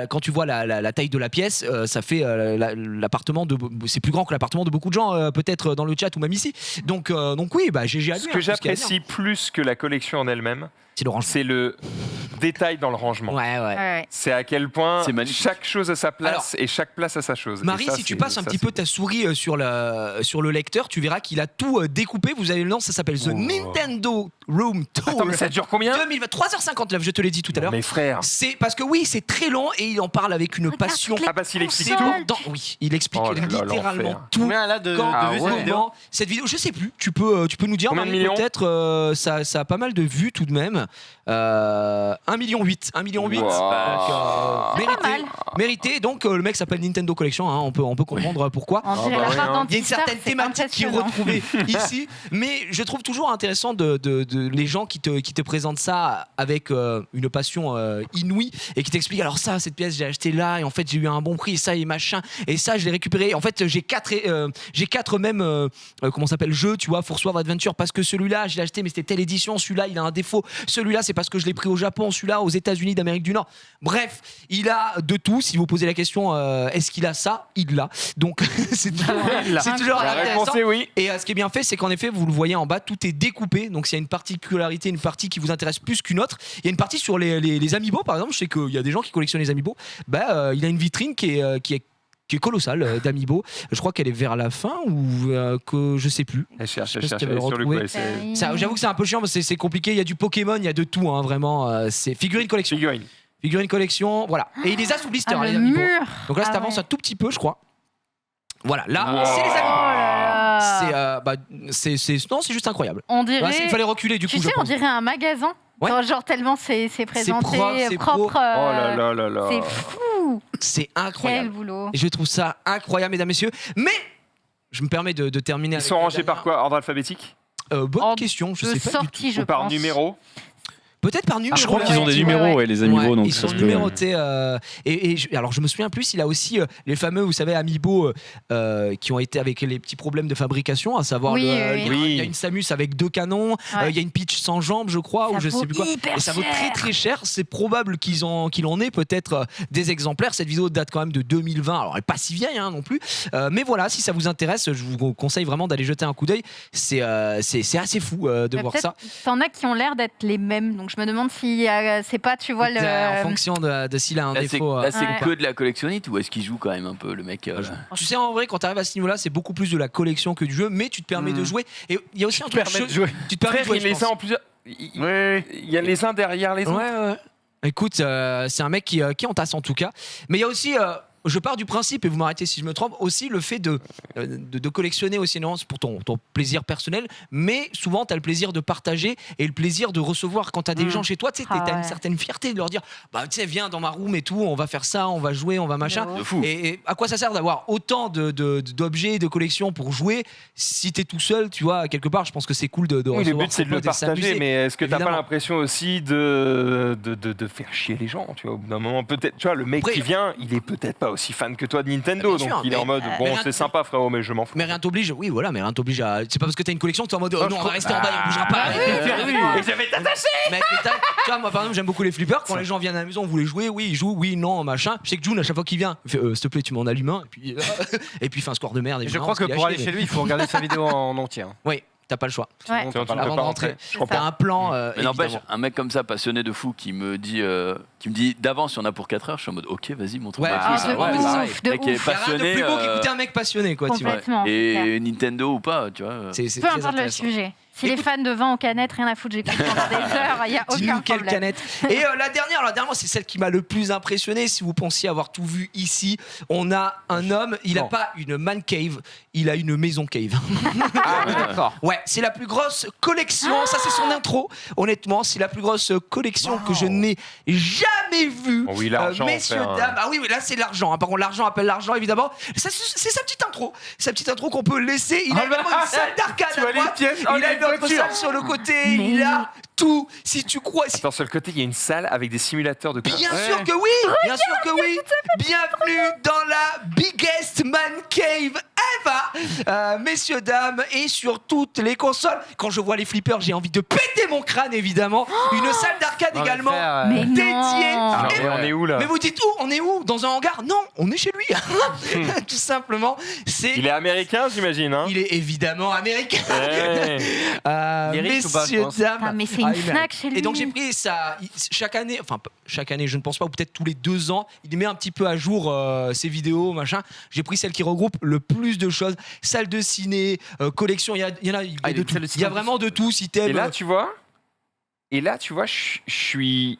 quand tu vois la taille de la pièce, ça fait l'appartement de. C'est plus grand que l'appartement de beaucoup de gens, peut-être dans le chat ou même ici. Donc oui, GG à lui. Ce que j'apprécie plus que la collection en elle-même, c'est le détail dans le rangement. Ouais. C'est à quel point C'est magnifique. chaque chose a sa place et chaque place a sa chose. Et Marie, ça, si tu c'est- passes un ça, petit c'est peu ta souris sur le lecteur, tu verras qu'il a tout découpé. Vous avez le nom, ça s'appelle The Nintendo Room Tour. Attends, mais ça dure combien 3h59, je te l'ai dit tout à l'heure. Mes frères. C'est parce que oui, c'est très long et il en parle avec une passion. Ah, parce qu'il explique C'est tout. long. Oui, il explique Oh là là, littéralement l'enfer. tout. Combien là de Quand, vues cette comment, vidéo cette vidéo, je sais plus. Tu peux nous dire, Combien de Marie, millions peut-être ça a pas mal de vues tout de même. 1,8 million. 1,8 million. Wow. Mérité. Donc le mec s'appelle Nintendo Collection. Hein, on peut comprendre pourquoi. On dirait bah la ouais, carte hein. Il y a une d'identitaire, certaine c'est thématique qui est impressionnant. retrouvée ici, mais je trouve toujours intéressant de les gens qui te présentent ça avec une passion inouïe et qui t'expliquent alors ça, cette pièce j'ai acheté là et en fait j'ai eu un bon prix et ça et machin et ça je l'ai récupéré. En fait j'ai quatre même comment ça s'appelle jeux, tu vois, Force Wars Adventure parce que celui-là je l'ai acheté mais c'était telle édition, celui-là il a un défaut, celui-là c'est parce que je l'ai pris au Japon, celui-là aux États-Unis d'Amérique du Nord. Bref, il a de tout. Si vous posez la question est-ce qu'il a ça, il l'a. Donc c'est toujours La intéressant. réponse est oui. Et ce qui est bien fait, c'est qu'en effet, vous le voyez en bas, tout est découpé. Donc, s'il y a une particularité, une partie qui vous intéresse plus qu'une autre, il y a une partie sur les amiibo, par exemple. Je sais qu'il y a des gens qui collectionnent les amiibo. Il a une vitrine qui est colossale d'amiibo. Je crois qu'elle est vers la fin ou que je sais plus. Elle cherche, Je sais pas si tu elle avais est sur le coup. retrouvé. J'avoue que c'est un peu chiant, mais c'est compliqué. Il y a du Pokémon, il y a de tout, hein, vraiment. C'est figurine collection. Figurine collection, voilà. Et il les a sous blister, les le amiibo. mur. Donc là, ça Ah avance ouais. un tout petit peu, je crois. Voilà, là, Wow. c'est les Oh amiibo. là là. C'est juste incroyable. On dirait. Il fallait reculer du coup. Tu sais, je on pense. dirait un magasin. Ouais. Genre tellement c'est présenté, propre, c'est propre. pro. Oh là là là là. C'est fou. C'est Quel incroyable. boulot. Et je trouve ça incroyable, mesdames, messieurs. Mais je me permets de terminer Ils avec sont la rangés par quoi Ordre alphabétique Bonne Ordre question, je de sais pas. Du sortie, je ou par pense. numéro? Peut-être par numéro. Je crois qu'ils ont des ouais, numéros, ouais. ouais, les amiibo. Ouais, Donc ils ça sont se peut. numérotés. Alors, je me souviens plus, il a aussi les fameux, vous savez, amiibo qui ont été avec les petits problèmes de fabrication, à savoir, Oui, il oui. y a une Samus avec 2 canons, Ouais. il y a une Peach sans jambes, je crois, Ça ou je vaut sais plus quoi. hyper Et ça vaut cher. très très cher. C'est probable qu'il en ait peut-être des exemplaires. Cette vidéo date quand même de 2020, alors elle n'est pas si vieille non plus. Mais voilà, si ça vous intéresse, je vous conseille vraiment d'aller jeter un coup d'œil. C'est assez fou de voir ça. T'en as qui ont l'air d'être les mêmes, donc je me demande si c'est pas, tu vois, En fonction de s'il a un Là, c'est défaut. là, c'est Ouais. que de la collectionnite ou est-ce qu'il joue quand même un peu le mec Tu sais, en vrai, quand tu arrives à ce niveau-là, c'est beaucoup plus de la collection que du jeu, mais tu te permets de jouer. Et il y a aussi un truc. Tu te permets de Frère, jouer. il je les pense. a en plusieurs. Il y a les uns derrière les autres. Ouais. Écoute, c'est un mec qui entasse en tout cas. Mais il y a aussi. Je pars du principe, et vous m'arrêtez si je me trompe, aussi le fait de collectionner aussi, non, c'est pour ton plaisir personnel, mais souvent tu as le plaisir de partager et le plaisir de recevoir quand tu as des gens chez toi, tu sais, Ah tu as ouais. une certaine fierté de leur dire, bah tu sais, viens dans ma room et tout, on va faire ça, on va jouer, on va machin. De fou. Et à quoi ça sert d'avoir autant d'objets, de collections pour jouer si tu es tout seul, tu vois, quelque part, je pense que c'est cool de Oui, recevoir. le but c'est de le son pote et partager, s'amuser. mais est-ce que t'as pas Évidemment. l'impression aussi de faire chier les gens, tu vois, au bout d'un moment peut-être, tu vois, le mec Après, qui vient, il est peut-être pas aussi fan que toi de Nintendo, Bien donc sûr, il est en mais- mode mais bon rien- c'est sympa frérot, mais je m'en fous. Mais rien t'oblige, oui, voilà, mais rien t'oblige à. C'est pas parce que t'as une collection que t'es en mode oh, non, on va rester en bas et on bougera pas. Et je vais t'attacher. Mec, mais tu vois, moi par exemple, j'aime beaucoup les flippers. Quand les gens viennent à la maison, vous voulez jouer, oui, ils jouent, oui, non, machin. Je sais que June, à chaque fois qu'il vient, il fait s'il te plaît, tu m'en allumes un, et puis il fait un score de merde. Je évidemment, crois que parce qu'il pour a aller acheté, chez lui, il faut regarder sa vidéo en entier. hein. mais- Oui, t'as pas le choix. Ouais. Sinon, t'as pas Avant de rentrer, t'as un plan. Mais n'empêche, évidemment. un mec comme ça, passionné de fou, qui me dit d'avance, il y en a pour 4 heures, je suis en mode ok, vas-y, montre-moi. Ouais, tout Ah, ça. de Ouais, ouf, pareil. de Le mec est ouf. Il y a rien de passionné. plus beau qu'écouter un mec passionné, quoi. Tu vois. Complètement. Et c'est Nintendo ou pas, tu vois. C'est Peu très importe le intéressant. sujet. Si les fans de vin en canette, rien à foutre, j'ai compris pendant des heures, il n'y a Dis-nous aucun quelle problème. canette. Et la dernière, c'est celle qui m'a le plus impressionné. Si vous pensiez avoir tout vu ici, on a un homme, il n'a pas une man cave, il a une maison cave. Ah, d'accord. Ouais, c'est la plus grosse collection. Ça, c'est son intro. Honnêtement, c'est la plus grosse collection que je n'ai jamais vue. Oh oui, l'argent, messieurs, frère. dames. Ah oui, mais là, c'est l'argent. Par contre, l'argent appelle l'argent, évidemment. Ça, c'est sa petite intro. Sa petite intro qu'on peut laisser. Il a également une salle d'arcade Tu à vois les droite. pièces, Il a une autre salle sur le côté. Il a tout. Si tu crois. Attends, sur le côté, il y a une salle avec des simulateurs de Bien sûr que oui. Bien sûr que oui. Bienvenue dans la biggest man cave ever, messieurs, dames, et sur toutes les consoles. Quand je vois les flippers, j'ai envie de péter mon crâne, évidemment. Une salle d'arcade également Mais dédiée. Ah, Et- mais on est où là Mais vous dites où? On est où? Dans un hangar? Non, on est chez lui. Tout simplement. Il est américain, j'imagine. Hein Il est évidemment américain. Ouais. Il est riche ou pas, je Messieurs, pense dames. Ah, mais c'est une il Fnac mérite. chez lui. Et donc j'ai pris ça chaque année, je ne pense pas, ou peut-être tous les 2 ans, il met un petit peu à jour ses vidéos, machin. J'ai pris celle qui regroupe le plus de choses. Salle de ciné, collection, il y en a, il y a de tout. Il y a vraiment de tout si t'aimes. Et là, tu vois, je suis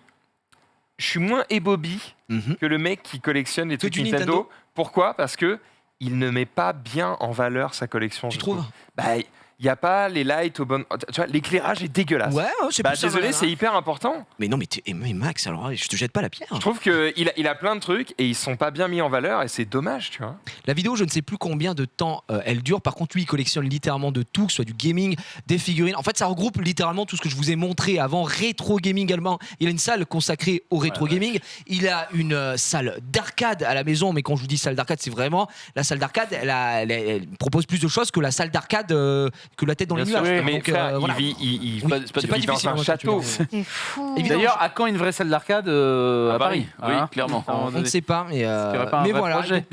moins ébobie que le mec qui collectionne les trucs du Nintendo. Nintendo. Pourquoi? Parce que il ne met pas bien en valeur sa collection. Tu je trouves? Bah, il n'y a pas les lights au bon. Tu vois, l'éclairage est dégueulasse. Ouais, c'est Bah, plus ça, désolé, voilà. c'est hyper important. Mais non, mais Max, alors je te jette pas la pierre. Je trouve qu'il a plein de trucs et ils sont pas bien mis en valeur et c'est dommage, tu vois. La vidéo, je ne sais plus combien de temps elle dure. Par contre, lui, il collectionne littéralement de tout, que ce soit du gaming, des figurines. En fait, ça regroupe littéralement tout ce que je vous ai montré avant. Rétro gaming également. Il a une salle consacrée au rétro gaming. Il a une salle d'arcade à la maison. Mais quand je vous dis salle d'arcade, c'est vraiment la salle d'arcade. Elle propose plus de choses que la salle d'arcade que la tête dans les Bien sûr, nuages. mais Donc, frère, voilà. il Oui, vit c'est pas dans difficile, un hein, château. C'est fou. Évidemment. D'ailleurs, à quand une vraie salle d'arcade à Paris? Oui, clairement. À un moment On ne donné. sait pas, mais, aurait pas un mais vrai voilà. projet.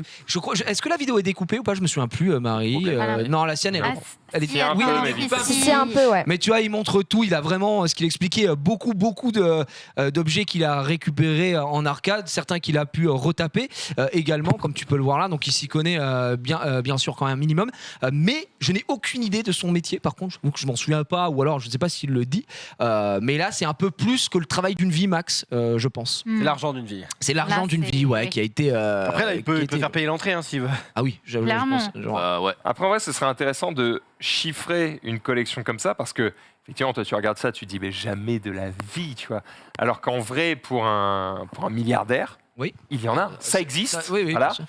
Est-ce que la vidéo est découpée ou pas? Je me souviens plus, Marie. Voilà. Non, la sienne, Ah, elle si, est un oui, peu, elle est mais découpée. si. C'est un peu, ouais. Mais tu vois, il montre tout. Il a vraiment, ce qu'il expliquait, beaucoup d'objets qu'il a récupérés en arcade, certains qu'il a pu retaper également, comme tu peux le voir là. Donc il s'y connaît bien sûr quand même un minimum. Mais je n'ai aucune idée de son métier. Par contre, je m'en souviens pas, ou alors je ne sais pas s'il le dit. Mais là, c'est un peu plus que le travail d'une vie, Max, je pense. C'est l'argent d'une vie. C'est l'argent Là, d'une c'est- vie, ouais, oui. qui a été. Après, là, il qui peut a été- faire payer l'entrée hein, s'il veut. Ah oui, je Clairement. pense. Genre, Ouais. Après, ouais, ce serait intéressant de chiffrer une collection comme ça parce que, effectivement, toi, tu regardes ça, tu te dis, mais jamais de la vie, tu vois. Alors qu'en vrai, pour un milliardaire, Oui. il y en a, ça existe. oui, voilà. bien sûr.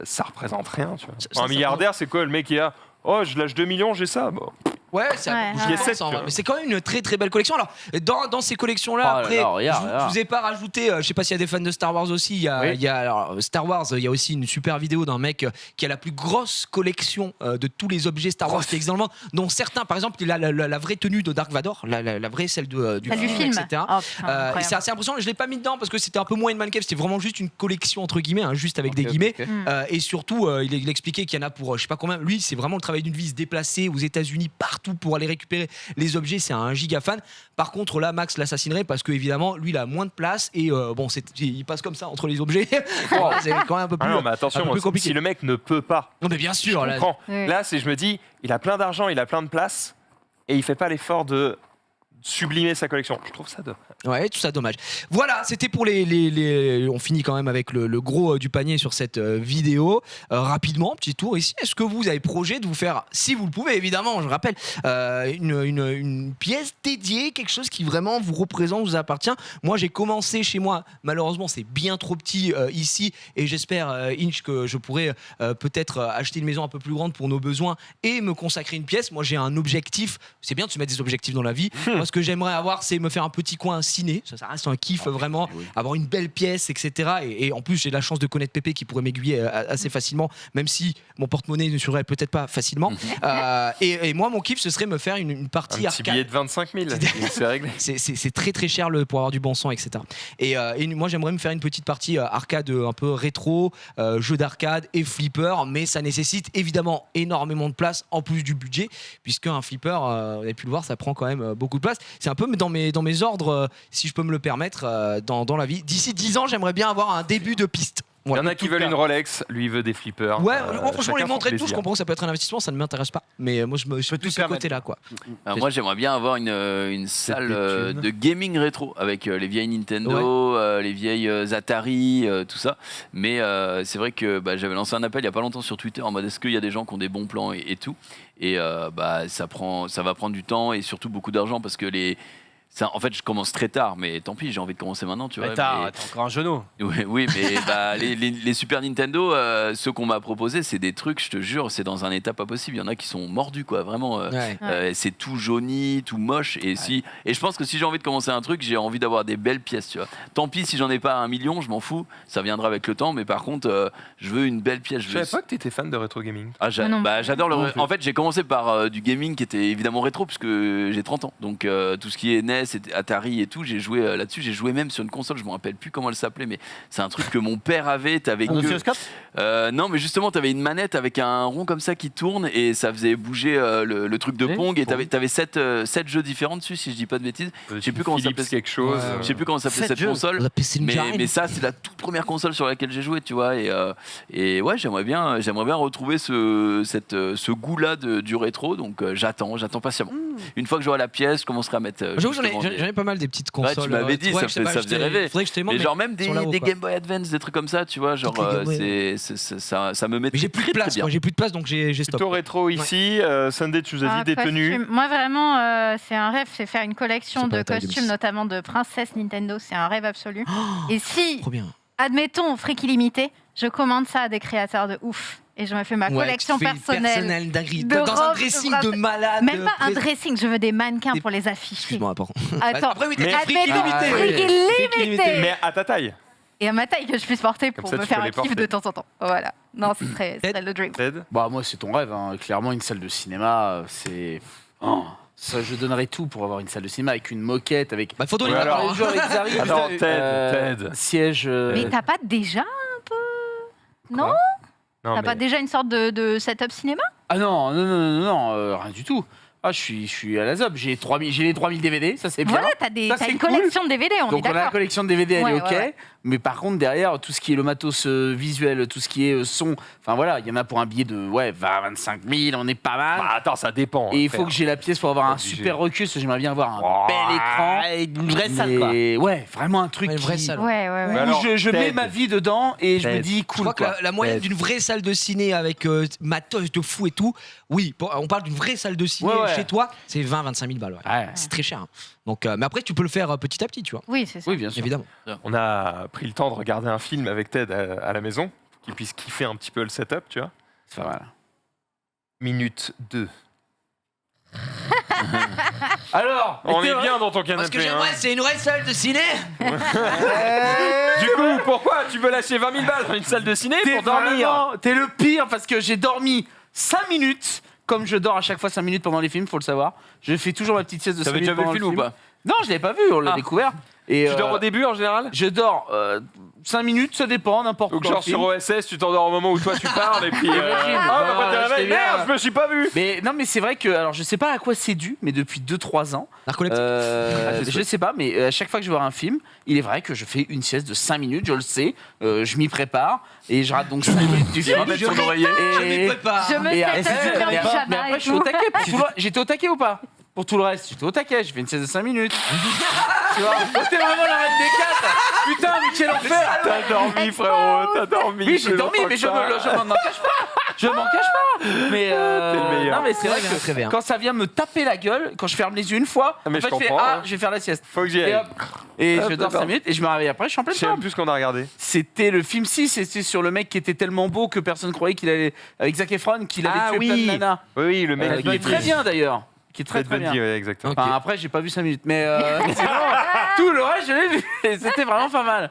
Ça représente rien, tu vois. Ça, Pour un ça, milliardaire, c'est quoi le mec qui a oh, je lâche 2 millions, j'ai ça. Bon. Ouais, c'est Ouais, j'y ai ouais. sept, tu vois. mais c'est quand même une très très belle collection. Alors, dans ces collections-là, Oh là après, là, regarde, je regarde. vous ai pas rajouté, je sais pas s'il y a des fans de Star Wars aussi. Oui. Il y a alors, Star Wars, il y a aussi une super vidéo d'un mec qui a la plus grosse collection de tous les objets Star Wars qui existent dans le monde, dont certains, par exemple, il a la vraie tenue de Dark Vador, la vraie, celle du Celle du film. etc. Oh, putain, Et incroyable. c'est assez impressionnant. Je l'ai pas mis dedans parce que c'était un peu moins une man cave. C'était vraiment juste une collection entre guillemets, hein, juste avec des guillemets. ok. Et surtout, il expliquait qu'il y en a pour je sais pas combien. Lui, c'est vraiment le travail d'une vie, se déplacer aux États-Unis partout pour aller récupérer les objets. C'est un giga fan. Par contre, là, Max l'assassinerait parce que évidemment, lui, il a moins de place et bon, il passe comme ça entre les objets. Voilà, c'est quand même un peu plus. Ah non, mais attention, un peu plus compliqué. si le mec ne peut pas, Non, mais bien sûr. je Là, comprends. Oui. Là, je me dis, il a plein d'argent, il a plein de place et il fait pas l'effort de sublimer sa collection. Je trouve ça dommage. Ouais, tout ça dommage. Voilà, c'était pour on finit quand même avec le gros du panier sur cette vidéo. Rapidement, petit tour ici. Est-ce que vous avez projet de vous faire, si vous le pouvez évidemment, je rappelle, une pièce dédiée, quelque chose qui vraiment vous représente, vous appartient? Moi, j'ai commencé chez moi. Malheureusement, c'est bien trop petit ici et j'espère, Inch, que je pourrai peut-être acheter une maison un peu plus grande pour nos besoins et me consacrer une pièce. Moi, j'ai un objectif. C'est bien de se mettre des objectifs dans la vie. Moi, ce que j'aimerais avoir, c'est me faire un petit coin ciné. Ça reste un kiff vraiment. Avoir une belle pièce, etc. Et en plus, j'ai la chance de connaître Pépé qui pourrait m'aiguiller assez facilement, même si mon porte-monnaie ne suivrait peut-être pas facilement. Et moi, mon kiff, ce serait me faire une partie Un petit arcade. billet de 25 000, c'est réglé. C'est très très cher pour avoir du bon son, etc. Et moi, j'aimerais me faire une petite partie arcade un peu rétro, jeu d'arcade et flipper, mais ça nécessite évidemment énormément de place en plus du budget, puisque un flipper, vous avez pu le voir, ça prend quand même beaucoup de place. C'est un peu dans mes ordres, si je peux me le permettre, dans la vie. D'ici 10 ans, j'aimerais bien avoir un début de piste. Il y en a qui veulent une Rolex, lui il veut des flippers. Ouais, moi, franchement, les chacun montres son et tout, je plaisir. comprends que ça peut être un investissement, ça ne m'intéresse pas. Mais moi, je me suis Peux-tu plus te ce côté-là, quoi. Alors moi j'aimerais bien avoir une salle des thunes. de gaming rétro avec les vieilles Nintendo, les vieilles Atari, tout ça. Mais c'est vrai que j'avais lancé un appel il y a pas longtemps sur Twitter en mode est-ce qu'il y a des gens qui ont des bons plans et tout. Et ça va prendre du temps et surtout beaucoup d'argent parce que en fait, je commence très tard, mais tant pis, j'ai envie de commencer maintenant, tu vois. T'as encore un genou. Oui, mais les Super Nintendo, ceux qu'on m'a proposés, c'est des trucs, je te jure, c'est dans un état pas possible. Il y en a qui sont mordus, quoi. Vraiment, c'est tout jauni, tout moche. Et je pense que si j'ai envie de commencer un truc, j'ai envie d'avoir des belles pièces, tu vois. Tant pis si j'en ai pas 1 million, je m'en fous. Ça viendra avec le temps, mais par contre, je veux une belle pièce. Je savais pas que t'étais fan de rétro gaming. J'adore en fait, j'ai commencé par du gaming qui était évidemment rétro, puisque j'ai 30 ans. Donc, tout ce qui est NES, Atari et tout, j'ai joué là-dessus. J'ai joué même sur une console, je me rappelle plus comment elle s'appelait, mais c'est un truc que mon père avait. T'avais non, mais justement, t'avais une manette avec un rond comme ça qui tourne et ça faisait bouger le truc de Pong. Et t'avais 7 jeux différents dessus, si je dis pas de bêtises. Je sais plus comment ça s'appelait quelque chose. Je sais plus comment s'appelait cette console. Mais ça, c'est la toute première console sur laquelle j'ai joué, tu vois. Et ouais, j'aimerais bien retrouver ce goût-là du rétro. Donc j'attends patiemment. Une fois que j'aurai la pièce, je commencerai à mettre. J'avoue, j'en ai pas mal des petites consoles. Ouais, tu m'avais dit, ça faisait rêver. Faudrait que je te demande, mais genre même des Game Boy Advance, des trucs comme ça, tu vois, genre ça me met. Mais j'ai plus de place, j'ai plus de place, donc j'ai stop. Plutôt rétro ici. Sunday, tu nous as dit des tenues. Moi vraiment, c'est un rêve, c'est faire une collection de costumes, notamment de princesse Nintendo. C'est un rêve absolu. Et si, admettons, fric illimité, je commande ça à des créateurs de ouf. Et je me fais ma collection personnelle. Dans un dressing de malade. Même pas un dressing, je veux des mannequins pour les afficher. Excuse-moi, pardon. Attends, après, oui, fric illimité. Mais à ta taille. Et à ma taille que je puisse porter pour ça, me tu faire peux un les kiff porter. de temps en temps. Voilà. Non, ce serait le dream. Bah moi c'est ton rêve, hein. Clairement une salle de cinéma, c'est... Ça, je donnerais tout pour avoir une salle de cinéma avec une moquette, avec... photo Ouais, alors, les joueurs avec Zari, Attends, Ted. siège... Mais t'as pas déjà un peu... Non, t'as pas déjà une sorte de setup cinéma? Ah non, rien du tout. Ah, je suis à la zob. J'ai les 3000 DVD, ça c'est bien. Voilà, t'as une collection de DVD, on est Donc on a la d'accord. collection de DVD, elle est ok. Ouais. Mais par contre, derrière, tout ce qui est le matos visuel, tout ce qui est son, enfin voilà, il y en a pour un billet de 20, 25 000, on est pas mal. Bah, attends, ça dépend. Et il faut que j'ai la pièce pour avoir un super recul, parce que j'aimerais bien avoir un bel écran. Une vraie salle, quoi. Ouais, vraiment un truc Une vraie salle. Ouais. où alors, je mets Ted. ma vie dedans et je me dis Je cool crois que quoi. la moyenne d'une vraie salle de ciné avec matos de fou et tout, oui, on parle d'une vraie salle de ciné Ouais. chez toi, c'est 20-25 000 balles. Ouais. C'est très cher. Hein. Donc, mais après, tu peux le faire petit à petit, tu vois. Oui, c'est ça. Oui, bien sûr. Évidemment. On a pris le temps de regarder un film avec Ted à la maison, pour qu'il puisse kiffer un petit peu le setup, tu vois. C'est pas mal. Minute 2. Alors, On est était- bien dans ton Parce que canapé. j'aimerais, c'est une vraie salle de ciné. Du coup, pourquoi tu veux lâcher 20 000 balles dans une salle de ciné T'es pour dormir? vraiment- T'es le pire parce que j'ai dormi 5 minutes. Comme je dors à chaque fois 5 minutes pendant les films, faut le savoir. Je fais toujours ma petite sieste de 5 T'avais minutes. déjà vu pendant le film ou pas? Non, je l'avais pas vu, on l'a découvert. Et Tu dors au début en général? Je dors 5 minutes, ça dépend, n'importe Donc quoi. genre sur OSS, tu t'endors au moment où toi tu parles et puis... Imagine. Ah, bah, t'es je réveillé. t'ai bien. Merde, je me suis pas vu. Mais non, mais c'est vrai que, alors je sais pas à quoi c'est dû, mais depuis 2-3 ans, Narcoleptique. je sais pas, mais à chaque fois que je vois un film, il est vrai que je fais une sieste de 5 minutes, je le sais, je m'y prépare et je rate donc 5 minutes du film. mettre son oreiller. Je m'y prépare. Je me Et fais après, dans le mais pyjama après, et je suis au tout. taquet. J'étais au taquet ou pas? Pour tout le reste, j'étais au taquet, j'ai fait une sieste de 5 minutes. Tu vois, t'es vraiment la reine des 4. Putain, mais quel enfer. T'as dormi, frérot, t'as dormi. Oui, j'ai dormi, mais je m'en cache pas. Je m'en cache pas. Mais le meilleur. non, mais c'est vrai Très bien. que quand ça vient me taper la gueule, quand je ferme les yeux une fois, Ah, mais en fait, je je fais comprends, ah, hein. je vais faire la sieste. Faut que j'y Et aille. hop, et Hop, je dors d'accord. 5 minutes et je me réveille après, je suis en pleine Je sais même forme. plus ce qu'on a regardé. C'était le film 6, c'était sur le mec qui était tellement beau que personne croyait qu'il allait avec Zac Efron qu'il avait Ah tué oui. plein de nanas. Oui, le mec Qui est très bien d'ailleurs. Qui est très Ted très Bundy, bien. ouais, exactement. Enfin, après, j'ai pas vu 5 minutes, mais sinon, tout le reste, je l'ai vu. Et c'était vraiment pas mal.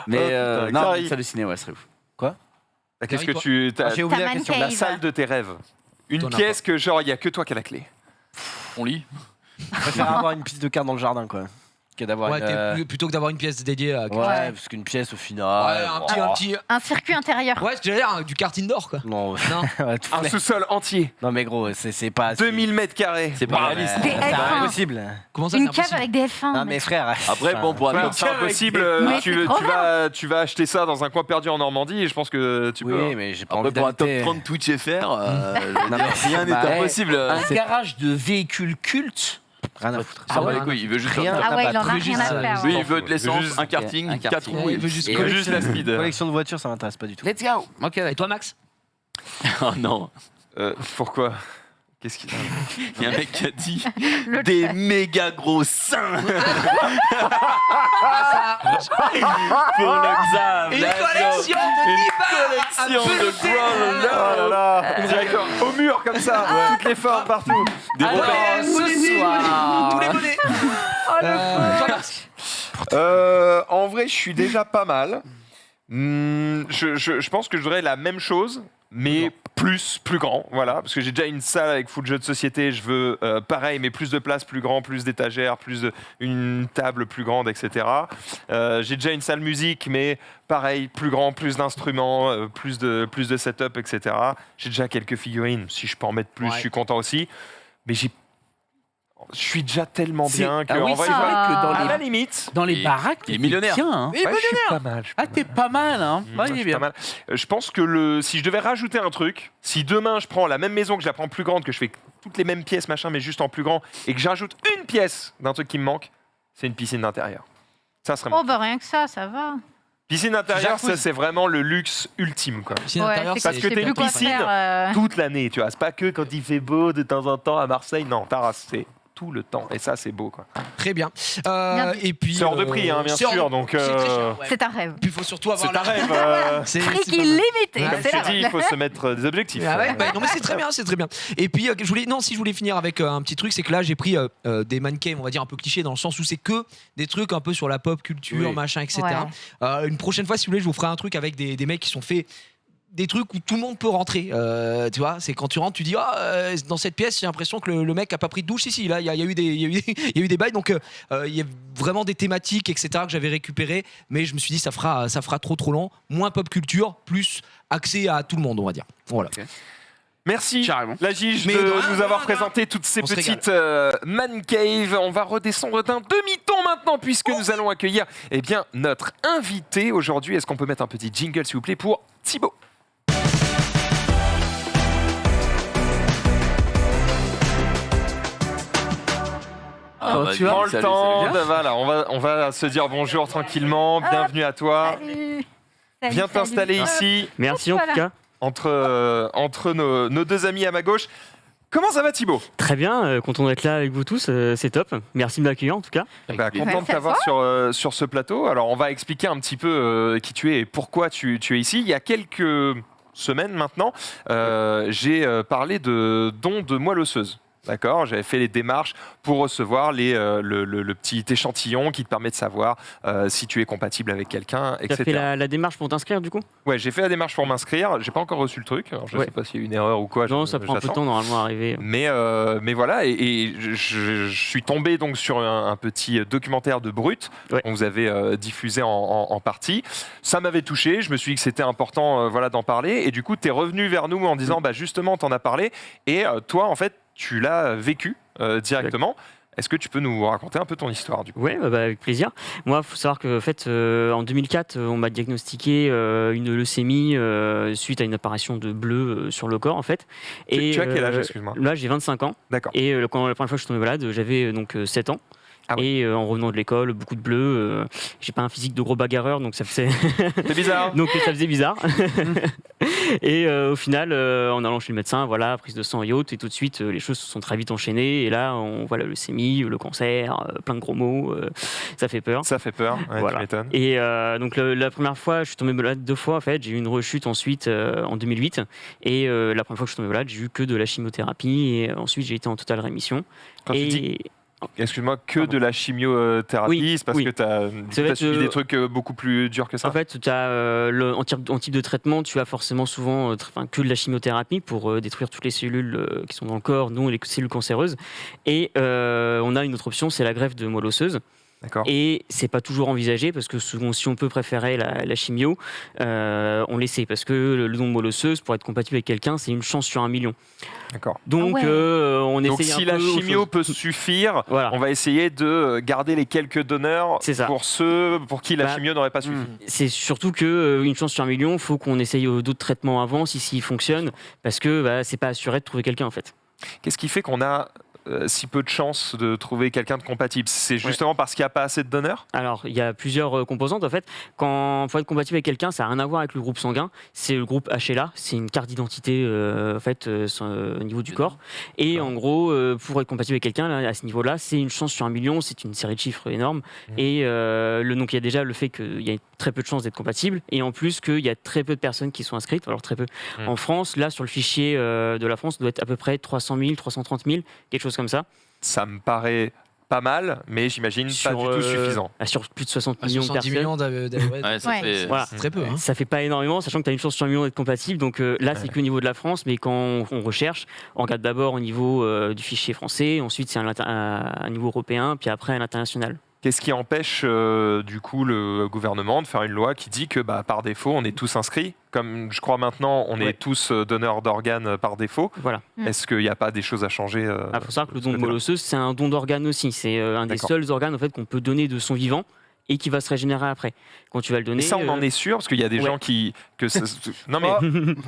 Mais Oh, putain, non, Xari. une salle de ciné, ouais, ce serait ouf. Qu'est-ce que tu... J'ai oublié la Man question. La Cave. salle de tes rêves. Une T'en as pièce que genre, il y a que toi qui as la clé. On lit. Je préfère avoir une piste de cartes dans le jardin, quoi. que d'avoir plutôt que d'avoir une pièce dédiée à. Ouais, parce qu'une pièce au final. Ouais, un petit. Un circuit intérieur. Ouais, ce que j'allais dire, du kart indoor quoi. Non. Un sous-sol entier. Non mais gros, c'est pas. 2000 mètres carrés. C'est pas réaliste. Des C'est F1. impossible. Comment ça, Une c'est cave impossible avec des F1. Non mais frère. Après, bon, pour un Comme top c'est impossible, Mais tu c'est trop vas acheter ça dans un coin perdu en Normandie et je pense que tu peux. Oui, mais j'ai pas Après, envie pour un top d'habiter. 30 Twitch FR, Non, mais rien n'est bah, impossible. Un garage de véhicules cultes. Rien à foutre. Ça va les couilles, il veut juste Rien. Ah ouais, il en a Lui, rien à faire. Lui, ouais. il veut de l'essence, juste- un karting, un 4 karting. roues. Il veut juste. Il veut juste la speed. Collection de voitures, ça m'intéresse pas du tout. Let's go. Ok, et toi Max? Oh non, Pourquoi Qu'est-ce qu'il a il y a un mec qui a dit Le des chat. méga gros seins pour le Xav. Une let's go. collection de Une Niva collection de Oh là là D'accord, au mur comme ça, toutes les formes partout. Des Alors, Robert. ce soir. tous les bonnets. Toi, Max? En vrai, je suis déjà pas mal. Je pense que je voudrais la même chose, mais plus grand, voilà, parce que j'ai déjà une salle avec full jeu de société, je veux pareil, mais plus de place, plus grand, plus d'étagères, une table plus grande, etc. J'ai déjà une salle musique, mais pareil, plus grand, plus d'instruments, plus de setup, etc. J'ai déjà quelques figurines, si je peux en mettre plus, je suis content aussi, mais je suis déjà tellement bien que Ah oui, en vrai, c'est vrai que dans à les la limite, Dans les Il est- baraques, il est t'es millionnaire. bien, hein. ouais, je suis pas mal. Ah, t'es pas mal, hein. Ouais, Je il est suis bien. pas mal. Je pense que si je devais rajouter un truc, si demain je prends la même maison, que je la prends plus grande, que je fais toutes les mêmes pièces, machin, mais juste en plus grand, et que j'ajoute une pièce d'un truc qui me manque, c'est une piscine d'intérieur. Ça serait Oh bah rien que ça va. Piscine d'intérieur, ça Jacuzzi. c'est vraiment le luxe ultime, quoi. Piscine Ouais, intérieure, c'est parce que c'est t'es plus une quoi piscine. faire, Toute l'année, tu vois. C'est pas que quand il fait beau de temps en temps à Marseille. Non, Taras, c'est tout le temps. Et ça, c'est beau, quoi. Très bien. Bien. Et puis. C'est hors de prix, hein, bien c'est hors de- sûr. Donc, C'est très cher, ouais. C'est un rêve. Puis il faut surtout avoir c'est un la- rêve. C'est Prix c'est qui pas est mal. limité. Ouais, Comme C'est je la te dis, il faut se mettre des objectifs. Ah ouais, bah, non mais c'est très bien, c'est très bien. Et puis si je voulais finir avec un petit truc, c'est que là j'ai pris des mannequins, on va dire un peu clichés dans le sens où c'est que des trucs un peu sur la pop culture, Oui. machin, etc. Ouais. Une prochaine fois, si vous voulez, je vous ferai un truc avec des mecs qui sont faits des trucs où tout le monde peut rentrer. Tu vois, c'est quand tu rentres, tu dis dans cette pièce, j'ai l'impression que le mec a pas pris de douche. Si, là, il y a eu des bails. Donc, il y a vraiment des thématiques, etc. que j'avais récupérées. Mais je me suis dit, ça fera trop long. Moins pop culture, plus accès à tout le monde, on va dire. Voilà. Merci, Carrément. la Gige, Mais de de rien, nous de avoir rien, présenté toutes ces On se petites man cave. On va redescendre d'un demi-ton maintenant, puisque nous allons accueillir notre invité aujourd'hui. Est-ce qu'on peut mettre un petit jingle, s'il vous plaît, pour Thibaut? vas-y, tu vois, Prends le salut, temps, salut. voilà, on va se dire bonjour tranquillement. Bienvenue à toi. Salut. Viens t'installer ici, Merci en tout Voilà. cas. entre nos deux amis à ma gauche. Comment ça va, Thibaut? Très bien, content d'être là avec vous tous, c'est top. Merci de m'accueillir en tout cas. Content de Merci à t'avoir sur ce plateau. Alors, on va expliquer un petit peu qui tu es et pourquoi tu es ici. Il y a quelques semaines maintenant, j'ai parlé de dons de moelle osseuse. D'accord, j'avais fait les démarches pour recevoir le petit échantillon qui te permet de savoir si tu es compatible avec quelqu'un, Tu as fait etc. la démarche pour t'inscrire du coup? Ouais, j'ai fait la démarche pour m'inscrire. J'ai pas encore reçu le truc. Alors, je Ouais. sais pas s'il y a une erreur ou quoi. Non, ça prend un peu de j'attends. temps normalement à arriver. Mais voilà, et je suis tombé donc sur un petit documentaire de Brut Ouais. qu'on vous avait diffusé en partie. Ça m'avait touché, je me suis dit que c'était important voilà, d'en parler, et du coup, tu es revenu vers nous en disant, bah, justement, tu en as parlé, et toi, en fait, tu l'as vécu directement. Est-ce que tu peux nous raconter un peu ton histoire du coup? Ouais, avec plaisir. Moi, il faut savoir que en fait, en 2004, on m'a diagnostiqué une leucémie suite à une apparition de bleu sur le corps en fait. Tu as quel âge, excuse-moi? Là, j'ai 25 ans. D'accord. Et quand la première fois que je suis tombé malade, j'avais donc 7 ans. Ah ouais. Et en revenant de l'école, beaucoup de bleu. J'ai pas un physique de gros bagarreur, donc ça faisait. C'est bizarre. Donc ça faisait bizarre. Et au final, en allant chez le médecin, voilà, prise de sang et autres, et tout de suite, les choses se sont très vite enchaînées. Et là, on voit la leucémie, le cancer, plein de gros mots. Ça fait peur. Ça fait peur, ouais, Voilà. tu m'étonnes. Et donc la première fois, je suis tombé malade 2 fois en fait. J'ai eu une rechute ensuite en 2008. Et la première fois que je suis tombé malade, j'ai eu que de la chimiothérapie. Et ensuite, j'ai été en totale rémission. Quand tu dis, excuse-moi, que de la chimiothérapie, Oui, c'est parce oui. que tu as Ça va être, subi des trucs beaucoup plus durs que ça? En fait, en type de traitement, tu as forcément souvent que de la chimiothérapie pour détruire toutes les cellules qui sont dans le corps, dont les cellules cancéreuses. Et on a une autre option, c'est la greffe de moelle osseuse. D'accord. Et c'est pas toujours envisagé parce que souvent, si on peut préférer la chimio, on l'essaie parce que le don de moelle osseuse, pour être compatible avec quelqu'un, c'est une chance sur 1 million. D'accord. Donc, on Donc essaye si un la peu autre chimio chose. peut suffire, Voilà. on va essayer de garder les quelques donneurs pour ceux pour qui la chimio n'aurait pas suffi. C'est surtout qu'une chance sur 1 million, il faut qu'on essaye d'autres traitements avant, si fonctionne, parce que c'est pas assuré de trouver quelqu'un en fait. Qu'est-ce qui fait qu'on a si peu de chances de trouver quelqu'un de compatible? C'est justement parce qu'il n'y a pas assez de donneurs? Alors, il y a plusieurs composantes. En fait, quand il faut être compatible avec quelqu'un, ça n'a rien à voir avec le groupe sanguin. C'est le groupe HLA, c'est une carte d'identité au niveau du corps. Et en gros, pour être compatible avec quelqu'un, là, à ce niveau-là, c'est une chance sur 1 million, c'est une série de chiffres énorme. Et donc, il y a déjà le fait qu'il y a très peu de chances d'être compatible. Et en plus, qu'il y a très peu de personnes qui sont inscrites. Alors, très peu. En France, là, sur le fichier de la France, doit être à peu près 300 000, 330 000, quelque chose comme ça. Ça me paraît pas mal, mais j'imagine pas du tout suffisant. Sur plus de 60 millions de 70 personnes. millions Voilà. c'est très peu. Hein. Ça fait pas énormément, sachant que tu as une chance sur 1 million d'être compatible. Donc là, c'est qu'au niveau de la France, mais quand on recherche, on regarde d'abord au niveau du fichier français, ensuite c'est à niveau européen, puis après à l'international. Qu'est-ce qui empêche du coup le gouvernement de faire une loi qui dit que par défaut on est tous inscrits? Comme je crois maintenant on est tous donneurs d'organes par défaut. Voilà. Est-ce qu'il n'y a pas des choses à changer? Il faut savoir que le don de moelle osseuse, c'est un don d'organes aussi. C'est un des seuls organes en fait, qu'on peut donner de son vivant et qui va se régénérer après. Quand tu vas le donner. Et ça, on en est sûr, parce qu'il y a des gens qui. Non, mais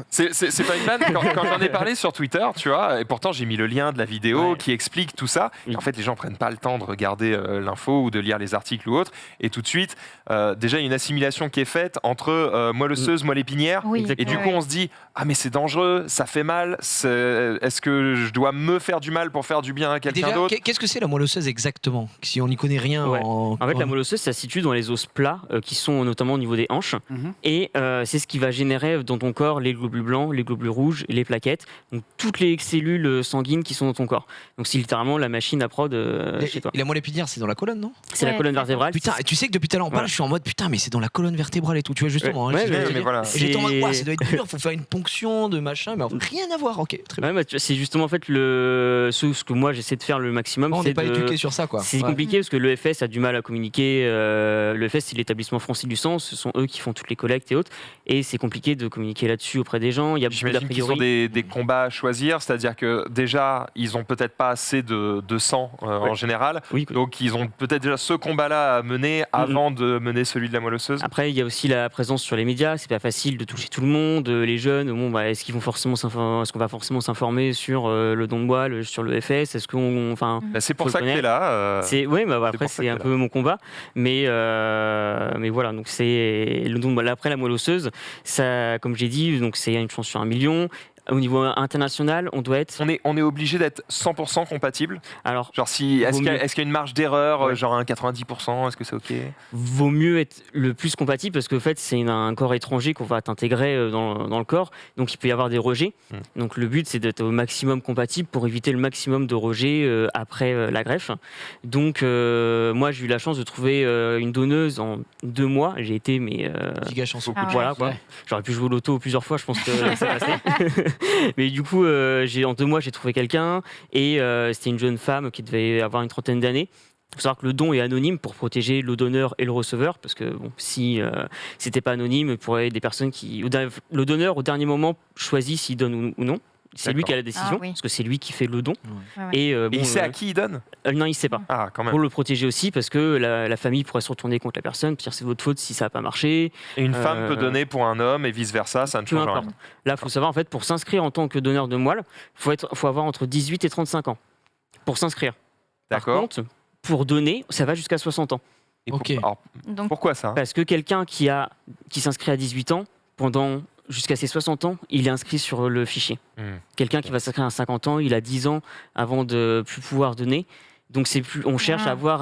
c'est pas une vanne. Quand j'en ai parlé sur Twitter, tu vois, et pourtant j'ai mis le lien de la vidéo qui explique tout ça. Et en fait, les gens prennent pas le temps de regarder l'info ou de lire les articles ou autre. Et tout de suite, déjà, il y a une assimilation qui est faite entre moelle osseuse, moelle épinière. Et du coup, on se dit ah, mais c'est dangereux, ça fait mal. Est-ce que je dois me faire du mal pour faire du bien à quelqu'un d'autre? Qu'est-ce que c'est la moelle osseuse exactement? Si on n'y connaît rien. En fait, la moelle osseuse, ça se situe dans les os plats qui sont notamment au niveau des hanches. Et c'est ce qui va générer dans ton corps les globules blancs, les globules rouges, les plaquettes, donc toutes les cellules sanguines qui sont dans ton corps. Donc c'est littéralement la machine à prod chez toi. Et la moelle épinière, c'est dans la colonne, non? C'est la colonne vertébrale. Putain, et tu sais que depuis tout à l'heure on parle, je suis en mode putain, mais c'est dans la colonne vertébrale et tout. Tu vois justement. Mais voilà. J'étais en mode ça doit être dur, faut faire une ponction de machin, mais rien à voir. Ok, très bien. C'est justement en fait ce que moi j'essaie de faire le maximum. On n'est pas éduqué sur ça, quoi. C'est compliqué parce que l'EFS a du mal à communiquer. L'EFS, c'est l'établissement français du sang, ce sont eux qui font toutes les collectes et autres, et c'est compliqué de communiquer là-dessus auprès des gens. Il y a beaucoup d'a J'imagine qu'ils ont des combats à choisir, c'est-à-dire que déjà ils ont peut-être pas assez de sang en général, donc ils ont peut-être déjà ce combat-là à mener avant de mener celui de la moelle osseuse. Après il y a aussi la présence sur les médias, c'est pas facile de toucher tout le monde, les jeunes, est-ce qu'on va forcément s'informer sur le don de moelle, sur le FS, est-ce qu'on, c'est pour ça que t'es là. Après c'est un peu mon combat, mais voilà, donc c'est le don de moelle. Après la moelle osseuse, ça, comme j'ai dit, donc c'est une chance sur 1 million. Au niveau international, on doit être. On est obligé d'être 100% compatible. Alors, genre est-ce qu'il y a une marge d'erreur, genre un 90%, est-ce que c'est ok? Vaut mieux être le plus compatible parce qu'en fait c'est un corps étranger qu'on va t'intégrer dans le corps, donc il peut y avoir des rejets. Donc le but c'est d'être au maximum compatible pour éviter le maximum de rejets après la greffe. Donc moi j'ai eu la chance de trouver une donneuse en 2 mois. J'ai été giga chanceux. Voilà quoi. J'aurais pu jouer au loto plusieurs fois, je pense que ça passait. Mais du coup, en 2 mois, j'ai trouvé quelqu'un et c'était une jeune femme qui devait avoir une 30aine d'années. Il faut savoir que le don est anonyme pour protéger le donneur et le receveur, parce que si c'était pas anonyme, il pourrait y avoir des personnes le donneur au dernier moment choisit s'il donne ou non. C'est lui qui a la décision, parce que c'est lui qui fait le don. Et il sait à qui il donne? Non, il ne sait pas. Ah, quand même. Pour le protéger aussi, parce que la famille pourrait se retourner contre la personne, dire c'est votre faute si ça n'a pas marché. Et une femme peut donner pour un homme et vice-versa, ça ne change rien. Là, il faut savoir, en fait, pour s'inscrire en tant que donneur de moelle, il faut avoir entre 18 et 35 ans pour s'inscrire. D'accord. Par contre, pour donner, ça va jusqu'à 60 ans. Pourquoi ça? Parce que quelqu'un qui s'inscrit à 18 ans, jusqu'à ses 60 ans, il est inscrit sur le fichier. Quelqu'un qui va s'inscrire à 50 ans, il a 10 ans avant de plus pouvoir donner. Donc on cherche à avoir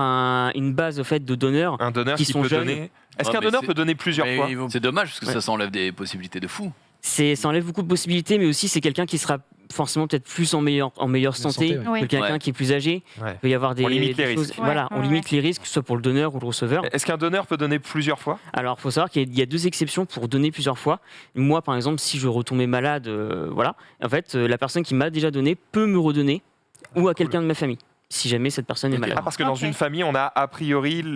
une base au fait de donneurs, un donneur qui sont peut jeunes. donner. Est-ce qu'un donneur peut donner plusieurs fois? C'est dommage parce que ça s'enlève des possibilités de fou. Ça enlève beaucoup de possibilités, mais aussi c'est quelqu'un qui sera forcément peut-être plus en meilleure santé que quelqu'un qui est plus âgé. Il peut y avoir on limite les risques. Voilà, on limite les risques, soit pour le donneur ou le receveur. Est-ce qu'un donneur peut donner plusieurs fois? Alors, il faut savoir qu'il y a 2 exceptions pour donner plusieurs fois. Moi, par exemple, si je retombais malade, en fait, la personne qui m'a déjà donné peut me redonner ou à quelqu'un de ma famille. si jamais cette personne est malade. Parce que dans une famille, on a a priori la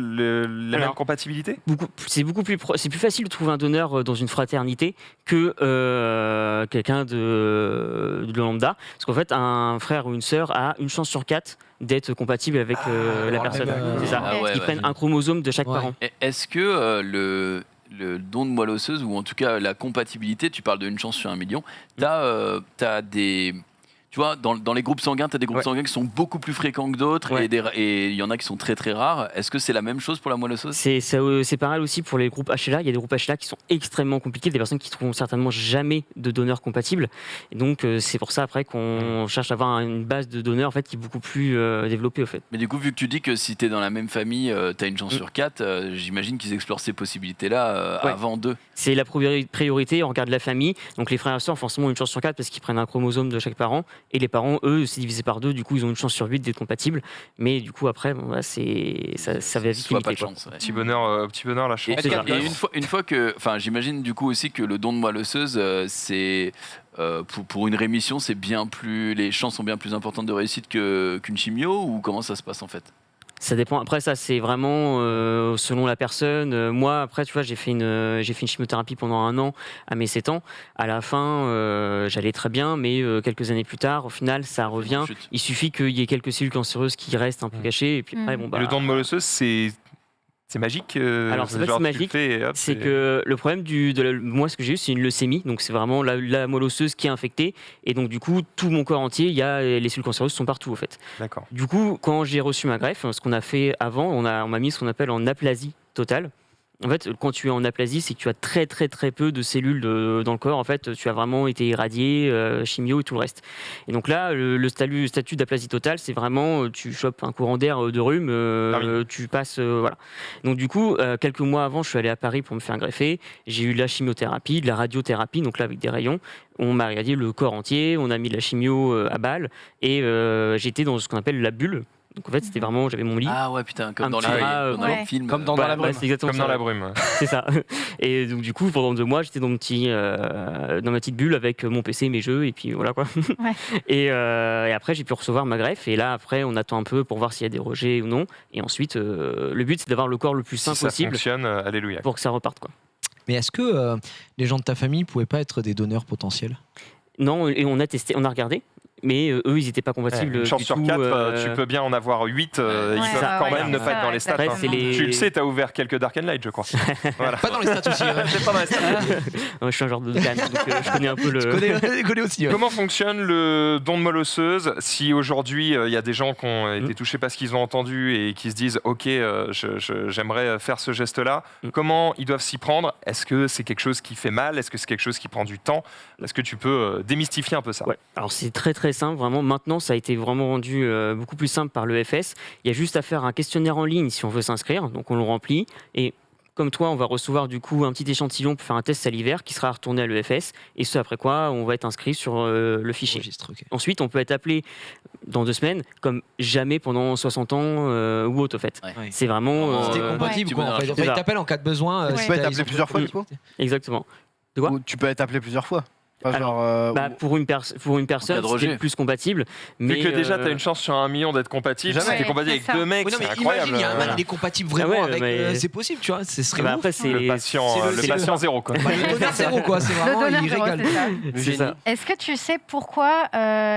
même Alors, compatibilité. C'est plus facile de trouver un donneur dans une fraternité que quelqu'un de lambda. Parce qu'en fait, un frère ou une sœur a une chance sur 4 d'être compatible avec la personne. C'est ça. Ils prennent un chromosome de chaque parent. Est-ce que le don de moelle osseuse, ou en tout cas la compatibilité, tu parles d'une chance sur 1 million, t'as des... Tu vois, dans les groupes sanguins, tu as des groupes sanguins qui sont beaucoup plus fréquents que d'autres et il y en a qui sont très très rares. Est-ce que c'est la même chose pour la moelle osseuse ? C'est pareil aussi pour les groupes HLA. Il y a des groupes HLA qui sont extrêmement compliqués, des personnes qui ne trouveront certainement jamais de donneurs compatibles. Et donc, c'est pour ça après qu'on cherche à avoir une base de donneurs en fait, qui est beaucoup plus développée. En fait. Mais du coup, vu que tu dis que si tu es dans la même famille, tu as une chance sur 4, j'imagine qu'ils explorent ces possibilités-là avant d'eux. C'est la priorité, on regarde la famille. Donc, les frères et sœurs ont forcément une chance sur 4 parce qu'ils prennent un chromosome de chaque parent. Et les parents, eux, c'est divisé par 2, du coup, ils ont une chance sur 8 d'être compatibles. Mais du coup, après, ça va vite limiter. Petit bonheur, la chance. Et une fois que, enfin, j'imagine du coup aussi que le don de moelle osseuse, c'est pour une rémission, les chances sont bien plus importantes de réussite qu'une chimio, ou comment ça se passe en fait ? Ça dépend. Après, ça, c'est vraiment selon la personne. Moi, après, tu vois, j'ai fait une chimiothérapie pendant 1 an à mes 7 ans. À la fin, j'allais très bien, mais quelques années plus tard, au final, ça revient. Il suffit qu'il y ait quelques cellules cancéreuses qui restent un peu cachées. Et puis après, le don de moelle osseuse, c'est magique. Alors c'est pas que c'est magique, c'est que le problème moi ce que j'ai eu c'est une leucémie, donc c'est vraiment la moelle osseuse qui est infectée et donc du coup tout mon corps entier, il y a les cellules cancéreuses sont partout en fait. D'accord. Du coup quand j'ai reçu ma greffe, ce qu'on a fait avant, on m'a mis ce qu'on appelle en aplasie totale. En fait, quand tu es en aplasie, c'est que tu as très très très peu de cellules dans le corps. En fait, tu as vraiment été irradié, chimio et tout le reste. Et donc là, le statut d'aplasie totale, c'est vraiment, tu chopes un courant d'air de rhume, tu passes, voilà. Donc du coup, quelques mois avant, je suis allé à Paris pour me faire greffer. J'ai eu de la chimiothérapie, de la radiothérapie, donc là avec des rayons. On m'a irradié le corps entier, on a mis de la chimio à balle et j'étais dans ce qu'on appelle la bulle. Donc en fait, c'était vraiment, j'avais mon lit. Ah ouais, putain, comme dans les films. Comme dans la brume. C'est exactement comme dans la brume. C'est ça. Et donc du coup, pendant 2 mois, j'étais dans ma petite bulle avec mon PC, mes jeux, et puis voilà quoi. Ouais. Et après, j'ai pu recevoir ma greffe. Et là, après, on attend un peu pour voir s'il y a des rejets ou non. Et ensuite, le but, c'est d'avoir le corps le plus sain possible. Si ça fonctionne, alléluia. Pour que ça reparte quoi. Mais est-ce que les gens de ta famille pouvaient pas être des donneurs potentiels ? Non, et on a testé, on a regardé. Mais eux, ils n'étaient pas compatibles. Une chance sur 4, tu peux bien en avoir 8. Ils peuvent quand même ne pas être dans les stats. Après, Tu le sais, tu as ouvert quelques Dark and Light, je crois. Voilà. Pas dans les stats aussi. C'est pas dans les stats. Je suis un genre de can, donc je connais un peu le. Je connais aussi. Comment fonctionne le don de moelle osseuse si aujourd'hui il y a des gens qui ont été touchés parce qu'ils ont entendu et qui se disent ok, j'aimerais faire ce geste-là. Comment ils doivent s'y prendre ? Est-ce que c'est quelque chose qui fait mal ? Est-ce que c'est quelque chose qui prend du temps ? Est-ce que tu peux démystifier un peu ça ? Ouais. Alors c'est très très simple, vraiment. Maintenant, ça a été vraiment rendu beaucoup plus simple par l'EFS. Il y a juste à faire un questionnaire en ligne si on veut s'inscrire. Donc on le remplit et comme toi, on va recevoir du coup un petit échantillon pour faire un test salivaire qui sera retourné à l'EFS et ce après quoi on va être inscrit sur le fichier. Ensuite, on peut être appelé dans 2 semaines comme jamais pendant 60 ans ou autre en fait. Ouais. C'est vraiment... C'était compatible quoi. En fait. Ils t'appellent en cas de besoin. Tu peux être appelé plusieurs fois du coup ? Exactement. De quoi ? Ou tu peux être appelé plusieurs fois. Alors, pour une personne, c'est le plus compatible. Mais que déjà, tu as une chance sur 1 million d'être compatible. Si tu es compatible avec 2 mecs, c'est incroyable. Imagine, il y a un mec qui est compatible vraiment avec. C'est possible, tu vois. Ce serait ouf. Après, c'est le patient zéro. Quoi. Le donneur zéro, quoi. C'est vraiment, il régale. C'est ça. Est-ce que tu sais pourquoi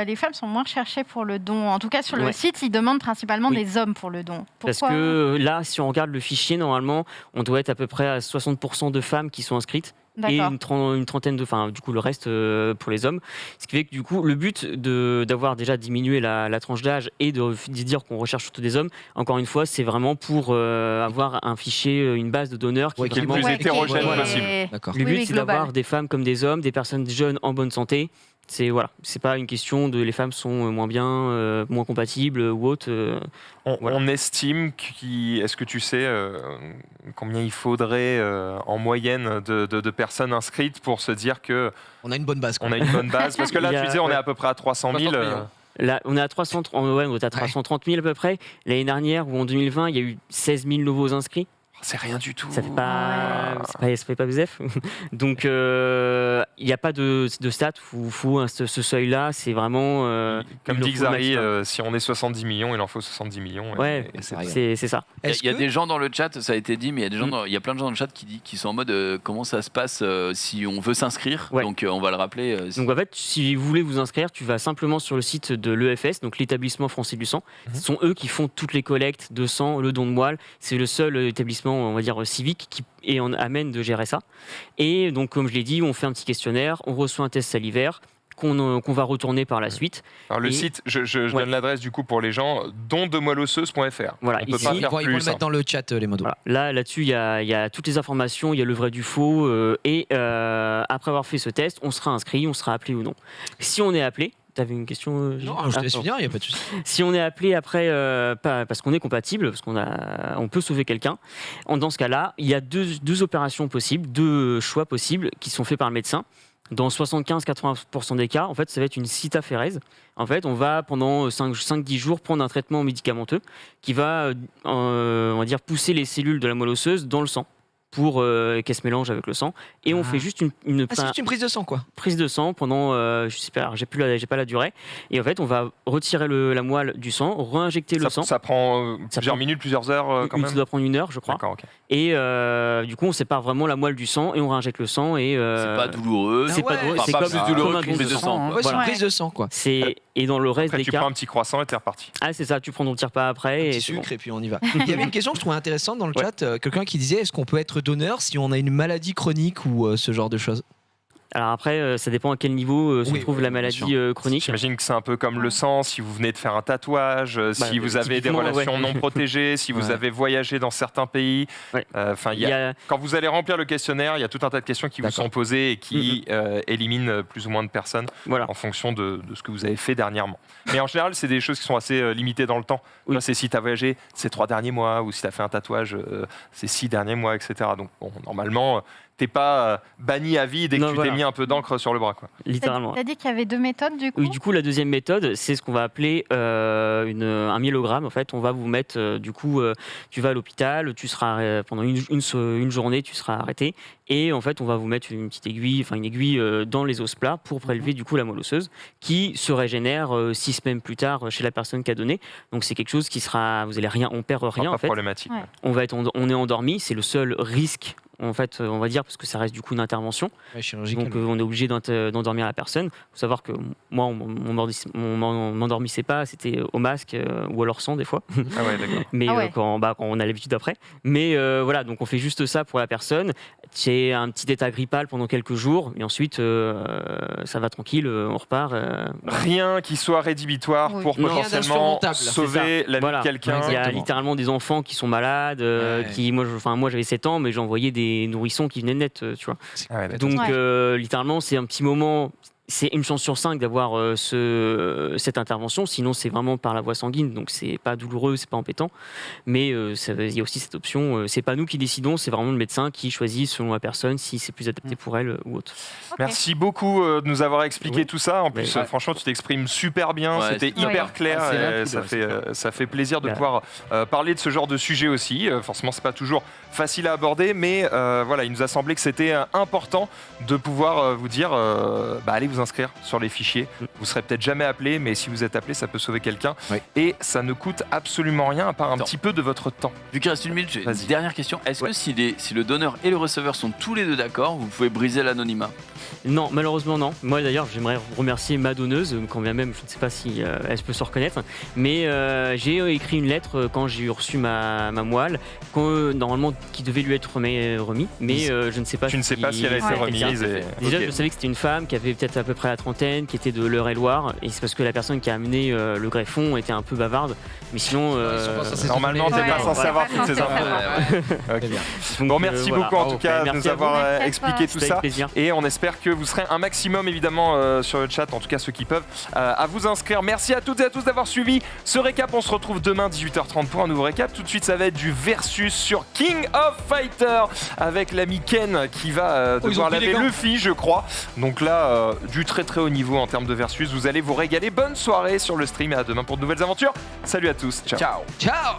les femmes sont moins recherchées pour le don ? En tout cas, sur le site, ils demandent principalement des hommes pour le don. Pourquoi ? Parce que là, si on regarde le fichier, normalement, on doit être à peu près à 60% de femmes qui sont inscrites. Et une trentaine de, enfin du coup le reste pour les hommes, ce qui fait que du coup le but d'avoir déjà diminué la tranche d'âge et de dire qu'on recherche surtout des hommes, encore une fois c'est vraiment pour avoir un fichier, une base de donneurs qui est le plus hétérogène possible. Le but c'est d'avoir des femmes comme des hommes, des personnes jeunes en bonne santé. C'est pas une question de les femmes sont moins bien, moins compatibles ou autre. On estime est-ce que tu sais combien il faudrait en moyenne de personnes inscrites pour se dire que on a une bonne base. On a une bonne base parce que là tu disais on est à peu près à 300 000. Là, on est à 330 000 à peu près. L'année dernière ou en 2020, il y a eu 16 000 nouveaux inscrits. C'est rien du tout. Ça fait pas, ça fait pas BZF. Donc, il il n'y a pas de stats où faut ce seuil-là, c'est vraiment. Comme il dit en faut le Xari, maximum. si on est 70 millions, il en faut 70 millions. Ouais, et c'est ça. Il y a des gens dans le chat, ça a été dit, mais il y a des gens, il y a plein de gens dans le chat qui sont en mode comment ça se passe si on veut s'inscrire. Ouais. Donc on va le rappeler. Donc en fait, si vous voulez vous inscrire, tu vas simplement sur le site de l'EFS, donc l'établissement français du sang. Ce sont eux qui font toutes les collectes de sang, le don de moelle. C'est le seul établissement, on va dire, civique qui est en amène de gérer ça. Et donc, comme je l'ai dit, on fait un petit questionnaire, on reçoit un test salivaire qu'on va retourner par la suite. Alors le site, je donne l'adresse du coup pour les gens, dondemoelleosseuse.fr. Voilà, on peut pas faire Ils vont plus le mettre dans le chat, les modos. Voilà. Là-dessus, il y a toutes les informations, il y a le vrai du faux. Et après avoir fait ce test, on sera inscrit, on sera appelé ou non. Si on est appelé, t'avais une question Non, je te laisse finir, il n'y a pas de souci. Si on est appelé après, parce qu'on est compatible, parce on peut sauver quelqu'un, dans ce cas-là, il y a deux opérations possibles, deux choix possibles qui sont faits par le médecin. Dans 75-80% des cas, en fait, ça va être une cytaphérèse. En fait, on va pendant 5-10 jours prendre un traitement médicamenteux qui va, on va dire, pousser les cellules de la moelle osseuse dans le sang pour qu'elles se mélangent avec le sang. Et on fait juste une c'est juste une prise de sang, quoi. Prise de sang pendant, je sais pas, j'ai pas la durée. Et en fait, on va retirer la moelle du sang, réinjecter le sang. Ça prend plusieurs minutes, plusieurs heures quand même. Ça doit prendre 1 heure, je crois. D'accord, ok. Et du coup, on sépare vraiment la moelle du sang et on réinjecte le sang. Et c'est pas douloureux. C'est pas douloureux. Enfin, C'est pas comme plus douloureux un qu'une don prise de sang. Ouais, c'est une prise de sang, quoi. Et dans le reste Après, des tu cas. prends un petit croissant et t'es reparti. Ah, c'est ça, tu prends ton tire-pas après. Un petit sucre et puis on y va. Il y avait une question que je trouvais intéressante dans le chat. Quelqu'un qui disait est-ce qu'on peut être donneur si on a une maladie chronique ou ce genre de choses? Alors après, ça dépend à quel niveau se trouve la maladie chronique. J'imagine que c'est un peu comme le sang, si vous venez de faire un tatouage, si vous avez des relations non protégées, si vous avez voyagé dans certains pays. Quand vous allez remplir le questionnaire, il y a tout un tas de questions qui vous sont posées et qui éliminent plus ou moins de personnes en fonction de ce que vous avez fait dernièrement. Mais en général, c'est des choses qui sont assez limitées dans le temps. C'est si tu as voyagé ces 3 derniers mois ou si tu as fait un tatouage ces 6 derniers mois, etc. Donc bon, normalement, t'es pas banni à vie dès que tu t'es mis un peu d'encre sur le bras, quoi. Littéralement. T'as dit qu'il y avait 2 méthodes du coup. Oui, du coup, la deuxième méthode, c'est ce qu'on va appeler un myélogramme. En fait, on va vous mettre, tu vas à l'hôpital, tu seras pendant une journée, tu seras arrêté, et en fait, on va vous mettre une aiguille dans les os plats pour prélever du coup la moelle osseuse, qui se régénère 6 semaines plus tard chez la personne qui a donné. Donc c'est quelque chose qui sera, on perd rien en fait. Problématique. Ouais. On est endormi, c'est le seul risque. En fait, on va dire, parce que ça reste du coup une intervention. Donc on est obligé d'endormir la personne. Il faut savoir que moi, on m'endormissait pas, c'était au masque ou à leur sang des fois. Ah ouais, d'accord. Mais quand on a l'habitude après. Mais voilà, donc on fait juste ça pour la personne. C'est un petit état grippal pendant quelques jours, et ensuite ça va tranquille, on repart. Rien qui soit rédhibitoire pour potentiellement sauver la vie de quelqu'un. Il y a littéralement des enfants qui sont malades, moi j'avais 7 ans, mais j'envoyais des nourrissons qui venaient de naître, tu vois. Donc littéralement, c'est un petit moment. C'est une chance sur 5 d'avoir cette intervention, sinon c'est vraiment par la voie sanguine, donc c'est pas douloureux, c'est pas embêtant. Mais il y a aussi cette option, c'est pas nous qui décidons, c'est vraiment le médecin qui choisit selon la personne si c'est plus adapté pour elle ou autre. Merci beaucoup de nous avoir expliqué tout ça. En plus, franchement, tu t'exprimes super bien, c'était hyper clair. Ça fait plaisir de pouvoir parler de ce genre de sujet aussi. Forcément, c'est pas toujours facile à aborder, mais voilà, il nous a semblé que c'était important de pouvoir vous dire, allez vous inscrire sur les fichiers. Vous serez peut-être jamais appelé, mais si vous êtes appelé, ça peut sauver quelqu'un. Et ça ne coûte absolument rien à part un petit peu de votre temps. Vu qu'il reste 1 minute, j'ai une dernière question. Est-ce que si le donneur et le receveur sont tous les deux d'accord, vous pouvez briser l'anonymat? Non, malheureusement non. Moi d'ailleurs, j'aimerais remercier ma donneuse, quand bien même je ne sais pas si elle peut se reconnaître, mais j'ai écrit une lettre quand j'ai reçu ma moelle, normalement qui devait lui être remis, mais je ne sais pas. Tu ne sais pas si elle a été remise. Déjà, je savais que c'était une femme qui avait peut-être à peu près la trentaine, qui était de l'Eure-et-Loire, et c'est parce que la personne qui a amené le greffon était un peu bavarde. Mais sinon, normalement, t'es pas censé avoir toutes ces infos. Bon, merci beaucoup en tout cas de nous avoir expliqué tout ça. Et on espère que vous serez un maximum évidemment sur le chat, en tout cas ceux qui peuvent, à vous inscrire. Merci à toutes et à tous d'avoir suivi ce récap. On se retrouve demain 18h30 pour un nouveau récap. Tout de suite, ça va être du versus sur King of Fighters avec l'ami Ken qui va devoir laver Luffy, je crois. Donc là, du très très haut niveau en termes de versus. Vous allez vous régaler. Bonne soirée sur le stream et à demain pour de nouvelles aventures. Salut à tous. Ciao. Ciao.